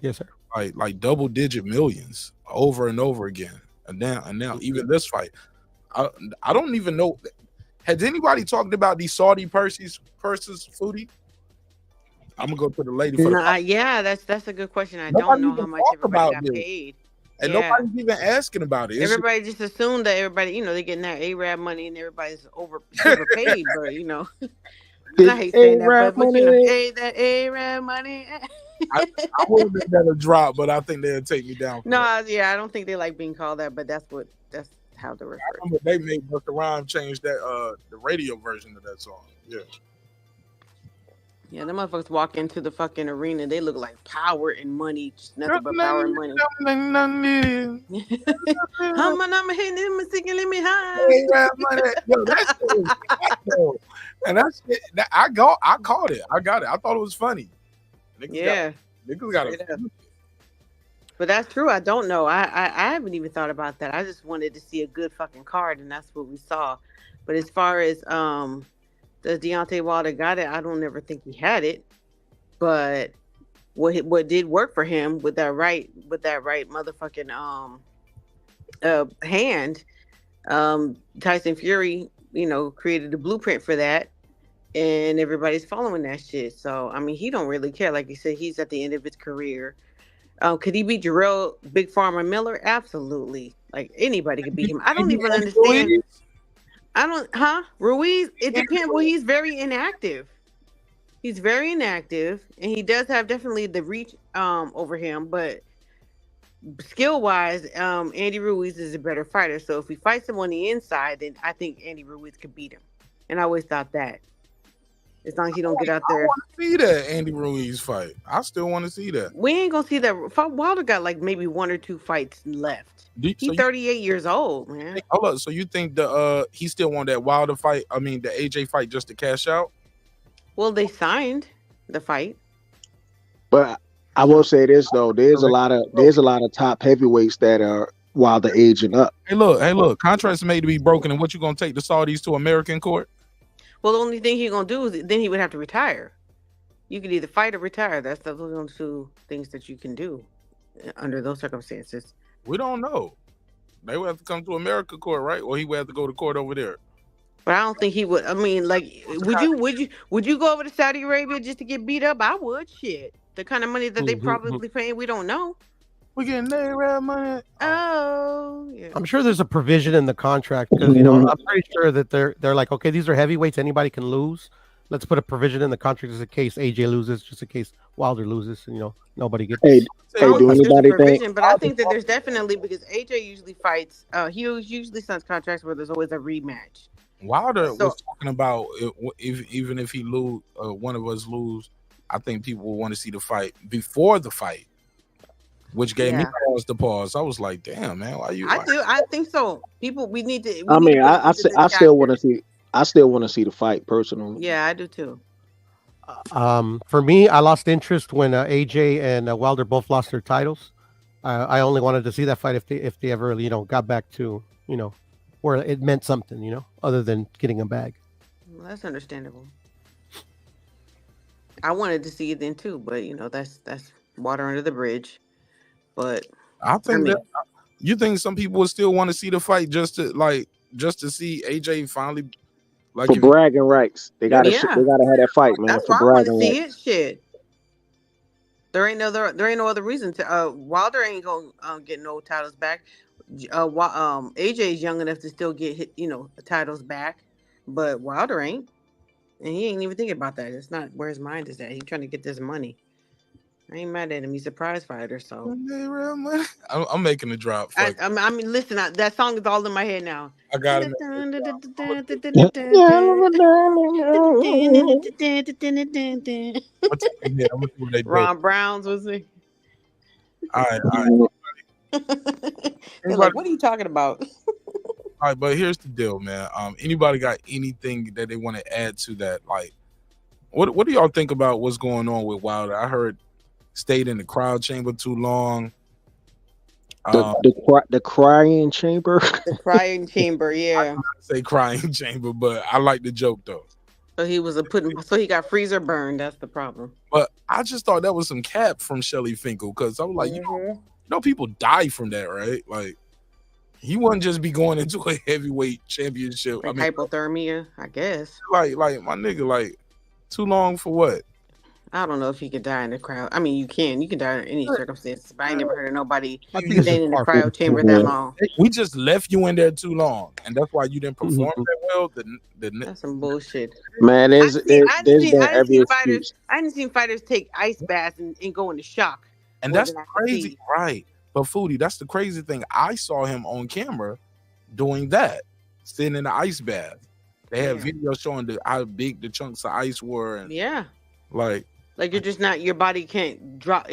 Yes, sir. Like double digit millions over and over again. And now even this fight, I don't even know. Has anybody talked about these Saudi purses, Foodie? I'm gonna go to the lady. Yeah, that's a good question. I don't know how much everybody got paid. And nobody's even asking about it. Everybody just assumed that everybody, they're getting that Arab money and everybody's overpaid, but I hate saying that, but hey, that Arab money. I would have let it drop, but I think they'll take me down. I don't think they like being called that, but that's how they're referred. I remember they made Busta Rhymes change that the radio version of that song. Yeah. Yeah, them motherfuckers walk into the fucking arena. They look like power and money, just nothing but power and money. I'm hitting him and singing, let me high. And that's it. I caught it. I got it. I thought it was funny. Niggas got it. But that's true. I don't know. I haven't even thought about that. I just wanted to see a good fucking card, and that's what we saw. But as far as the Deontay Wilder got it, I don't ever think he had it. But what did work for him with that right motherfucking hand, Tyson Fury, created the blueprint for that, and everybody's following that shit. So I mean, he don't really care. Like you said, he's at the end of his career. Could he beat Jarrell Big Pharma Miller? Absolutely. Like anybody could beat him. I don't even understand. Ruiz, it depends. Well, he's very inactive. He's very inactive, and he does have definitely the reach over him, but skill-wise, Andy Ruiz is a better fighter. So if he fights him on the inside, then I think Andy Ruiz could beat him. And I always thought that. As long as you don't get out there. I want to see that Andy Ruiz fight. I still want to see that. We ain't going to see that. Wilder got like maybe 1 or 2 fights left. He's 38 years old, man. Hold up. So you think he still want that Wilder fight? I mean, the AJ fight just to cash out? Well, they signed the fight. But I will say this though, there's a lot of top heavyweights that are Wilder aging up. Hey, look, contracts made to be broken, and what you gonna take the Saudis to American court? Well, the only thing he's gonna do is then he would have to retire. You could either fight or retire. That's the only 2 things that you can do under those circumstances. We don't know. They would have to come to America court, right? Or he would have to go to court over there. But I don't think he would. I mean, like, would you go over to Saudi Arabia just to get beat up? I would. Shit, the kind of money that they probably paying, we don't know. We getting Arab money. Oh, yeah. I'm sure there's a provision in the contract because I'm pretty sure that they're like, okay, these are heavyweights, anybody can lose. Let's put a provision in the contract just in case AJ loses, just in case Wilder loses, and nobody gets. Hey, do anybody think? But I think that there's definitely, because AJ usually fights. He usually signs contracts where there's always a rematch. Wilder was talking about even if he lose, one of us lose, I think people will want to see the fight before the fight, which gave me pause to pause. I was like, damn, man, why you? I think so. We need to. I still want to see. I still want to see the fight personally. Yeah, I do too. For me, I lost interest when AJ and Wilder both lost their titles. I only wanted to see that fight if they ever got back to where it meant something, other than getting a bag. Well, that's understandable. I wanted to see it then too, but that's water under the bridge. But I think that you think some people would still want to see the fight just to see AJ finally for bragging rights. They gotta have that fight, man. That's for why I want to bragging see rights. it. Shit. There ain't no other reason to. Wilder ain't gonna get no titles back. AJ is young enough to still get titles back, but Wilder ain't, and he ain't even thinking about that. It's not where his mind is at. He's trying to get this money. I ain't mad at him. He's a prize fighter, so. I'm making a drop. Fuck. I mean, listen, that song is all in my head now. I got it. Ron Browns was it? All right. They're like, what are you talking about? All right, but here's the deal, man. Anybody got anything that they want to add to that? Like, what do y'all think about what's going on with Wilder? I heard stayed in the crowd chamber too long. The crying chamber. The crying chamber, yeah. I say crying chamber, but I like the joke though. So he got freezer burned. That's the problem. But I just thought that was some cap from Shelly Finkel because I was like, you know, people die from that, right? Like, he wouldn't just be going into a heavyweight championship. Like hypothermia, I guess. Like my nigga, like too long for what? I don't know if he could die in the crowd. I mean, you can die in any circumstance, but I ain't never heard of nobody staying in the cryo chamber that long. We just left you in there too long, and that's why you didn't perform that well. That's some bullshit. Man, I didn't see fighters take ice baths and go into shock. And that's crazy, right? But Foodie, that's the crazy thing. I saw him on camera doing that, sitting in the ice bath. They had videos showing how big the chunks of ice were, and like you're just not, your body can't drop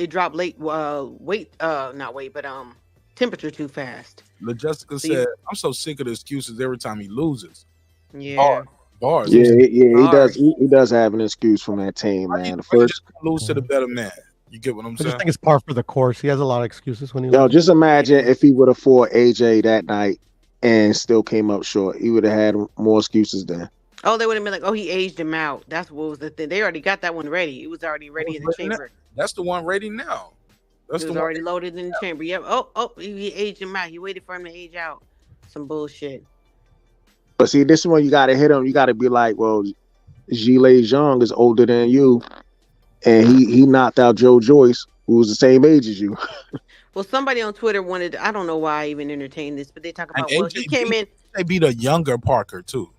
temperature too fast. Jessica said, I'm so sick of the excuses every time he loses. Yeah. Bars. Yeah, he does. He does have an excuse from that team, man. The first lose to the better man. You get what I'm saying? I just think it's par for the course. He has a lot of excuses when he Yo, loses. just imagine if he would have fought AJ that night and still came up short. He would have had more excuses then. Oh, they would have been like, oh, he aged him out. That's what was the thing. They already got that one ready. It was already ready in the chamber. That's the one ready now. That's it was already loaded in the chamber. Yep. Oh, he aged him out. He waited for him to age out. Some bullshit. But see, this one you got to hit him. You got to be like, well, Gilles Jean is older than you, and he knocked out Joe Joyce, who was the same age as you. Well, somebody on Twitter wanted, I don't know why I even entertained this, but they talk about, well, he came in. They beat a younger Parker, too.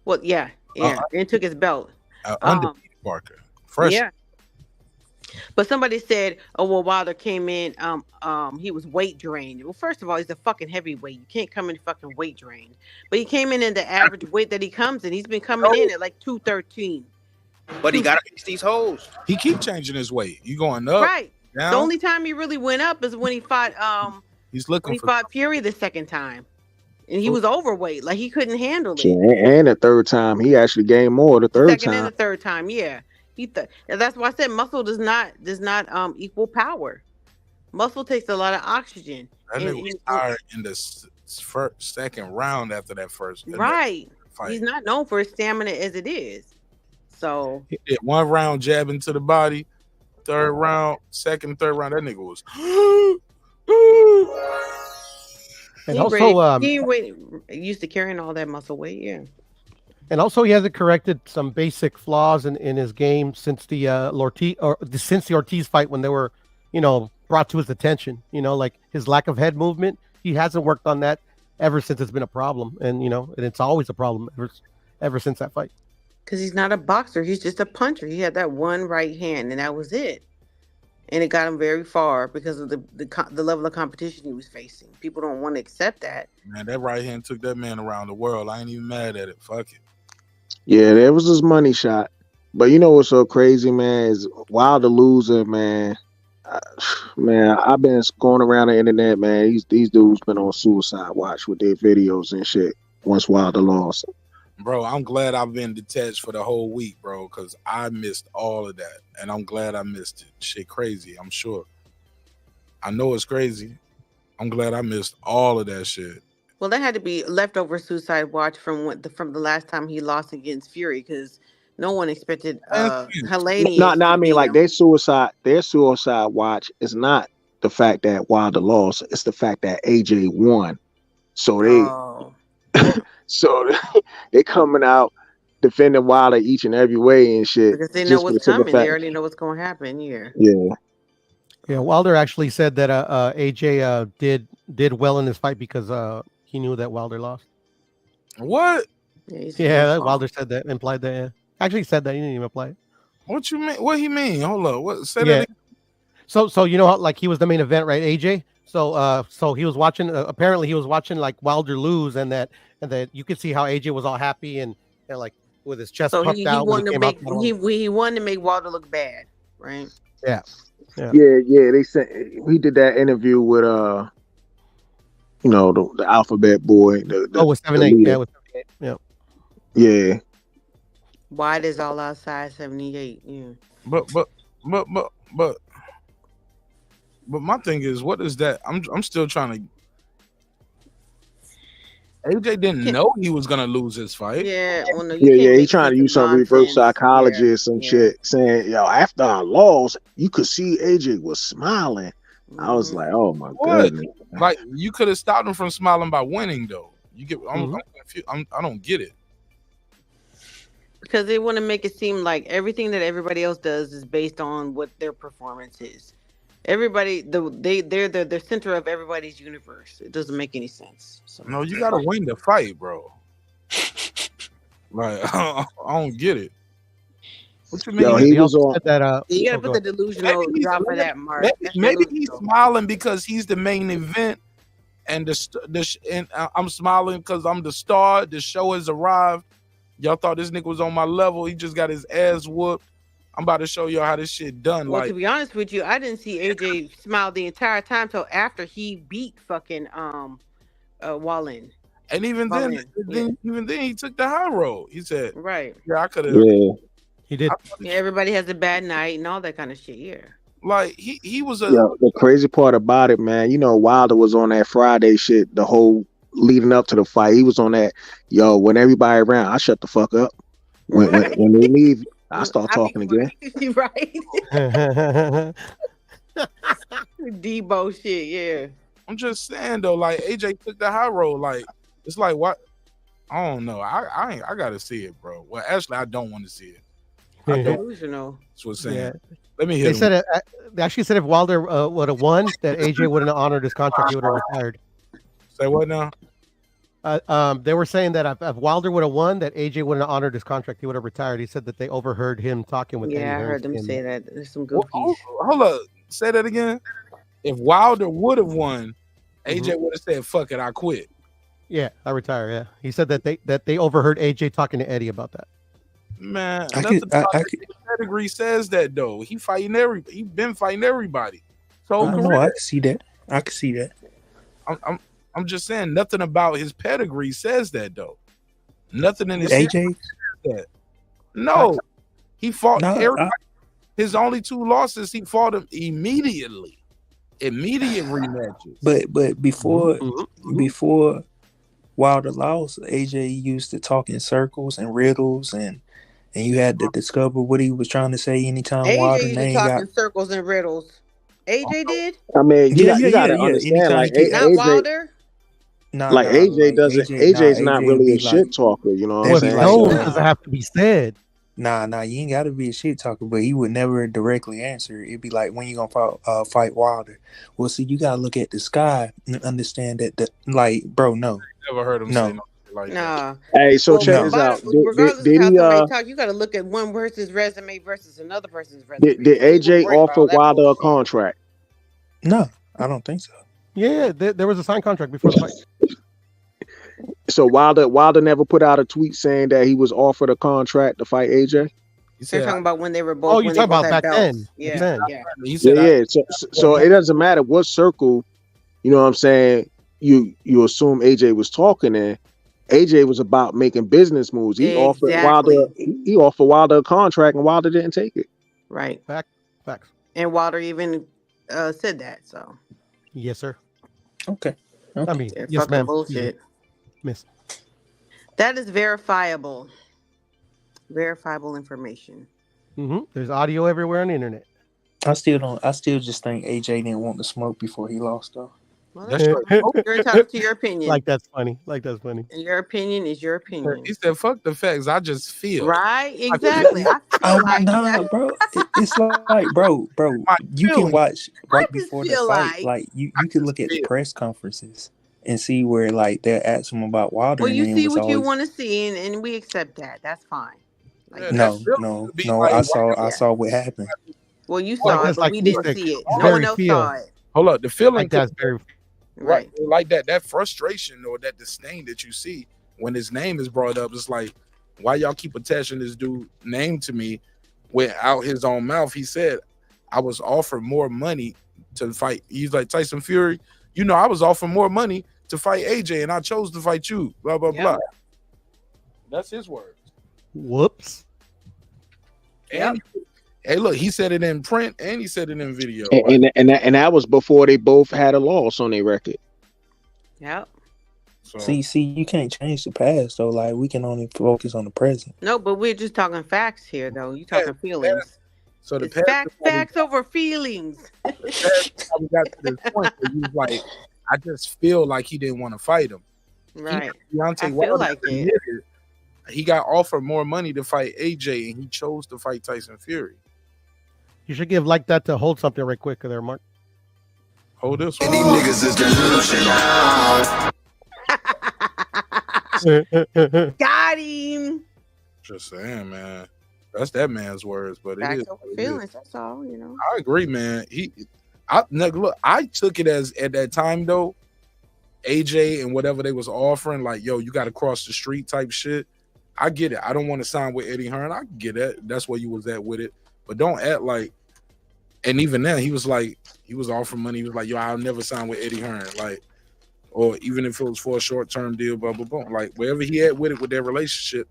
Well, yeah. And took his belt. Undefeated Parker. Fresh. Yeah. But somebody said, oh, well, Wilder came in, he was weight drained. Well, first of all, he's a fucking heavyweight. You can't come in fucking weight drained. But he came in the average weight that he comes in. He's been coming in at like 213. But he got to fix these holes. He keep changing his weight. You going up? Right. Down? The only time he really went up is when he fought fought Fury the second time. And he was overweight. Like, he couldn't handle it. And the third time, he actually gained more the third Second time. and the third time, yeah. That's why I said muscle does not equal power. Muscle takes a lot of oxygen. That nigga was tired in the second round after that first. Right. He's not known for his stamina as it is. So he did one round jabbing to the body. Third round, third round, that nigga was. And also, he used to carrying all that muscle weight, yeah. And also, he hasn't corrected some basic flaws in his game since the Ortiz fight, when they were, brought to his attention. Like his lack of head movement. He hasn't worked on that ever since it's been a problem, and and it's always a problem ever since that fight. Because he's not a boxer; he's just a puncher. He had that one right hand, and that was it. And it got him very far because of the level of competition he was facing. People don't want to accept that. Man, that right hand took that man around the world. I ain't even mad at it. Fuck it. Yeah, that was his money shot. But you know what's so crazy, man, is Wilder losing, man. I've been going around the internet, man. These dudes been on suicide watch with their videos and shit once Wilder lost. Bro, I'm glad I've been detached for the whole week, bro, because I missed all of that. And I'm glad I missed it. Shit crazy, I'm sure. I know it's crazy. I'm glad I missed all of that shit. Well, that had to be leftover suicide watch from the last time he lost against Fury, because no one expected Haney. No, I mean, like their suicide watch is not the fact that Wilder lost; it's the fact that AJ won. So they coming out defending Wilder each and every way and shit because they know what's coming. They already know what's going to happen. Yeah. Wilder actually said that AJ did well in this fight because he knew that Wilder lost. What? Yeah, Wilder said that, implied that. Yeah. Actually said that. He didn't even apply it. What you mean? What he mean? Hold up. What? Say that again. So you know how like he was the main event, right, AJ? So he was watching. Apparently, he was watching like Wilder lose, and that you could see how AJ was all happy and like with his chest So puffed he out. wanted to make he wanted to make Walter look bad, right? Yeah. They said he did that interview with the alphabet boy. With 7-8. Yeah, with 7-8. Yeah. Yeah. Wide is all outside 78. Yeah. But my thing is, what is that? I'm still trying to. AJ didn't know he was gonna lose his fight. Yeah, well, no, He trying to use some reverse psychology or some shit, saying, "Yo, after I lost, you could see AJ was smiling." I was like, "Oh my goodness!" Like you could have stopped him from smiling by winning, though. You get, I'm confused. I don't get it. Because they want to make it seem like everything that everybody else does is based on what their performance is. Everybody, they're the center of everybody's universe. It doesn't make any sense. So. No, you gotta win the fight, bro. Like I don't get it. What you mean? Yo, he was on that. You gotta put the delusional drop of that mark. Maybe he's smiling because he's the main event, and I'm smiling because I'm the star. The show has arrived. Y'all thought this nigga was on my level. He just got his ass whooped. I'm about to show y'all how this shit done. Well, like, to be honest with you, I didn't see AJ smile the entire time till after he beat fucking Wallin. And even then, he took the high road. He said, "Right, yeah, I could have." Yeah, he did. Yeah, everybody has a bad night and all that kind of shit. Yeah, like he was a. Yo, the crazy part about it, man. You know, Wilder was on that Friday shit the whole leading up to the fight. He was on that. Yo, when everybody around, I shut the fuck up. When they leave, I start talking again. Right. Debo shit, yeah. I'm just saying though, like AJ took the high road. Like it's like what? I don't know. I gotta see it, bro. Well, actually, I don't want to see it. I don't. Delusional. That's what I'm saying. Yeah. Let me hear. They actually said if Wilder would have won, that AJ wouldn't have honored his contract. He would have retired. Say what now? They were saying that if Wilder would have won, that AJ wouldn't have honored his contract. He would have retired. He said that they overheard him talking with. Yeah, I heard them say that. There's some goofies. Hold up. Say that again. If Wilder would have won, AJ would have said, "Fuck it, I quit." Yeah, I retire. Yeah, he said that they overheard AJ talking to Eddie about that. Man, his pedigree says that though. He been fighting everybody. So I know. I can see that. I'm just saying nothing about his pedigree says that though. Nothing in his AJ says that. No, he fought everybody. His only 2 losses, he fought him immediately. Immediate rematches. But before Wilder lost, AJ used to talk in circles and riddles, and you had to discover what he was trying to say anytime Wilder AJ name talk got in circles and riddles. AJ did. I mean, you gotta understand, like not AJ, Wilder. AJ doesn't. AJ's not really a shit talker. You know what I'm saying? No, it doesn't have to be said. Nah, you ain't got to be a shit talker, but he would never directly answer. It'd be like, when you gonna fight Wilder? Well, see, you gotta look at the sky and understand that, bro, no. Never heard him say nothing like that. Hey, so check this out. Regardless of how somebody talk, you gotta look at one person's resume versus another person's resume. Did AJ offer Wilder a contract? No, I don't think so. Yeah, there was a signed contract before the fight. So Wilder never put out a tweet saying that he was offered a contract to fight AJ. They're talking about when they were both. Oh, you're talking about back then. Yeah. Yeah. So it doesn't matter what circle, you know what I'm saying. You assume AJ was talking in. AJ was about making business moves. He offered Wilder a contract, and Wilder didn't take it. Right. Facts. And Wilder even said that. So. Yes, sir. Okay. I mean, yes, ma'am. Bullshit. Miss. That is verifiable. Verifiable information. There's audio everywhere on the internet. I still just think AJ didn't want to smoke before he lost, though. Well, that's you're entitled to your opinion. That's funny. And your opinion is your opinion. He said, "Fuck the facts. I just feel." Right? Exactly. Bro. It's like, bro. You can watch right before the fight. Like you can look at the press conferences and see where they'll ask him about Wilder. Well, you see what you want to see, and we accept that. That's fine. No. I saw what happened. Well, you Like saw it, that's but like we didn't music. see it. It's No one very else feel. saw it. Hold up, the feeling Like that's very right, like that frustration or that disdain that you see when his name is brought up. It's like, why y'all keep attaching this dude name to me? When out his own mouth, he said, I was offered more money to fight. He's like Tyson Fury. You know, I was offered more money to fight AJ, and I chose to fight you. Blah blah blah. That's his words. Whoops. And hey, look, he said it in print and he said it in video. And that was before they both had a loss on their record. Yep. So. See, you can't change the past though. Like we can only focus on the present. No, but we're just talking facts here, though. You talking feelings. So the It's facts over feelings. We got to this point where he was like, I just feel like he didn't want to fight him. Right. Deontay I feel Wilder like it. He got offered more money to fight AJ, and he chose to fight Tyson Fury. You should give like that to hold something right quick there, Mark. Hold this one. These niggas is delusional. Got him. Just saying, man. That's that man's words, but Facts it is. over feelings. That's all, you know. I agree, man. Look, I took it as at that time though, AJ and whatever they was offering, like, yo, you got to cross the street type shit. I get it. I don't want to sign with Eddie Hearn. I get it. That's where you was at with it. But don't act like. And even then, he was offering money. He was like, yo, I'll never sign with Eddie Hearn. Like, or even if it was for a short term deal, blah blah blah. Like wherever he at with it with their relationship,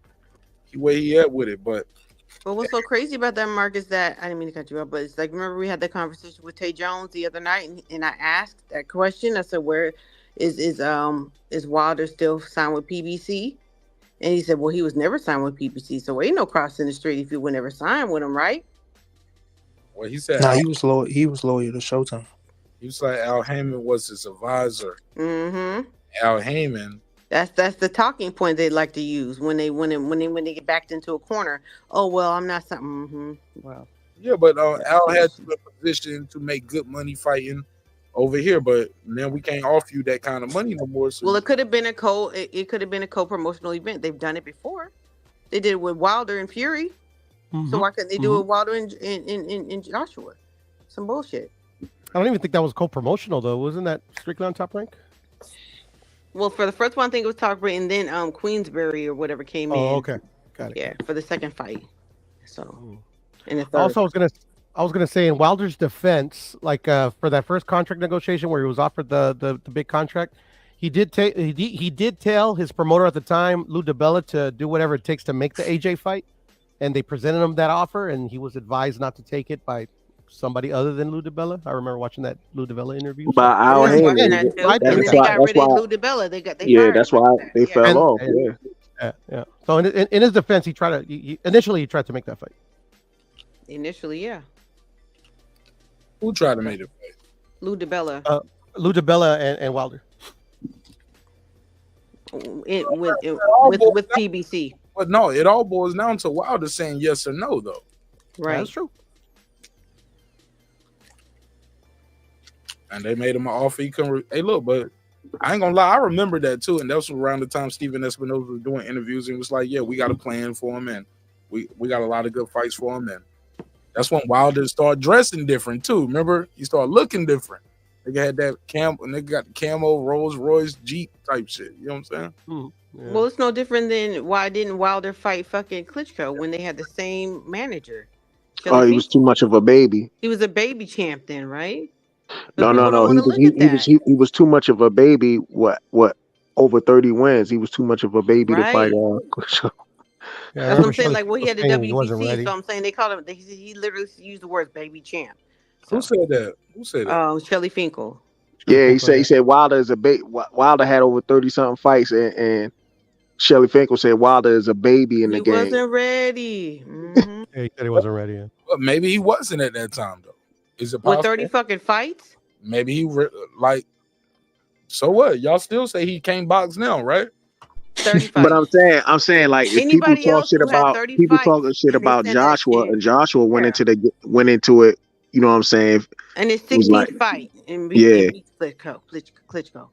where he at with it. But what's so crazy about that, Mark, is that I didn't mean to cut you up, but it's like, remember we had that conversation with Tay Jones the other night, and I asked that question. I said, where is Wilder still signed with PBC? And he said, well, he was never signed with PBC, so ain't no crossing the street if you would never sign with him, right? Well, he said he was loyal. He was loyal to Showtime. He was like Al Heyman was his advisor. Mm-hmm. Al Heyman. That's the talking point they like to use when they get backed into a corner. Oh well, I'm not something. Mm-hmm. Well, yeah, but Al had a position to make good money fighting over here, but then we can't offer you that kind of money no more. So. Well, it could have been a co-promotional event. They've done it before. They did it with Wilder and Fury. Mm-hmm. So why couldn't they do it with Wilder and Joshua? Some bullshit. I don't even think that was co-promotional though. Wasn't that strictly on Top Rank? Well, for the first one, I think it was Top Rank, and then Queensberry or whatever came in. Oh, okay, got it. Yeah, for the second fight. So, and the third. Also, I was gonna say in Wilder's defense, like for that first contract negotiation where he was offered the big contract, he did tell his promoter at the time, Lou DiBella, to do whatever it takes to make the AJ fight, and they presented him that offer, and he was advised not to take it by somebody other than Lou DiBella. I remember watching that Lou DiBella interview. By Al Heyman. That's why they fell off. Yeah. So in his defense, he initially tried to make that fight. Initially, yeah. Who tried to make it fight? Lou DiBella. Lou DiBella and Wilder. With PBC. But no, it all boils down to Wilder saying yes or no, though. Right. That's true. And they made him an offer. He couldn't. Hey, look, but I ain't gonna lie. I remember that too. And that was around the time Steven Espinosa was doing interviews and was like, "Yeah, we got a plan for him, and we got a lot of good fights for him." And that's when Wilder started dressing different too. Remember, he started looking different. They had that and they got the camo Rolls Royce Jeep type shit. You know what I'm saying? Mm-hmm. Yeah. Well, it's no different than why didn't Wilder fight fucking Klitschko when they had the same manager? He was too much of a baby. He was a baby champ then, right? No. He was too much of a baby. What? Over 30 wins. He was too much of a baby to fight. That's what I'm saying. Like, well, he had the WBC, so I'm saying they called him. He literally used the words "baby champ." So. Who said that? Oh, Shelly Finkel. Yeah, he said Wilder is a baby. Wilder had over 30 something fights, and Shelly Finkel said Wilder is a baby in the game. He wasn't ready. Mm-hmm. Yeah, he said he wasn't ready. Yeah. Well, maybe he wasn't at that time though. Is it possible? With 30 fucking fights? Maybe he like. So what? Y'all still say he can't box now, right? 30 fights. But I'm saying like if people talking shit about Joshua and Joshua went into it, you know what I'm saying? And it's 16th fight and beat Klitschko.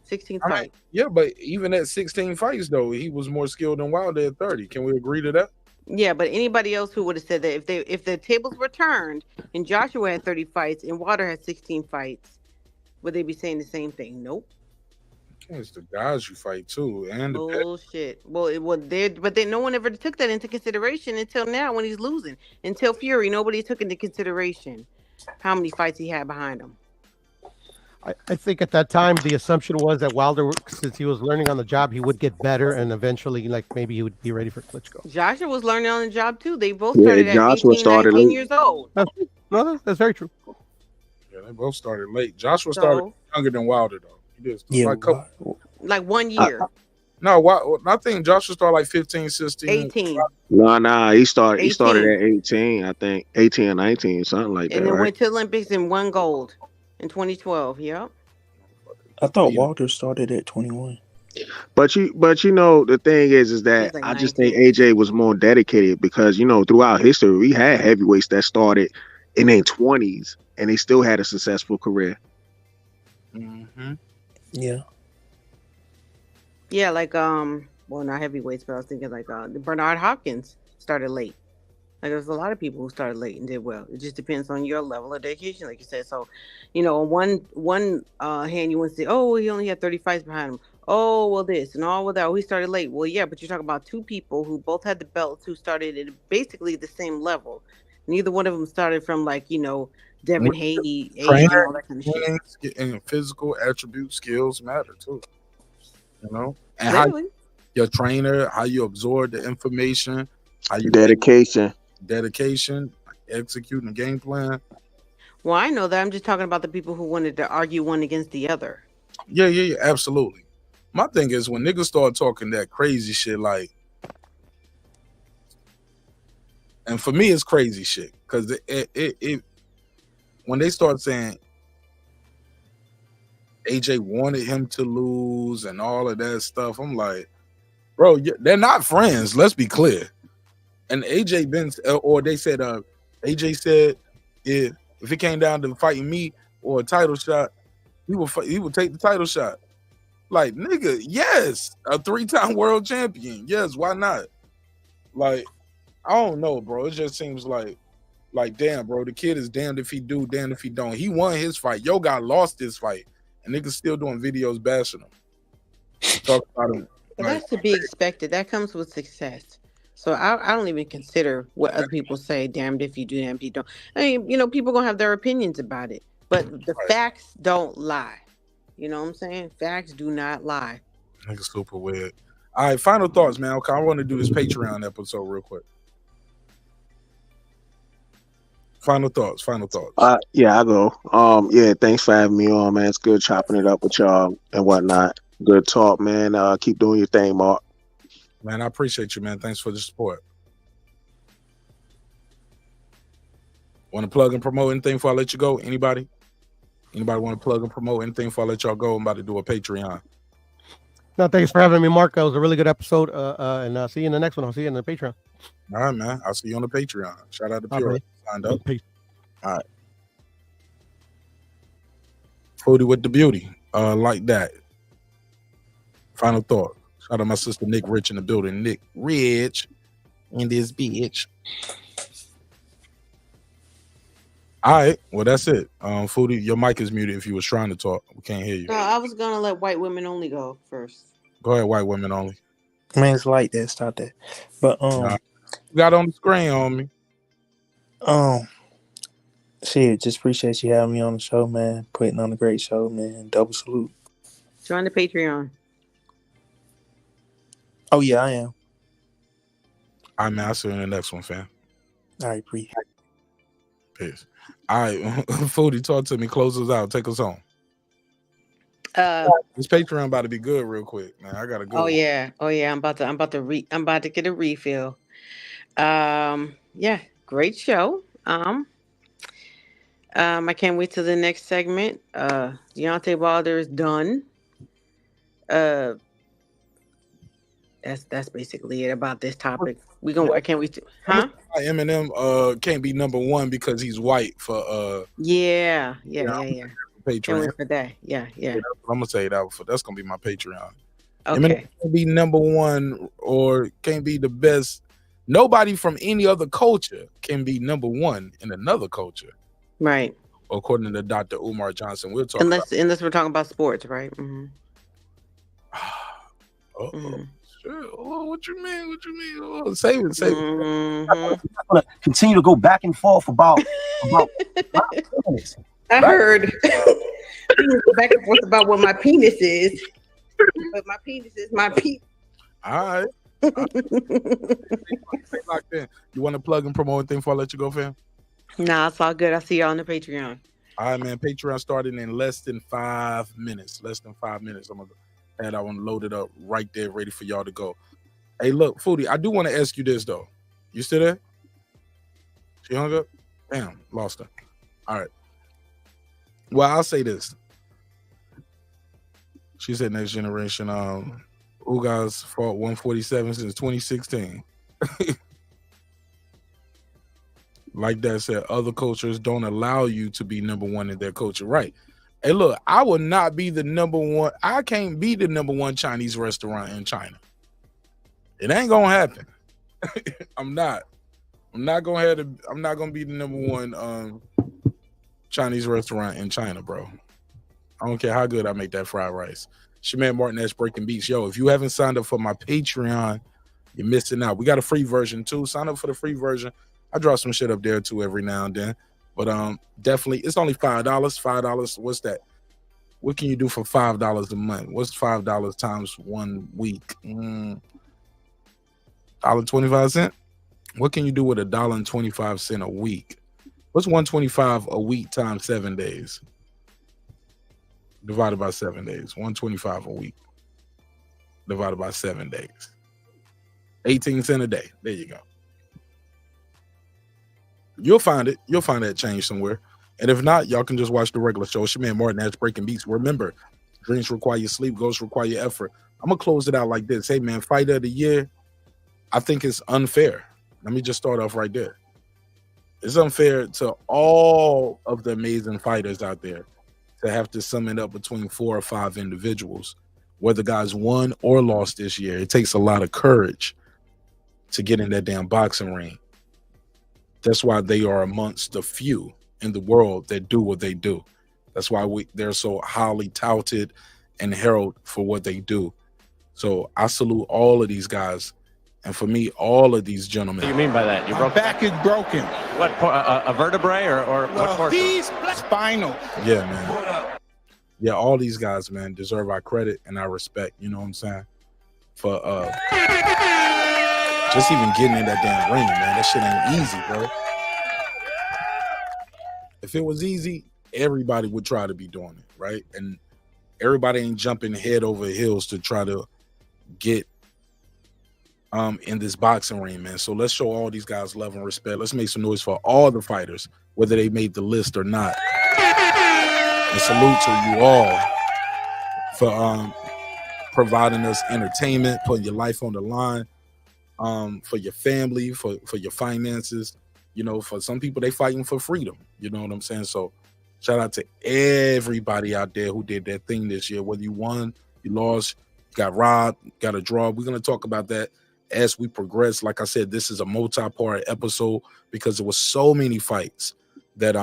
16th fight. Yeah, but even at 16 fights though, he was more skilled than Wilder at 30. Can we agree to that? Yeah, but anybody else who would have said that if the tables were turned and Joshua had 30 fights and Wilder had 16 fights, would they be saying the same thing? Nope. It's the guys you fight too, and the Bullshit. Well, but then no one ever took that into consideration until now when he's losing. Until Fury, nobody took into consideration how many fights he had behind him. I think at that time the assumption was that Wilder, since he was learning on the job, he would get better and eventually, like maybe he would be ready for Klitschko. Joshua was learning on the job too. They both started at Joshua 18, started 19 late. years old. No, that's very true. Yeah, they both started late. Joshua started younger than Wilder though. He did like 1 year. No, I think Joshua started like 15, 16. 18. Nah, he started 18. at 18, I think. 18 or 19, something like that. And then right? went to Olympics and won gold in 2012. Yep. I thought Walter started at 21. But you know, the thing is that like I just think AJ was more dedicated because, you know, throughout history, we had heavyweights that started in their 20s and they still had a successful career. Mm-hmm. Yeah. Yeah, like well, not heavyweights, but I was thinking like Bernard Hopkins started late. Like there's a lot of people who started late and did well. It just depends on your level of dedication, like you said. So, you know, on one hand, you want to say, oh, he only had 30 fights behind him. Oh, well, this and all with that. Oh, he started late. Well, yeah, but you're talking about two people who both had the belts who started at basically the same level. Neither one of them started from like, you know, Devin Haney age and all that kind of shit. And physical attributes, skills matter too. You know, and how your trainer, how you absorb the information, how you dedication, executing the game plan. Well, I know that. I'm just talking about the people who wanted to argue one against the other. Yeah, absolutely. My thing is when niggas start talking that crazy shit, like, and for me, it's crazy shit because it when they start saying AJ wanted him to lose and all of that stuff, I'm like, bro, they're not friends. Let's be clear. And AJ been, or they said, AJ said, if it came down to fighting me or a title shot, he would take the title shot. Like, nigga, yes, a 3-time world champion. Yes, why not? Like, I don't know, bro. It just seems like, damn, bro, the kid is damned if he do, damned if he don't. He won his fight. Yo guy lost his fight. And niggas still doing videos bashing him. Talk about him. But that's to be expected. That comes with success. So I don't even consider what other people say. Damned if you do, damned if you don't. I mean, you know, people gonna have their opinions about it, but the facts don't lie. You know what I'm saying? Facts do not lie. Nigga, super weird. All right, final thoughts, man. Okay, I want to do this Patreon episode real quick. Final thoughts. Yeah, I go. Yeah, thanks for having me on, man. It's good chopping it up with y'all and whatnot. Good talk, man. Keep doing your thing, Mark. Man, I appreciate you, man. Thanks for the support. Want to plug and promote anything before I let you go? Anybody want to plug and promote anything before I let y'all go? I'm about to do a Patreon. No, thanks for having me, Mark. It was a really good episode. And I'll see you in the next one. I'll see you in the Patreon. All right, man. I'll see you on the Patreon. Shout out to Pure. Signed up. Peace. All right. Foodie with the beauty. Like that. Final thought. Shout out my sister Nick Rich in the building. Nick Rich in this bitch. All right. Well, that's it. Foodie, your mic is muted if you was trying to talk. We can't hear you. No, I was gonna let white women only go first. Go ahead, white women only. Man, it's like that. Stop that. But you got on the screen on me. Shit, just appreciate you having me on the show, man. Putting on a great show, man. Double salute. Join the Patreon. Oh yeah, I am. All right, man. I'll see you in the next one, fam. All right, Peace. All right, Foodie, talk to me. Close us out. Take us home. This Patreon about to be good real quick, man. I gotta go. Oh yeah. I'm about to get a refill. Yeah, great show. I can't wait till the next segment. Deontay Wilder is done. That's basically it about this topic. I can't wait to Eminem can't be number one because he's white for Yeah. Patreon. Can't wait for that. Yeah. I'm gonna say that's gonna be my Patreon. Okay. Eminem can't be number one or can't be the best Nobody from any other culture can be number one in another culture. Right. According to Dr. Umar Johnson. We'll talk unless we're talking about sports, right? Mm-hmm. Sure. Oh, what you mean? What you mean? Oh, save it. Mm-hmm. I'm gonna continue to go back and forth about I heard back and forth about what my penis is, but my penis is my penis. All right. Locked in. You want to plug and promote anything before I let you go, fam? Nah, it's all good. I'll see y'all on the Patreon. All right, man. Patreon starting in less than 5 minutes. I'm gonna have that one loaded up right there, ready for y'all to go. Hey, look, Foodie, I do want to ask you this though. You still there? She hung up? Damn, lost her. All right. Well, I'll say this. She said next generation. Ugas fought 147 since 2016. Like that said, other cultures don't allow you to be number one in their culture. Right. Hey, look, I will not be the number one. I can't be the number one Chinese restaurant in China. It ain't gonna happen. I'm not gonna be the number one Chinese restaurant in China, bro. I don't care how good I make that fried rice. It's your man Marq Nash Breaking Beats. Yo, if you haven't signed up for my Patreon, you're missing out. We got a free version too. Sign up for the free version. I drop some shit up there too every now and then. But definitely, it's only $5. $5. What's that? What can you do for $5 a month? What's $5 times 1 week? $1.25. What can you do with $1.25 a week? What's $1.25 a week times 7 days? Divided by 7 days. $1.25 a week. Divided by 7 days. 18 cents a day. There you go. You'll find it. You'll find that change somewhere. And if not, y'all can just watch the regular show. It's your man Marq Nash Breaking Beats. Remember, dreams require your sleep, goals require your effort. I'm going to close it out like this. Hey, man, fight of the year, I think it's unfair. Let me just start off right there. It's unfair to all of the amazing fighters out there to have to sum it up between 4 or 5 individuals. Whether guys won or lost this year, it takes a lot of courage to get in that damn boxing ring. That's why they are amongst the few in the world that do what they do. That's why they're so highly touted and heralded for what they do. So I salute all of these guys. And for me, all of these gentlemen. What do you mean by that? Your back is broken. What, a vertebrae or what portion? He's spinal. Yeah, man. Yeah, all these guys, man, deserve our credit and our respect. You know what I'm saying? For just even getting in that damn ring, man. That shit ain't easy, bro. If it was easy, everybody would try to be doing it, right? And everybody ain't jumping head over heels to try to get in this boxing ring, man. So let's show all these guys love and respect. Let's make some noise for all the fighters, whether they made the list or not. And salute to you all for providing us entertainment, putting your life on the line, for your family, for your finances. You know, for some people, they fighting for freedom. You know what I'm saying? So shout out to everybody out there who did that thing this year. Whether you won, you lost, you got robbed, got a draw. We're going to talk about that as we progress. Like I said, this is a multi-part episode because there was so many fights that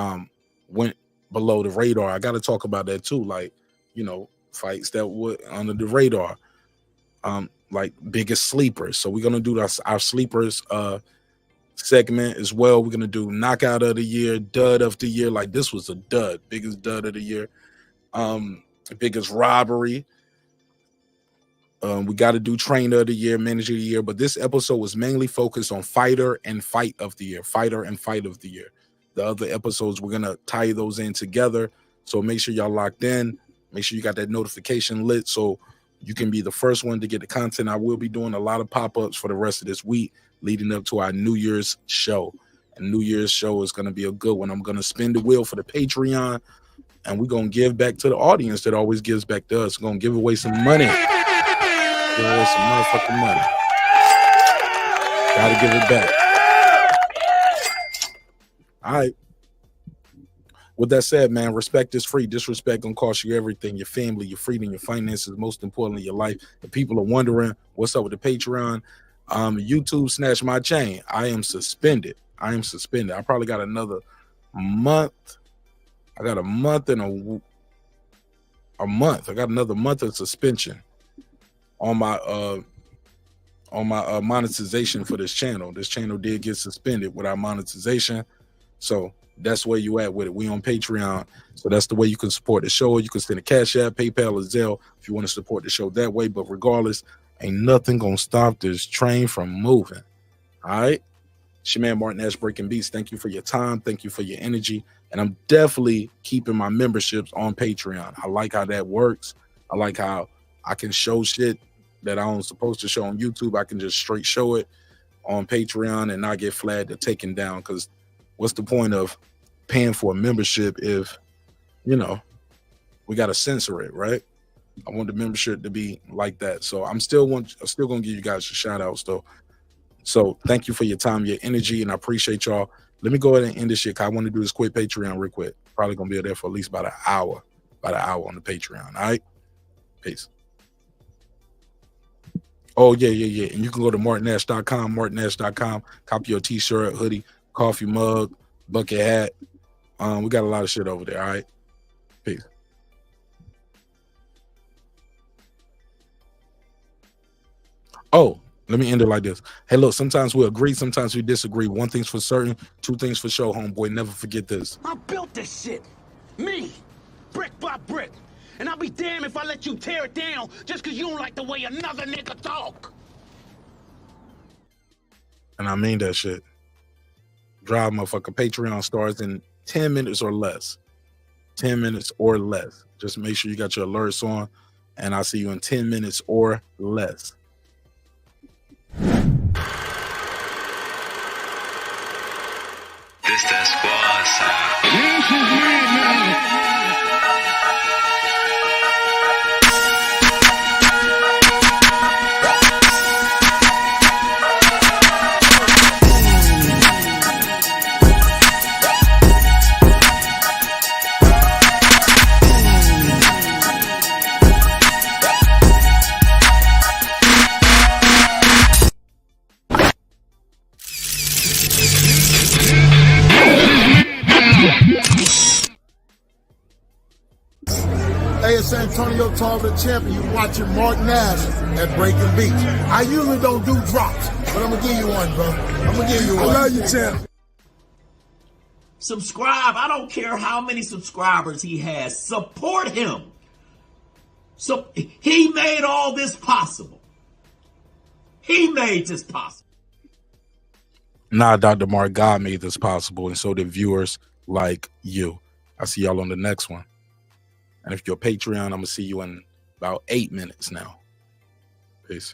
went below the radar. I got to talk about that too. Like, you know, fights that were under the radar, like biggest sleepers. So we're going to do our sleepers segment as well. We're going to do knockout of the year, dud of the year. Like this was a dud, biggest dud of the year, biggest robbery. We got to do trainer of the year, manager of the year, but this episode was mainly focused on fighter and fight of the year, fighter and fight of the year. The other episodes, we're going to tie those in together. So make sure y'all locked in. Make sure you got that notification lit so you can be the first one to get the content. I will be doing a lot of pop-ups for the rest of this week leading up to our New Year's show. And New Year's show is going to be a good one. I'm going to spin the wheel for the Patreon, and we're going to give back to the audience that always gives back to us. We're going to give away some money. Give away some motherfucking money. Got to give it back. All right. With that said, man, respect is free. Disrespect gonna cost you everything: your family, your freedom, your finances, most importantly, your life. If people are wondering what's up with the Patreon, YouTube snatched my chain. I am suspended. I probably got another month. I got a month and a month. I got another month of suspension on my monetization for this channel. This channel did get suspended without monetization. So that's where you at with it. We on Patreon. So that's the way you can support the show. You can send a Cash App, PayPal, or Zelle if you want to support the show that way. But regardless, ain't nothing gonna stop this train from moving. All right. It's your man Marq Nash breaking beats. Thank you for your time. Thank you for your energy. And I'm definitely keeping my memberships on Patreon. I like how that works. I like how I can show shit that I don't supposed to show on YouTube. I can just straight show it on Patreon and not get flagged or taken down. Because what's the point of paying for a membership if, you know, we got to censor it, right? I want the membership to be like that. So I'm still gonna give you guys a shout outs though. So thank you for your time, your energy, and I appreciate y'all. Let me go ahead and end this shit. I want to do this quick Patreon real quick. Probably gonna be there for at least about an hour on the Patreon. All right, peace. Oh yeah. And you can go to marqnash.com, marqnash.com, copy your t-shirt, hoodie, coffee mug, bucket hat. We got a lot of shit over there. All right, peace. Oh, let me end it like this. Hey, look, sometimes we agree, sometimes we disagree. One thing's for certain, two things for sure, homeboy. Never forget this. I built this shit. Me. Brick by brick. And I'll be damned if I let you tear it down just because you don't like the way another nigga talk. And I mean that shit. Drive motherfucker. Patreon starts in 10 minutes or less. 10 minutes or less. Just make sure you got your alerts on. And I'll see you in 10 minutes or less. This that squad sound. This is me, man. Hey, it's Antonio Tarver, champion. You're watching Marq Nash at Breaking Beats. I usually don't do drops, but I'm gonna give you one, bro. I'm gonna give you one. I love you, champ. Subscribe. I don't care how many subscribers he has. Support him. So he made all this possible. He made this possible. Nah, Dr. Mark, God made this possible, and so did viewers like you. I'll see y'all on the next one. And if you're a Patreon, I'm going to see you in about 8 minutes now. Peace.